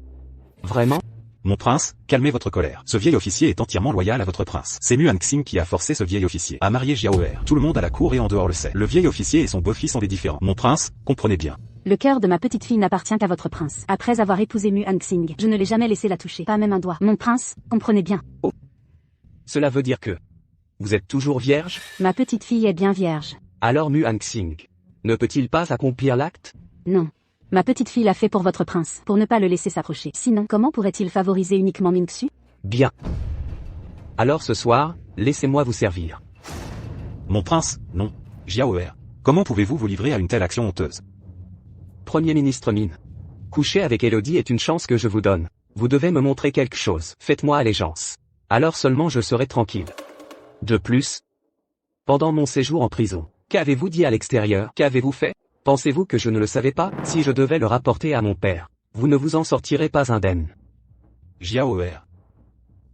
[SPEAKER 6] Vraiment?
[SPEAKER 10] Mon prince, calmez votre colère. Ce vieil officier est entièrement loyal à votre prince. C'est Muan Xing qui a forcé ce vieil officier à marier Jiaoer. Tout le monde à la cour et en dehors le sait. Le vieil officier et son beau-fils sont des différents. Mon prince, comprenez bien.
[SPEAKER 8] Le cœur de ma petite fille n'appartient qu'à votre prince. Après avoir épousé Muan Xing, je ne l'ai jamais laissé la toucher. Pas même un doigt. Mon prince, comprenez bien.
[SPEAKER 6] Oh. Cela veut dire que vous êtes toujours vierge?
[SPEAKER 8] Ma petite fille est bien vierge.
[SPEAKER 6] Alors Muan Xing ne peut-il pas accomplir l'acte?
[SPEAKER 8] Non. Ma petite fille l'a fait pour votre prince, pour ne pas le laisser s'approcher. Sinon, comment pourrait-il favoriser uniquement Mingxu?
[SPEAKER 6] Bien. Alors ce soir, laissez-moi vous servir.
[SPEAKER 10] Mon prince, non. Jiaoer, comment pouvez-vous vous livrer à une telle action honteuse?
[SPEAKER 6] Premier ministre Min. Coucher avec Elodie est une chance que je vous donne. Vous devez me montrer quelque chose. Faites-moi allégeance. Alors seulement je serai tranquille. De plus, pendant mon séjour en prison, qu'avez-vous dit à l'extérieur? Qu'avez-vous fait? Pensez-vous que je ne le savais pas? Si je devais le rapporter à mon père, vous ne vous en sortirez pas indemne.
[SPEAKER 10] Jiaoer.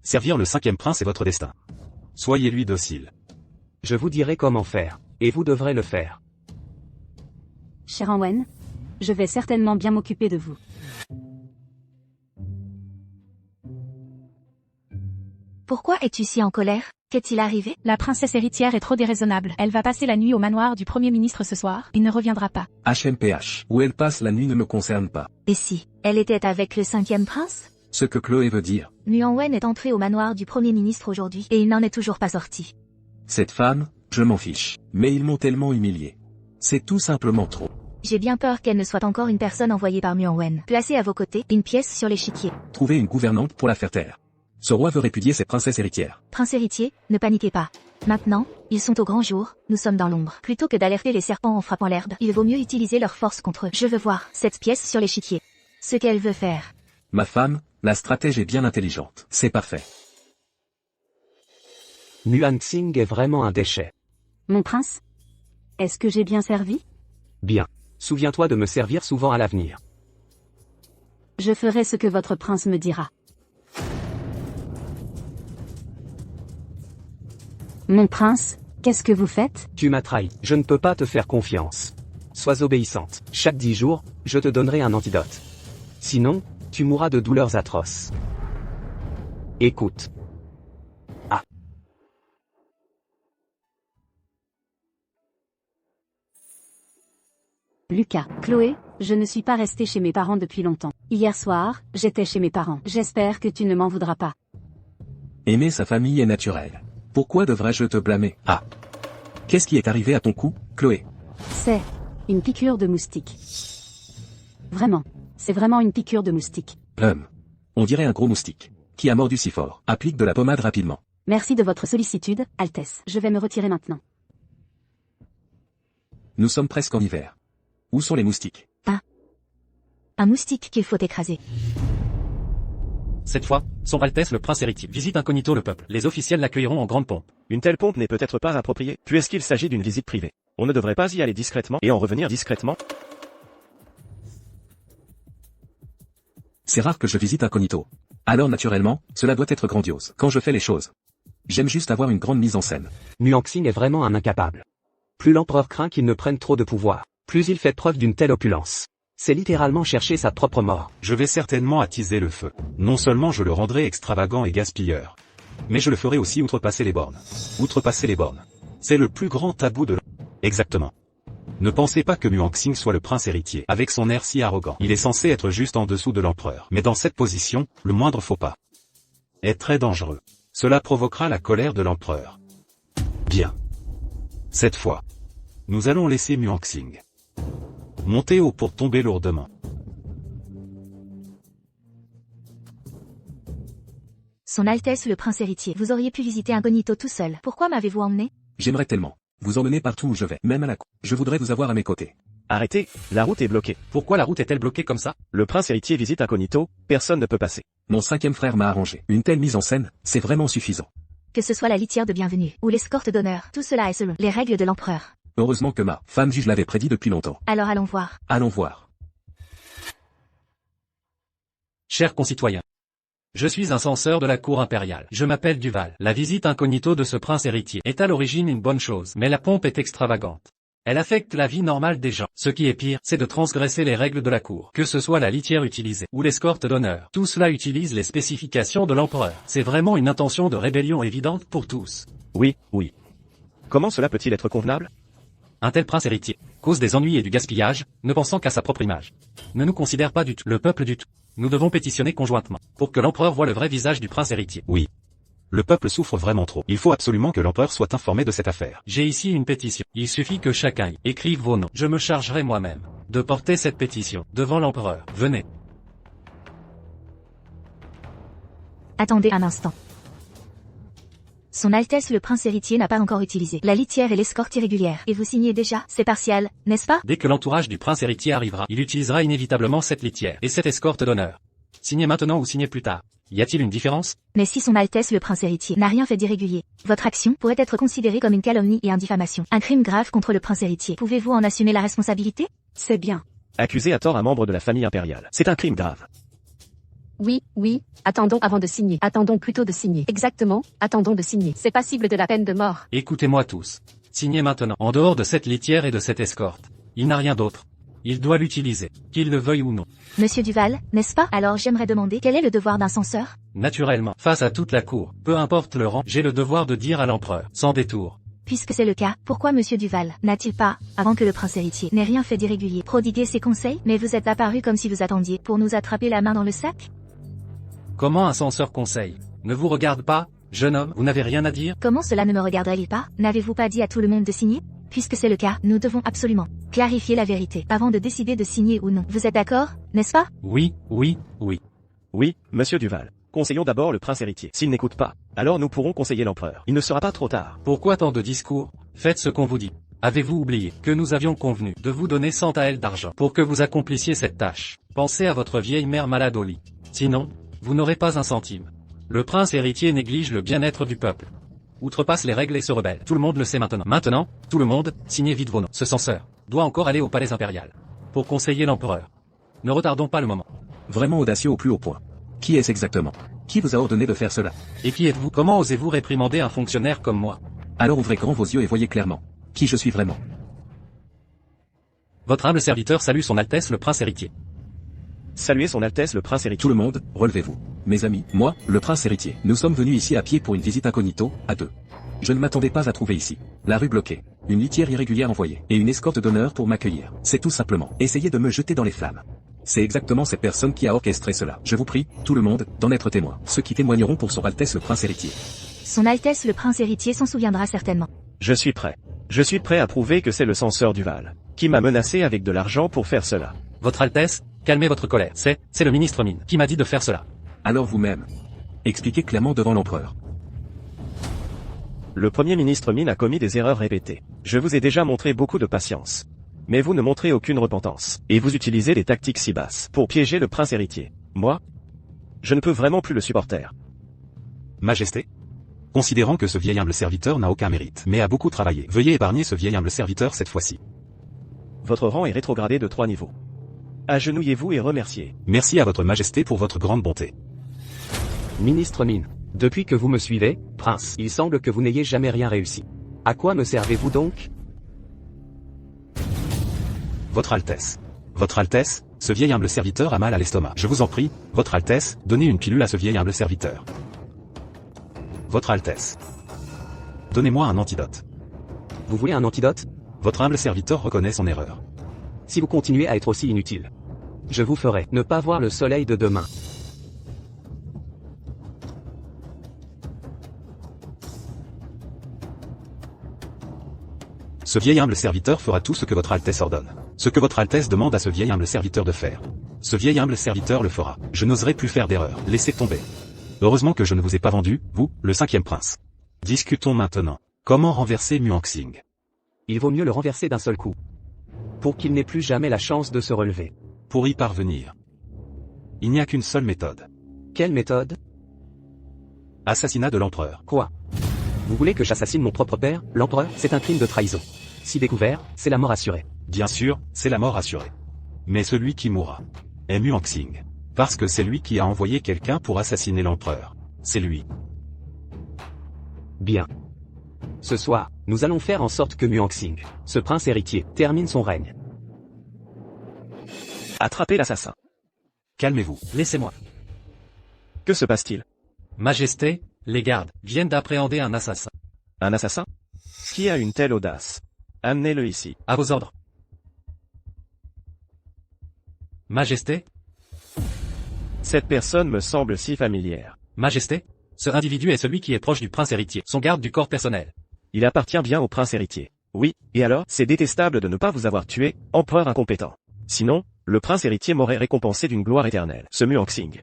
[SPEAKER 10] Servir le 5e prince est votre destin. Soyez-lui docile.
[SPEAKER 6] Je vous dirai comment faire, et vous devrez le faire.
[SPEAKER 8] Cher Anwen, je vais certainement bien m'occuper de vous.
[SPEAKER 2] Pourquoi es-tu si en colère? Qu'est-il arrivé?
[SPEAKER 4] La princesse héritière est trop déraisonnable. Elle va passer la nuit au manoir du Premier ministre ce soir. Il ne reviendra pas.
[SPEAKER 7] HMPH. Où elle passe la nuit ne me concerne pas.
[SPEAKER 2] Et si elle était avec le 5e prince?
[SPEAKER 7] Ce que Chloé veut dire.
[SPEAKER 2] Muanwen est entré au manoir du Premier ministre aujourd'hui, et il n'en est toujours pas sorti.
[SPEAKER 7] Cette femme, je m'en fiche. Mais ils m'ont tellement humilié. C'est tout simplement trop.
[SPEAKER 2] J'ai bien peur qu'elle ne soit encore une personne envoyée par Muanwen. Placez à vos côtés une pièce sur l'échiquier.
[SPEAKER 7] Trouvez une gouvernante pour la faire taire. Ce roi veut répudier cette princesse héritière.
[SPEAKER 2] Prince héritier, ne paniquez pas. Maintenant, ils sont au grand jour, nous sommes dans l'ombre. Plutôt que d'alerter les serpents en frappant l'herbe, il vaut mieux utiliser leur force contre eux. Je veux voir cette pièce sur l'échiquier. Ce qu'elle veut faire.
[SPEAKER 7] Ma femme, la stratège est bien intelligente. C'est parfait.
[SPEAKER 6] Muan Xing est vraiment un déchet.
[SPEAKER 8] Mon prince? Est-ce que j'ai bien servi?
[SPEAKER 6] Bien. Souviens-toi de me servir souvent à l'avenir.
[SPEAKER 8] Je ferai ce que votre prince me dira. Mon prince, qu'est-ce que vous faites?
[SPEAKER 6] Tu m'as trahi, je ne peux pas te faire confiance. Sois obéissante. Chaque 10 jours, je te donnerai un antidote. Sinon, tu mourras de douleurs atroces. Écoute. Ah.
[SPEAKER 8] Lucas, Chloé, je ne suis pas restée chez mes parents depuis longtemps. Hier soir, j'étais chez mes parents. J'espère que tu ne m'en voudras pas.
[SPEAKER 7] Aimer sa famille est naturel. Pourquoi devrais-je te blâmer? Ah. Qu'est-ce qui est arrivé à ton cou, Chloé?
[SPEAKER 8] C'est une piqûre de moustique. Vraiment. C'est vraiment une piqûre de moustique.
[SPEAKER 7] On dirait un gros moustique. Qui a mordu si fort? Applique de la pommade rapidement.
[SPEAKER 8] Merci de votre sollicitude, Altesse. Je vais me retirer maintenant.
[SPEAKER 7] Nous sommes presque en hiver. Où sont les moustiques?
[SPEAKER 2] Un moustique qu'il faut écraser.
[SPEAKER 5] Cette fois, Son Altesse le Prince héritier visite incognito le peuple. Les officiels l'accueilleront en grande pompe.
[SPEAKER 9] Une telle pompe n'est peut-être pas appropriée, puisqu'il s'agit d'une visite privée. On ne devrait pas y aller discrètement et en revenir discrètement.
[SPEAKER 7] C'est rare que je visite incognito. Alors naturellement, cela doit être grandiose. Quand je fais les choses, j'aime juste avoir une grande mise en scène.
[SPEAKER 6] Muang-Xing est vraiment un incapable. Plus l'empereur craint qu'il ne prenne trop de pouvoir, plus il fait preuve d'une telle opulence. C'est littéralement chercher sa propre mort.
[SPEAKER 10] Je vais certainement attiser le feu. Non seulement je le rendrai extravagant et gaspilleur, mais je le ferai aussi outrepasser les bornes. Outrepasser les bornes. C'est le plus grand tabou de Exactement. Ne pensez pas que Muang-Xing soit le prince héritier, avec son air si arrogant. Il est censé être juste en dessous de l'empereur. Mais dans cette position, le moindre faux pas est très dangereux. Cela provoquera la colère de l'empereur. Bien. Cette fois, nous allons laisser Muang-Xing monter haut pour tomber lourdement.
[SPEAKER 2] Son Altesse le Prince héritier. Vous auriez pu visiter incognito tout seul. Pourquoi m'avez-vous emmené?
[SPEAKER 7] J'aimerais tellement vous emmener partout où je vais, même à la cour. Je voudrais vous avoir à mes côtés.
[SPEAKER 9] Arrêtez, la route est bloquée.
[SPEAKER 5] Pourquoi la route est-elle bloquée comme ça?
[SPEAKER 9] Le prince héritier visite incognito, personne ne peut passer.
[SPEAKER 7] Mon 5e frère m'a arrangé. Une telle mise en scène, c'est vraiment suffisant.
[SPEAKER 2] Que ce soit la litière de bienvenue, ou l'escorte d'honneur, tout cela est selon les règles de l'empereur.
[SPEAKER 7] Heureusement que ma femme juge l'avait prédit depuis longtemps.
[SPEAKER 2] Alors allons voir.
[SPEAKER 7] Allons voir.
[SPEAKER 5] Chers concitoyens, je suis un censeur de la cour impériale. Je m'appelle Duval. La visite incognito de ce prince héritier est à l'origine une bonne chose, mais la pompe est extravagante. Elle affecte la vie normale des gens. Ce qui est pire, c'est de transgresser les règles de la cour. Que ce soit la litière utilisée, ou l'escorte d'honneur, tout cela utilise les spécifications de l'empereur. C'est vraiment une intention de rébellion évidente pour tous.
[SPEAKER 9] Oui. Comment cela peut-il être convenable?
[SPEAKER 5] Un tel prince héritier cause des ennuis et du gaspillage, ne pensant qu'à sa propre image. Ne nous considère pas du tout, le peuple du tout. Nous devons pétitionner conjointement, pour que l'empereur voie le vrai visage du prince héritier.
[SPEAKER 10] Oui. Le peuple souffre vraiment trop. Il faut absolument que l'empereur soit informé de cette affaire.
[SPEAKER 5] J'ai ici une pétition. Il suffit que chacun y écrive vos noms. Je me chargerai moi-même de porter cette pétition devant l'empereur. Venez.
[SPEAKER 2] Attendez un instant. Son Altesse le Prince héritier n'a pas encore utilisé la litière et l'escorte irrégulière. Et vous signez déjà? C'est partial, n'est-ce pas?
[SPEAKER 5] Dès que l'entourage du prince héritier arrivera, il utilisera inévitablement cette litière et cette escorte d'honneur. Signez maintenant ou signez plus tard. Y a-t-il une différence?
[SPEAKER 2] Mais si Son Altesse le Prince héritier n'a rien fait d'irrégulier, votre action pourrait être considérée comme une calomnie et une diffamation. Un crime grave contre le prince héritier. Pouvez-vous en assumer la responsabilité?
[SPEAKER 3] C'est bien.
[SPEAKER 9] Accuser à tort un membre de la famille impériale. C'est un crime grave.
[SPEAKER 1] Oui, attendons avant de signer. Attendons plutôt de signer. Exactement, attendons de signer. C'est passible de la peine de mort.
[SPEAKER 5] Écoutez-moi tous. Signez maintenant. En dehors de cette litière et de cette escorte, il n'a rien d'autre. Il doit l'utiliser, qu'il le veuille ou non.
[SPEAKER 2] Monsieur Duval, n'est-ce pas? Alors j'aimerais demander quel est le devoir d'un censeur?
[SPEAKER 5] Naturellement, face à toute la cour, peu importe le rang, j'ai le devoir de dire à l'empereur, sans détour.
[SPEAKER 2] Puisque c'est le cas, pourquoi Monsieur Duval n'a-t-il pas, avant que le prince héritier n'ait rien fait d'irrégulier, prodigué ses conseils? Mais vous êtes apparu comme si vous attendiez pour nous attraper la main dans le sac?
[SPEAKER 5] Comment un censeur conseille? Ne vous regarde pas, jeune homme, vous n'avez rien à dire?
[SPEAKER 2] Comment cela ne me regarderait-il pas? N'avez-vous pas dit à tout le monde de signer? Puisque c'est le cas, nous devons absolument clarifier la vérité avant de décider de signer ou non. Vous êtes d'accord, n'est-ce pas?
[SPEAKER 5] Oui.
[SPEAKER 9] Oui, monsieur Duval. Conseillons d'abord le prince héritier. S'il n'écoute pas, alors nous pourrons conseiller l'empereur. Il ne sera pas trop tard.
[SPEAKER 5] Pourquoi tant de discours? Faites ce qu'on vous dit. Avez-vous oublié que nous avions convenu de vous donner 100 taels d'argent pour que vous accomplissiez cette tâche? Pensez à votre vieille mère malade au lit. Sinon, vous n'aurez pas un centime. Le prince héritier néglige le bien-être du peuple. Outrepasse les règles et se rebelle. Tout le monde le sait maintenant. Maintenant, tout le monde, signez vite vos noms. Ce censeur doit encore aller au palais impérial pour conseiller l'empereur. Ne retardons pas le moment.
[SPEAKER 7] Vraiment audacieux au plus haut point. Qui est-ce exactement? Qui vous a ordonné de faire cela?
[SPEAKER 5] Et qui êtes-vous? Comment osez-vous réprimander un fonctionnaire comme moi?
[SPEAKER 7] Alors ouvrez grand vos yeux et voyez clairement qui je suis vraiment.
[SPEAKER 5] Votre humble serviteur salue son Altesse le Prince héritier.
[SPEAKER 9] Saluez son Altesse le Prince héritier.
[SPEAKER 7] Tout le monde, relevez-vous. Mes amis, moi, le Prince héritier, nous sommes venus ici à pied pour une visite incognito, à deux. Je ne m'attendais pas à trouver ici la rue bloquée, une litière irrégulière envoyée, et une escorte d'honneur pour m'accueillir. C'est tout simplement essayer de me jeter dans les flammes. C'est exactement cette personne qui a orchestré cela. Je vous prie, tout le monde, d'en être témoin. Ceux qui témoigneront pour son Altesse le Prince héritier.
[SPEAKER 2] Son Altesse le Prince héritier s'en souviendra certainement.
[SPEAKER 9] Je suis prêt. Je suis prêt à prouver que c'est le censeur Duval qui m'a menacé avec de l'argent pour faire cela.
[SPEAKER 5] Votre Altesse, calmez votre colère. C'est le ministre Mine qui m'a dit de faire cela.
[SPEAKER 7] Alors vous-même, expliquez clairement devant l'empereur.
[SPEAKER 9] Le Premier ministre Mine a commis des erreurs répétées. Je vous ai déjà montré beaucoup de patience. Mais vous ne montrez aucune repentance. Et vous utilisez des tactiques si basses pour piéger le prince héritier. Moi, je ne peux vraiment plus le supporter.
[SPEAKER 10] Majesté, considérant que ce vieil humble serviteur n'a aucun mérite, mais a beaucoup travaillé, veuillez épargner ce vieil humble serviteur cette fois-ci.
[SPEAKER 9] Votre rang est rétrogradé de 3 niveaux. Agenouillez-vous et remerciez.
[SPEAKER 10] Merci à votre majesté pour votre grande bonté.
[SPEAKER 6] Ministre Mine, depuis que vous me suivez, prince, il semble que vous n'ayez jamais rien réussi. À quoi me servez-vous donc?
[SPEAKER 10] Votre Altesse. Votre Altesse, ce vieil humble serviteur a mal à l'estomac. Je vous en prie, Votre Altesse, donnez une pilule à ce vieil humble serviteur. Votre Altesse. Donnez-moi un antidote.
[SPEAKER 6] Vous voulez un antidote?
[SPEAKER 10] Votre humble serviteur reconnaît son erreur.
[SPEAKER 6] Si vous continuez à être aussi inutile, je vous ferai ne pas voir le soleil de demain.
[SPEAKER 10] Ce vieil humble serviteur fera tout ce que votre Altesse ordonne. Ce que votre Altesse demande à ce vieil humble serviteur de faire. Ce vieil humble serviteur le fera. Je n'oserai plus faire d'erreur. Laissez tomber. Heureusement que je ne vous ai pas vendu, vous, le 5e prince. Discutons maintenant. Comment renverser Muang-Xing?
[SPEAKER 6] Il vaut mieux le renverser d'un seul coup, pour qu'il n'ait plus jamais la chance de se relever.
[SPEAKER 10] Pour y parvenir, il n'y a qu'une seule méthode.
[SPEAKER 6] Quelle méthode?
[SPEAKER 10] Assassinat de l'empereur.
[SPEAKER 6] Quoi? Vous voulez que j'assassine mon propre père, l'empereur? C'est un crime de trahison. Si découvert, c'est la mort assurée.
[SPEAKER 10] Bien sûr, c'est la mort assurée. Mais celui qui mourra est Muang-Xing. Parce que c'est lui qui a envoyé quelqu'un pour assassiner l'empereur. C'est lui.
[SPEAKER 6] Bien. Ce soir, nous allons faire en sorte que Muang-Xing, ce prince héritier, termine son règne.
[SPEAKER 9] Attrapez l'assassin.
[SPEAKER 5] Calmez-vous. Laissez-moi.
[SPEAKER 9] Que se passe-t-il?
[SPEAKER 5] Majesté, les gardes viennent d'appréhender un assassin.
[SPEAKER 9] Un assassin? Qui a une telle audace? Amenez-le ici.
[SPEAKER 5] À vos ordres. Majesté,
[SPEAKER 9] Cette personne me semble si familière.
[SPEAKER 5] Majesté, ce individu est celui qui est proche du prince héritier, son garde du corps personnel.
[SPEAKER 9] Il appartient bien au prince héritier. Oui, et alors, c'est détestable de ne pas vous avoir tué, empereur incompétent. Sinon, le prince héritier m'aurait récompensé d'une gloire éternelle. Ce Muang-Xing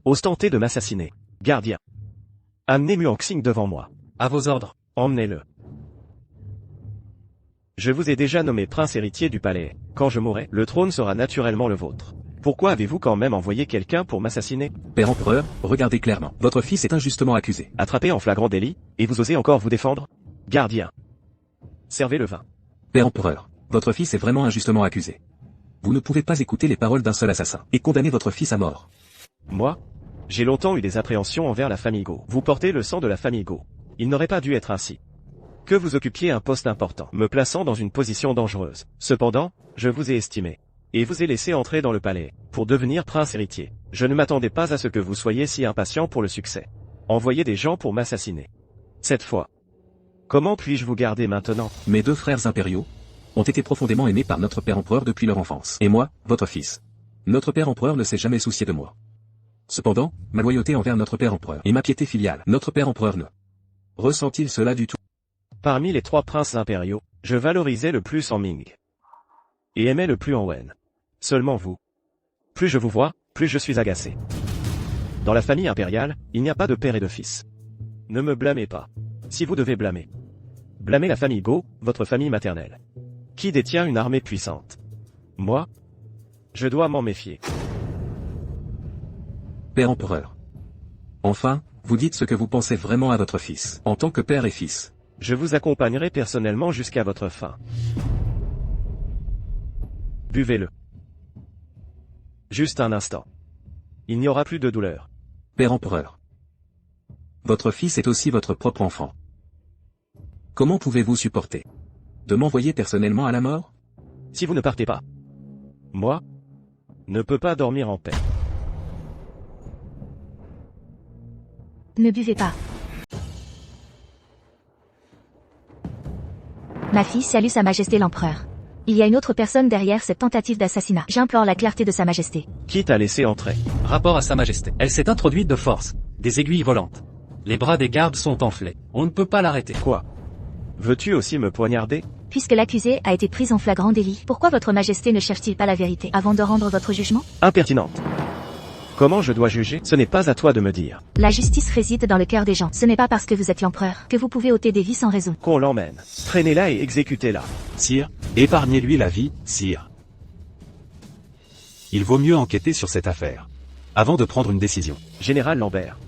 [SPEAKER 9] ose tenter de m'assassiner. Gardien, amenez Muang-Xing devant moi.
[SPEAKER 5] À vos ordres.
[SPEAKER 9] Emmenez-le. Je vous ai déjà nommé prince héritier du palais. Quand je mourrai, le trône sera naturellement le vôtre. Pourquoi avez-vous quand même envoyé quelqu'un pour m'assassiner?
[SPEAKER 7] Père empereur, regardez clairement. Votre fils est injustement accusé.
[SPEAKER 9] Attrapé en flagrant délit, et vous osez encore vous défendre? Gardien, servez le vin.
[SPEAKER 7] Père empereur, votre fils est vraiment injustement accusé. Vous ne pouvez pas écouter les paroles d'un seul assassin, et condamner votre fils à mort.
[SPEAKER 9] Moi, j'ai longtemps eu des appréhensions envers la famille Go. Vous portez le sang de la famille Go. Il n'aurait pas dû être ainsi. Que vous occupiez un poste important, me plaçant dans une position dangereuse. Cependant, je vous ai estimé. Et vous ai laissé entrer dans le palais, pour devenir prince héritier. Je ne m'attendais pas à ce que vous soyez si impatient pour le succès. Envoyez des gens pour m'assassiner. Cette fois. Comment puis-je vous garder maintenant?
[SPEAKER 7] Mes 2 frères impériaux ont été profondément aimés par notre père empereur depuis leur enfance. Et moi, votre fils. Notre père empereur ne s'est jamais soucié de moi. Cependant, ma loyauté envers notre père empereur et ma piété filiale, notre père empereur ne ressent-il cela du tout?
[SPEAKER 9] Parmi les 3 princes impériaux, je valorisais le plus en Ming. Et aimais le plus en Wen. Seulement vous. Plus je vous vois, plus je suis agacé. Dans la famille impériale, il n'y a pas de père et de fils. Ne me blâmez pas. Si vous devez blâmer. Blâmez la famille Go, votre famille maternelle. Qui détient une armée puissante? Moi? Je dois m'en méfier.
[SPEAKER 7] Père empereur. Enfin, vous dites ce que vous pensez vraiment à votre fils, en tant que père et fils.
[SPEAKER 9] Je vous accompagnerai personnellement jusqu'à votre fin. Buvez-le. Juste un instant. Il n'y aura plus de douleur.
[SPEAKER 7] Père empereur. Votre fils est aussi votre propre enfant. Comment pouvez-vous supporter de m'envoyer personnellement à la mort?
[SPEAKER 9] Si vous ne partez pas, moi, ne peux pas dormir en paix.
[SPEAKER 2] Ne buvez pas. Ma fille salue Sa Majesté l'Empereur. Il y a une autre personne derrière cette tentative d'assassinat. J'implore la clarté de Sa Majesté.
[SPEAKER 9] Qui t'a laissé entrer?
[SPEAKER 5] Rapport à Sa Majesté. Elle s'est introduite de force. Des aiguilles volantes. Les bras des gardes sont enflés. On ne peut pas l'arrêter.
[SPEAKER 9] Quoi? Veux-tu aussi me poignarder?
[SPEAKER 2] Puisque l'accusé a été pris en flagrant délit, pourquoi votre Majesté ne cherche-t-il pas la vérité avant de rendre votre jugement?
[SPEAKER 9] Impertinente. Comment je dois juger? Ce n'est pas à toi de me dire.
[SPEAKER 2] La justice réside dans le cœur des gens. Ce n'est pas parce que vous êtes l'empereur que vous pouvez ôter des vies sans raison.
[SPEAKER 9] Qu'on l'emmène. Traînez-la et exécutez-la.
[SPEAKER 10] Sire, épargnez-lui la vie, sire. Il vaut mieux enquêter sur cette affaire avant de prendre une décision.
[SPEAKER 9] Général Lambert.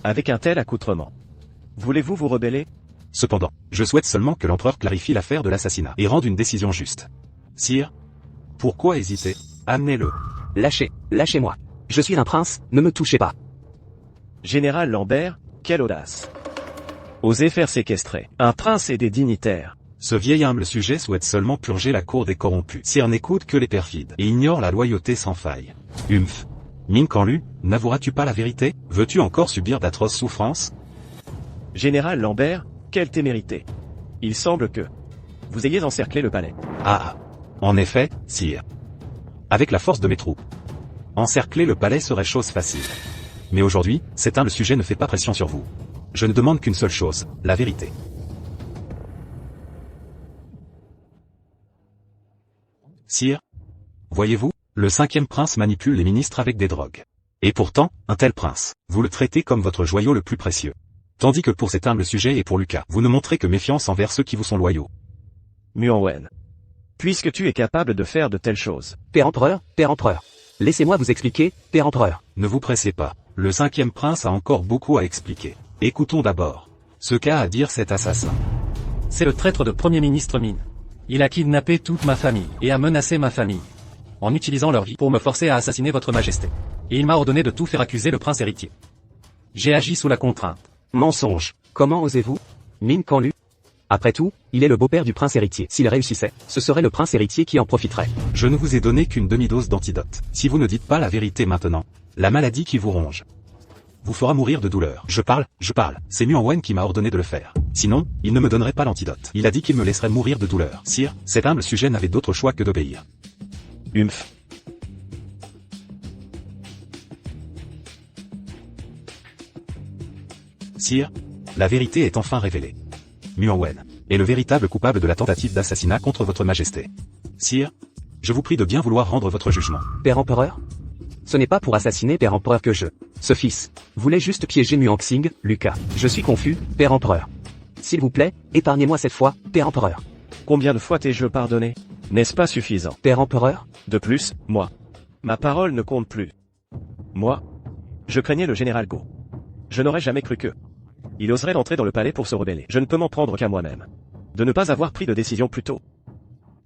[SPEAKER 9] Avec un tel accoutrement, voulez-vous vous rebeller?
[SPEAKER 10] Cependant, je souhaite seulement que l'empereur clarifie l'affaire de l'assassinat et rende une décision juste. Sire, pourquoi hésiter? Amenez-le.
[SPEAKER 6] Lâchez-moi. Je suis un prince, ne me touchez pas.
[SPEAKER 9] Général Lambert, quelle audace. Osez faire séquestrer un prince et des dignitaires.
[SPEAKER 10] Ce vieil humble sujet souhaite seulement purger la cour des corrompus. Sire n'écoute que les perfides et ignore la loyauté sans faille. Humph. Min Kanlu, n'avoueras-tu pas la vérité? Veux-tu encore subir d'atroces souffrances?
[SPEAKER 9] Général Lambert, quelle témérité. Il semble que vous ayez encerclé le palais.
[SPEAKER 10] Ah. En effet, sire. Avec la force de mes troupes. Encercler le palais serait chose facile. Mais aujourd'hui, cet humble sujet ne fait pas pression sur vous. Je ne demande qu'une seule chose, la vérité. Sire, voyez-vous, le 5e prince manipule les ministres avec des drogues. Et pourtant, un tel prince, vous le traitez comme votre joyau le plus précieux. Tandis que pour cet humble sujet et pour Lucas, vous ne montrez que méfiance envers ceux qui vous sont loyaux.
[SPEAKER 9] Muan Wen. Puisque tu es capable de faire de telles choses.
[SPEAKER 6] Père empereur, laissez-moi vous expliquer, Père empereur.
[SPEAKER 10] Ne vous pressez pas, le 5e prince a encore beaucoup à expliquer. Écoutons d'abord ce qu'a à dire cet assassin.
[SPEAKER 5] C'est le traître de Premier ministre Min. Il a kidnappé toute ma famille et a menacé ma famille, en utilisant leur vie pour me forcer à assassiner votre majesté. Et il m'a ordonné de tout faire accuser le prince héritier. J'ai agi sous la contrainte.
[SPEAKER 6] Mensonge. Comment osez-vous? Min Kanlu. Après tout, il est le beau-père du prince héritier. S'il réussissait, ce serait le prince héritier qui en profiterait.
[SPEAKER 10] Je ne vous ai donné qu'une demi-dose d'antidote. Si vous ne dites pas la vérité maintenant, la maladie qui vous ronge vous fera mourir de douleur. Je parle. C'est Muan Wen qui m'a ordonné de le faire. Sinon, il ne me donnerait pas l'antidote. Il a dit qu'il me laisserait mourir de douleur. Sire, cet humble sujet n'avait d'autre choix que d'obéir.
[SPEAKER 9] Humph.
[SPEAKER 10] Sire, la vérité est enfin révélée. Muan Wen est le véritable coupable de la tentative d'assassinat contre votre majesté. Sire, je vous prie de bien vouloir rendre votre jugement.
[SPEAKER 6] Père empereur? Ce n'est pas pour assassiner Père empereur que ce fils voulait juste piéger Muan Xing, Lucas. Je suis confus, Père empereur. S'il vous plaît, épargnez-moi cette fois, Père empereur.
[SPEAKER 9] Combien de fois t'ai-je pardonné? N'est-ce pas suffisant?
[SPEAKER 6] Père empereur?
[SPEAKER 9] De plus, moi. Ma parole ne compte plus. Moi, je craignais le général Go. Je n'aurais jamais cru que il oserait entrer dans le palais pour se rebeller. Je ne peux m'en prendre qu'à moi-même. De ne pas avoir pris de décision plus tôt.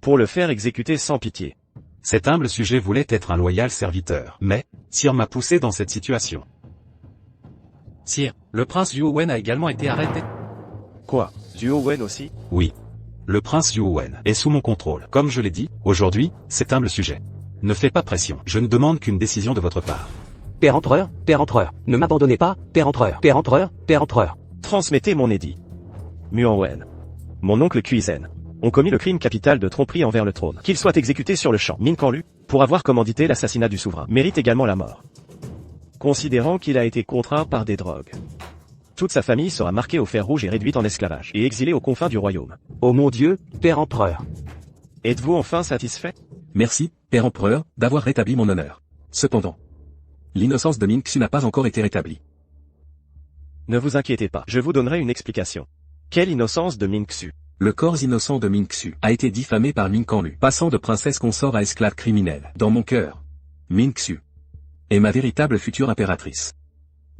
[SPEAKER 9] Pour le faire exécuter sans pitié.
[SPEAKER 10] Cet humble sujet voulait être un loyal serviteur, mais, Sire m'a poussé dans cette situation.
[SPEAKER 5] Sire, le prince Yuo Wen a également été arrêté.
[SPEAKER 9] Quoi? Yuo Wen aussi?
[SPEAKER 10] Oui. Le prince Yuo Wen est sous mon contrôle. Comme je l'ai dit, aujourd'hui, cet humble sujet ne fait pas pression. Je ne demande qu'une décision de votre part.
[SPEAKER 6] Père empereur, ne m'abandonnez pas, Père empereur.
[SPEAKER 9] Transmettez mon édit. Muan Wen. Mon oncle Kuizen ont commis le crime capital de tromperie envers le trône. Qu'il soit exécuté sur le champ. Min Kanlu, pour avoir commandité l'assassinat du souverain, mérite également la mort. Considérant qu'il a été contraint par des drogues. Toute sa famille sera marquée au fer rouge et réduite en esclavage, et exilée aux confins du royaume.
[SPEAKER 6] Oh mon Dieu, Père empereur.
[SPEAKER 9] Êtes-vous enfin satisfait?
[SPEAKER 7] Merci, Père empereur, d'avoir rétabli mon honneur. Cependant, l'innocence de Min Xu n'a pas encore été rétablie.
[SPEAKER 9] Ne vous inquiétez pas, je vous donnerai une explication. Quelle innocence de Min Xu?
[SPEAKER 7] Le corps innocent de Min Xu a été diffamé par Min Kanlu, passant de princesse consort à esclave criminelle. Dans mon cœur, Min Xu est ma véritable future impératrice.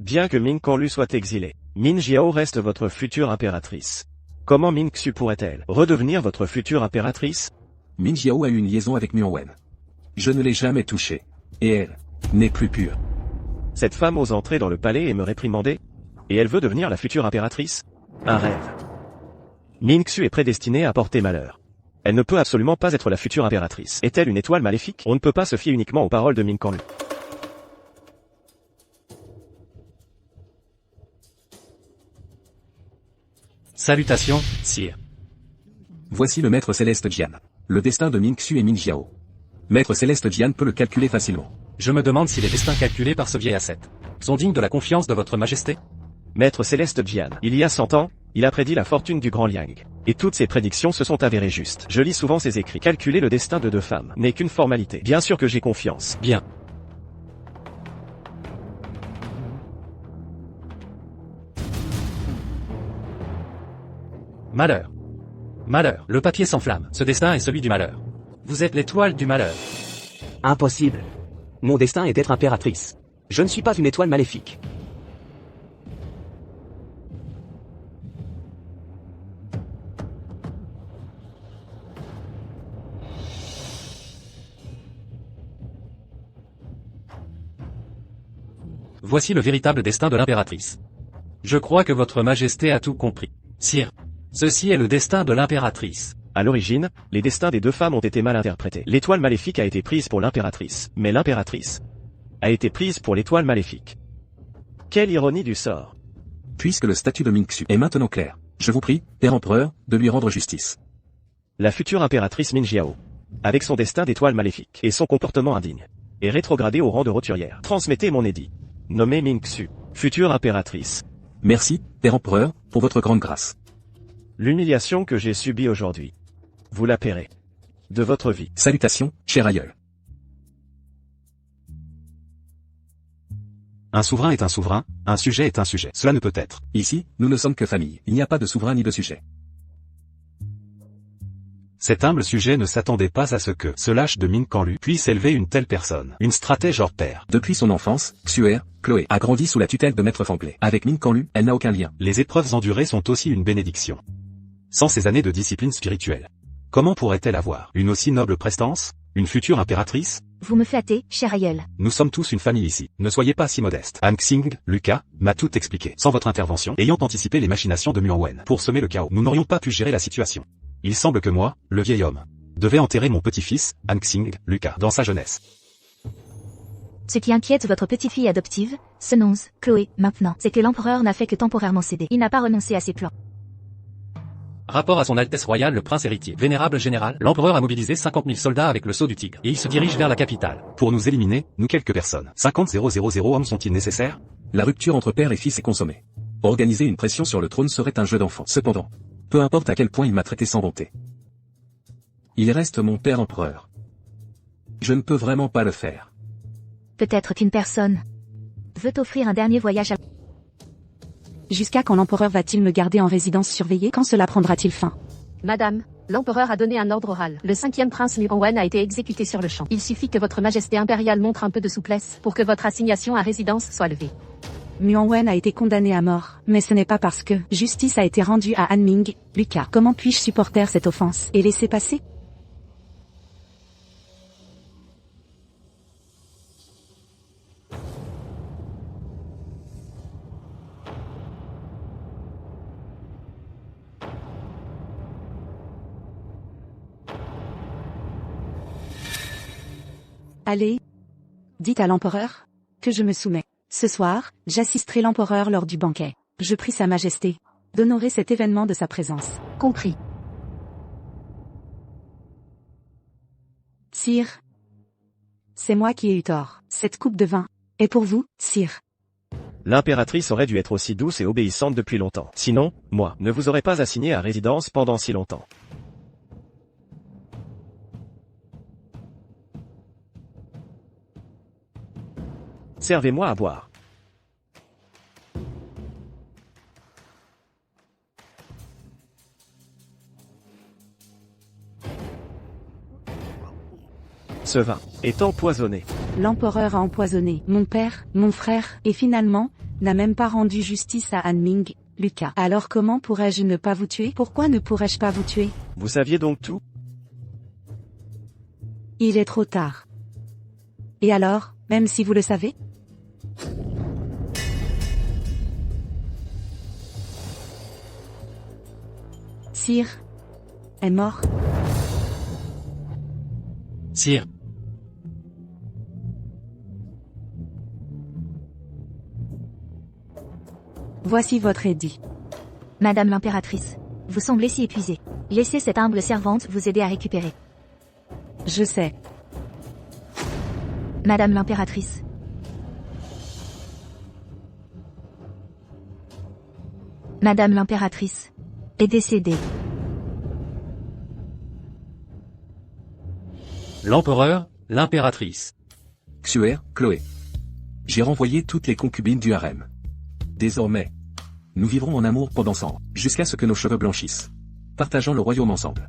[SPEAKER 9] Bien que Min Kanlu soit exilée, Min Jiao reste votre future impératrice. Comment Min Xu pourrait-elle redevenir votre future impératrice?
[SPEAKER 7] Min Jiao a eu une liaison avec Muan Wen. Je ne l'ai jamais touchée. Et elle n'est plus pure.
[SPEAKER 9] Cette femme ose entrer dans le palais et me réprimander? Et elle veut devenir la future impératrice? Un rêve. Mingxu est prédestinée à porter malheur. Elle ne peut absolument pas être la future impératrice. Est-elle une étoile maléfique? On ne peut pas se fier uniquement aux paroles de Ming Kanlu.
[SPEAKER 5] Salutations, sire.
[SPEAKER 7] Voici le maître céleste Jian. Le destin de Mingxu et Mingjiao. Maître céleste Jian peut le calculer facilement.
[SPEAKER 5] Je me demande si les destins calculés par ce vieil ascète sont dignes de la confiance de votre majesté.
[SPEAKER 9] Maître céleste Jian, il y a 100 ans, il a prédit la fortune du grand Liang. Et toutes ses prédictions se sont avérées justes. Je lis souvent ses écrits. Calculer le destin de 2 femmes n'est qu'une formalité. Bien sûr que j'ai confiance.
[SPEAKER 5] Bien. Malheur. Malheur. Le papier s'enflamme. Ce destin est celui du malheur. Vous êtes l'étoile du malheur.
[SPEAKER 6] Impossible. Mon destin est d'être impératrice. Je ne suis pas une étoile maléfique.
[SPEAKER 5] Voici le véritable destin de l'impératrice. Je crois que votre majesté a tout compris. Sire, ceci est le destin de l'impératrice.
[SPEAKER 9] À l'origine, les destins des 2 femmes ont été mal interprétés. L'étoile maléfique a été prise pour l'impératrice, mais l'impératrice a été prise pour l'étoile maléfique. Quelle ironie du sort.
[SPEAKER 7] Puisque le statut de Mingxu est maintenant clair, je vous prie, Père Empereur, de lui rendre justice.
[SPEAKER 9] La future impératrice Mingjiao, avec son destin d'étoile maléfique et son comportement indigne, est rétrogradée au rang de roturière. Transmettez mon édit. Nommé Mingxu, future impératrice.
[SPEAKER 7] Merci, Père Empereur, pour votre grande grâce.
[SPEAKER 9] L'humiliation que j'ai subie aujourd'hui, vous la paierez. De votre vie.
[SPEAKER 7] Salutations, cher aïeul.
[SPEAKER 10] Un souverain est un souverain, un sujet est un sujet. Cela ne peut être.
[SPEAKER 7] Ici, nous ne sommes que famille. Il n'y a pas de souverain ni de sujet.
[SPEAKER 10] Cet humble sujet ne s'attendait pas à ce que ce lâche de Ming Kanlu puisse élever une telle personne. Une stratège hors pair.
[SPEAKER 7] Depuis son enfance, Xuer, Chloé, a grandi sous la tutelle de Maître Fanglais. Avec Ming Kanlu, elle n'a aucun lien.
[SPEAKER 10] Les épreuves endurées sont aussi une bénédiction. Sans ces années de discipline spirituelle, comment pourrait-elle avoir une aussi noble prestance? Une future impératrice?
[SPEAKER 2] Vous me flattez, cher aïeul.
[SPEAKER 10] Nous sommes tous une famille ici. Ne soyez pas si modeste. Han Xing, Lucas, m'a tout expliqué. Sans votre intervention, ayant anticipé les machinations de Muan Wen pour semer le chaos, nous n'aurions pas pu gérer la situation. Il semble que moi, le vieil homme, devais enterrer mon petit-fils, Han Xing, Lucas, dans sa jeunesse.
[SPEAKER 2] Ce qui inquiète votre petite-fille adoptive, Senonze, Chloé, maintenant, c'est que l'empereur n'a fait que temporairement céder. Il n'a pas renoncé à ses plans.
[SPEAKER 5] Rapport à son Altesse Royale le Prince Héritier. Vénérable général, l'empereur a mobilisé 50 000 soldats avec le sceau du tigre, et il se dirige vers la capitale.
[SPEAKER 10] Pour nous éliminer, nous quelques personnes. 50 000 hommes sont-ils nécessaires?
[SPEAKER 7] La rupture entre père et fils est consommée. Organiser une pression sur le trône serait un jeu d'enfant. Cependant, peu importe à quel point il m'a traité sans bonté, il reste mon père empereur. Je ne peux vraiment pas le faire.
[SPEAKER 2] Peut-être qu'une personne veut offrir un dernier voyage à...
[SPEAKER 3] Jusqu'à quand l'empereur va-t-il me garder en résidence surveillée? Quand cela prendra-t-il fin?
[SPEAKER 1] Madame, l'empereur a donné un ordre oral. Le 5e prince Muan Wen a été exécuté sur le champ. Il suffit que votre majesté impériale montre un peu de souplesse pour que votre assignation à résidence soit levée.
[SPEAKER 3] Muan Wen a été condamné à mort, mais ce n'est pas parce que justice a été rendue à Han Ming, Lucas. Comment puis-je supporter cette offense et laisser passer? Allez, dites à l'empereur que je me soumets. Ce soir, j'assisterai l'empereur lors du banquet. Je prie sa majesté d'honorer cet événement de sa présence.
[SPEAKER 1] Compris.
[SPEAKER 3] Sire, c'est moi qui ai eu tort. Cette coupe de vin est pour vous, sire.
[SPEAKER 9] L'impératrice aurait dû être aussi douce et obéissante depuis longtemps. Sinon, moi, ne vous aurais pas assigné à résidence pendant si longtemps. Servez-moi à boire. Ce vin est empoisonné.
[SPEAKER 3] L'empereur a empoisonné mon père, mon frère, et finalement, n'a même pas rendu justice à Han Ming, Lucas. Alors comment pourrais-je ne pas vous tuer? Pourquoi ne pourrais-je pas vous tuer?
[SPEAKER 9] Vous saviez donc tout?
[SPEAKER 3] Il est trop tard. Et alors, même si vous le savez? Sire. Est mort.
[SPEAKER 5] Sire,
[SPEAKER 3] Voici votre édit.
[SPEAKER 2] Madame l'impératrice, vous semblez si épuisée. Laissez cette humble servante vous aider à récupérer.
[SPEAKER 3] Je sais.
[SPEAKER 2] Madame l'impératrice. Madame l'impératrice est décédée.
[SPEAKER 5] l'empereur, l'impératrice.
[SPEAKER 7] Xuer, Chloé. J'ai renvoyé toutes les concubines du harem. Désormais, nous vivrons en amour pendant 100 ans, jusqu'à ce que nos cheveux blanchissent, partageant le royaume ensemble.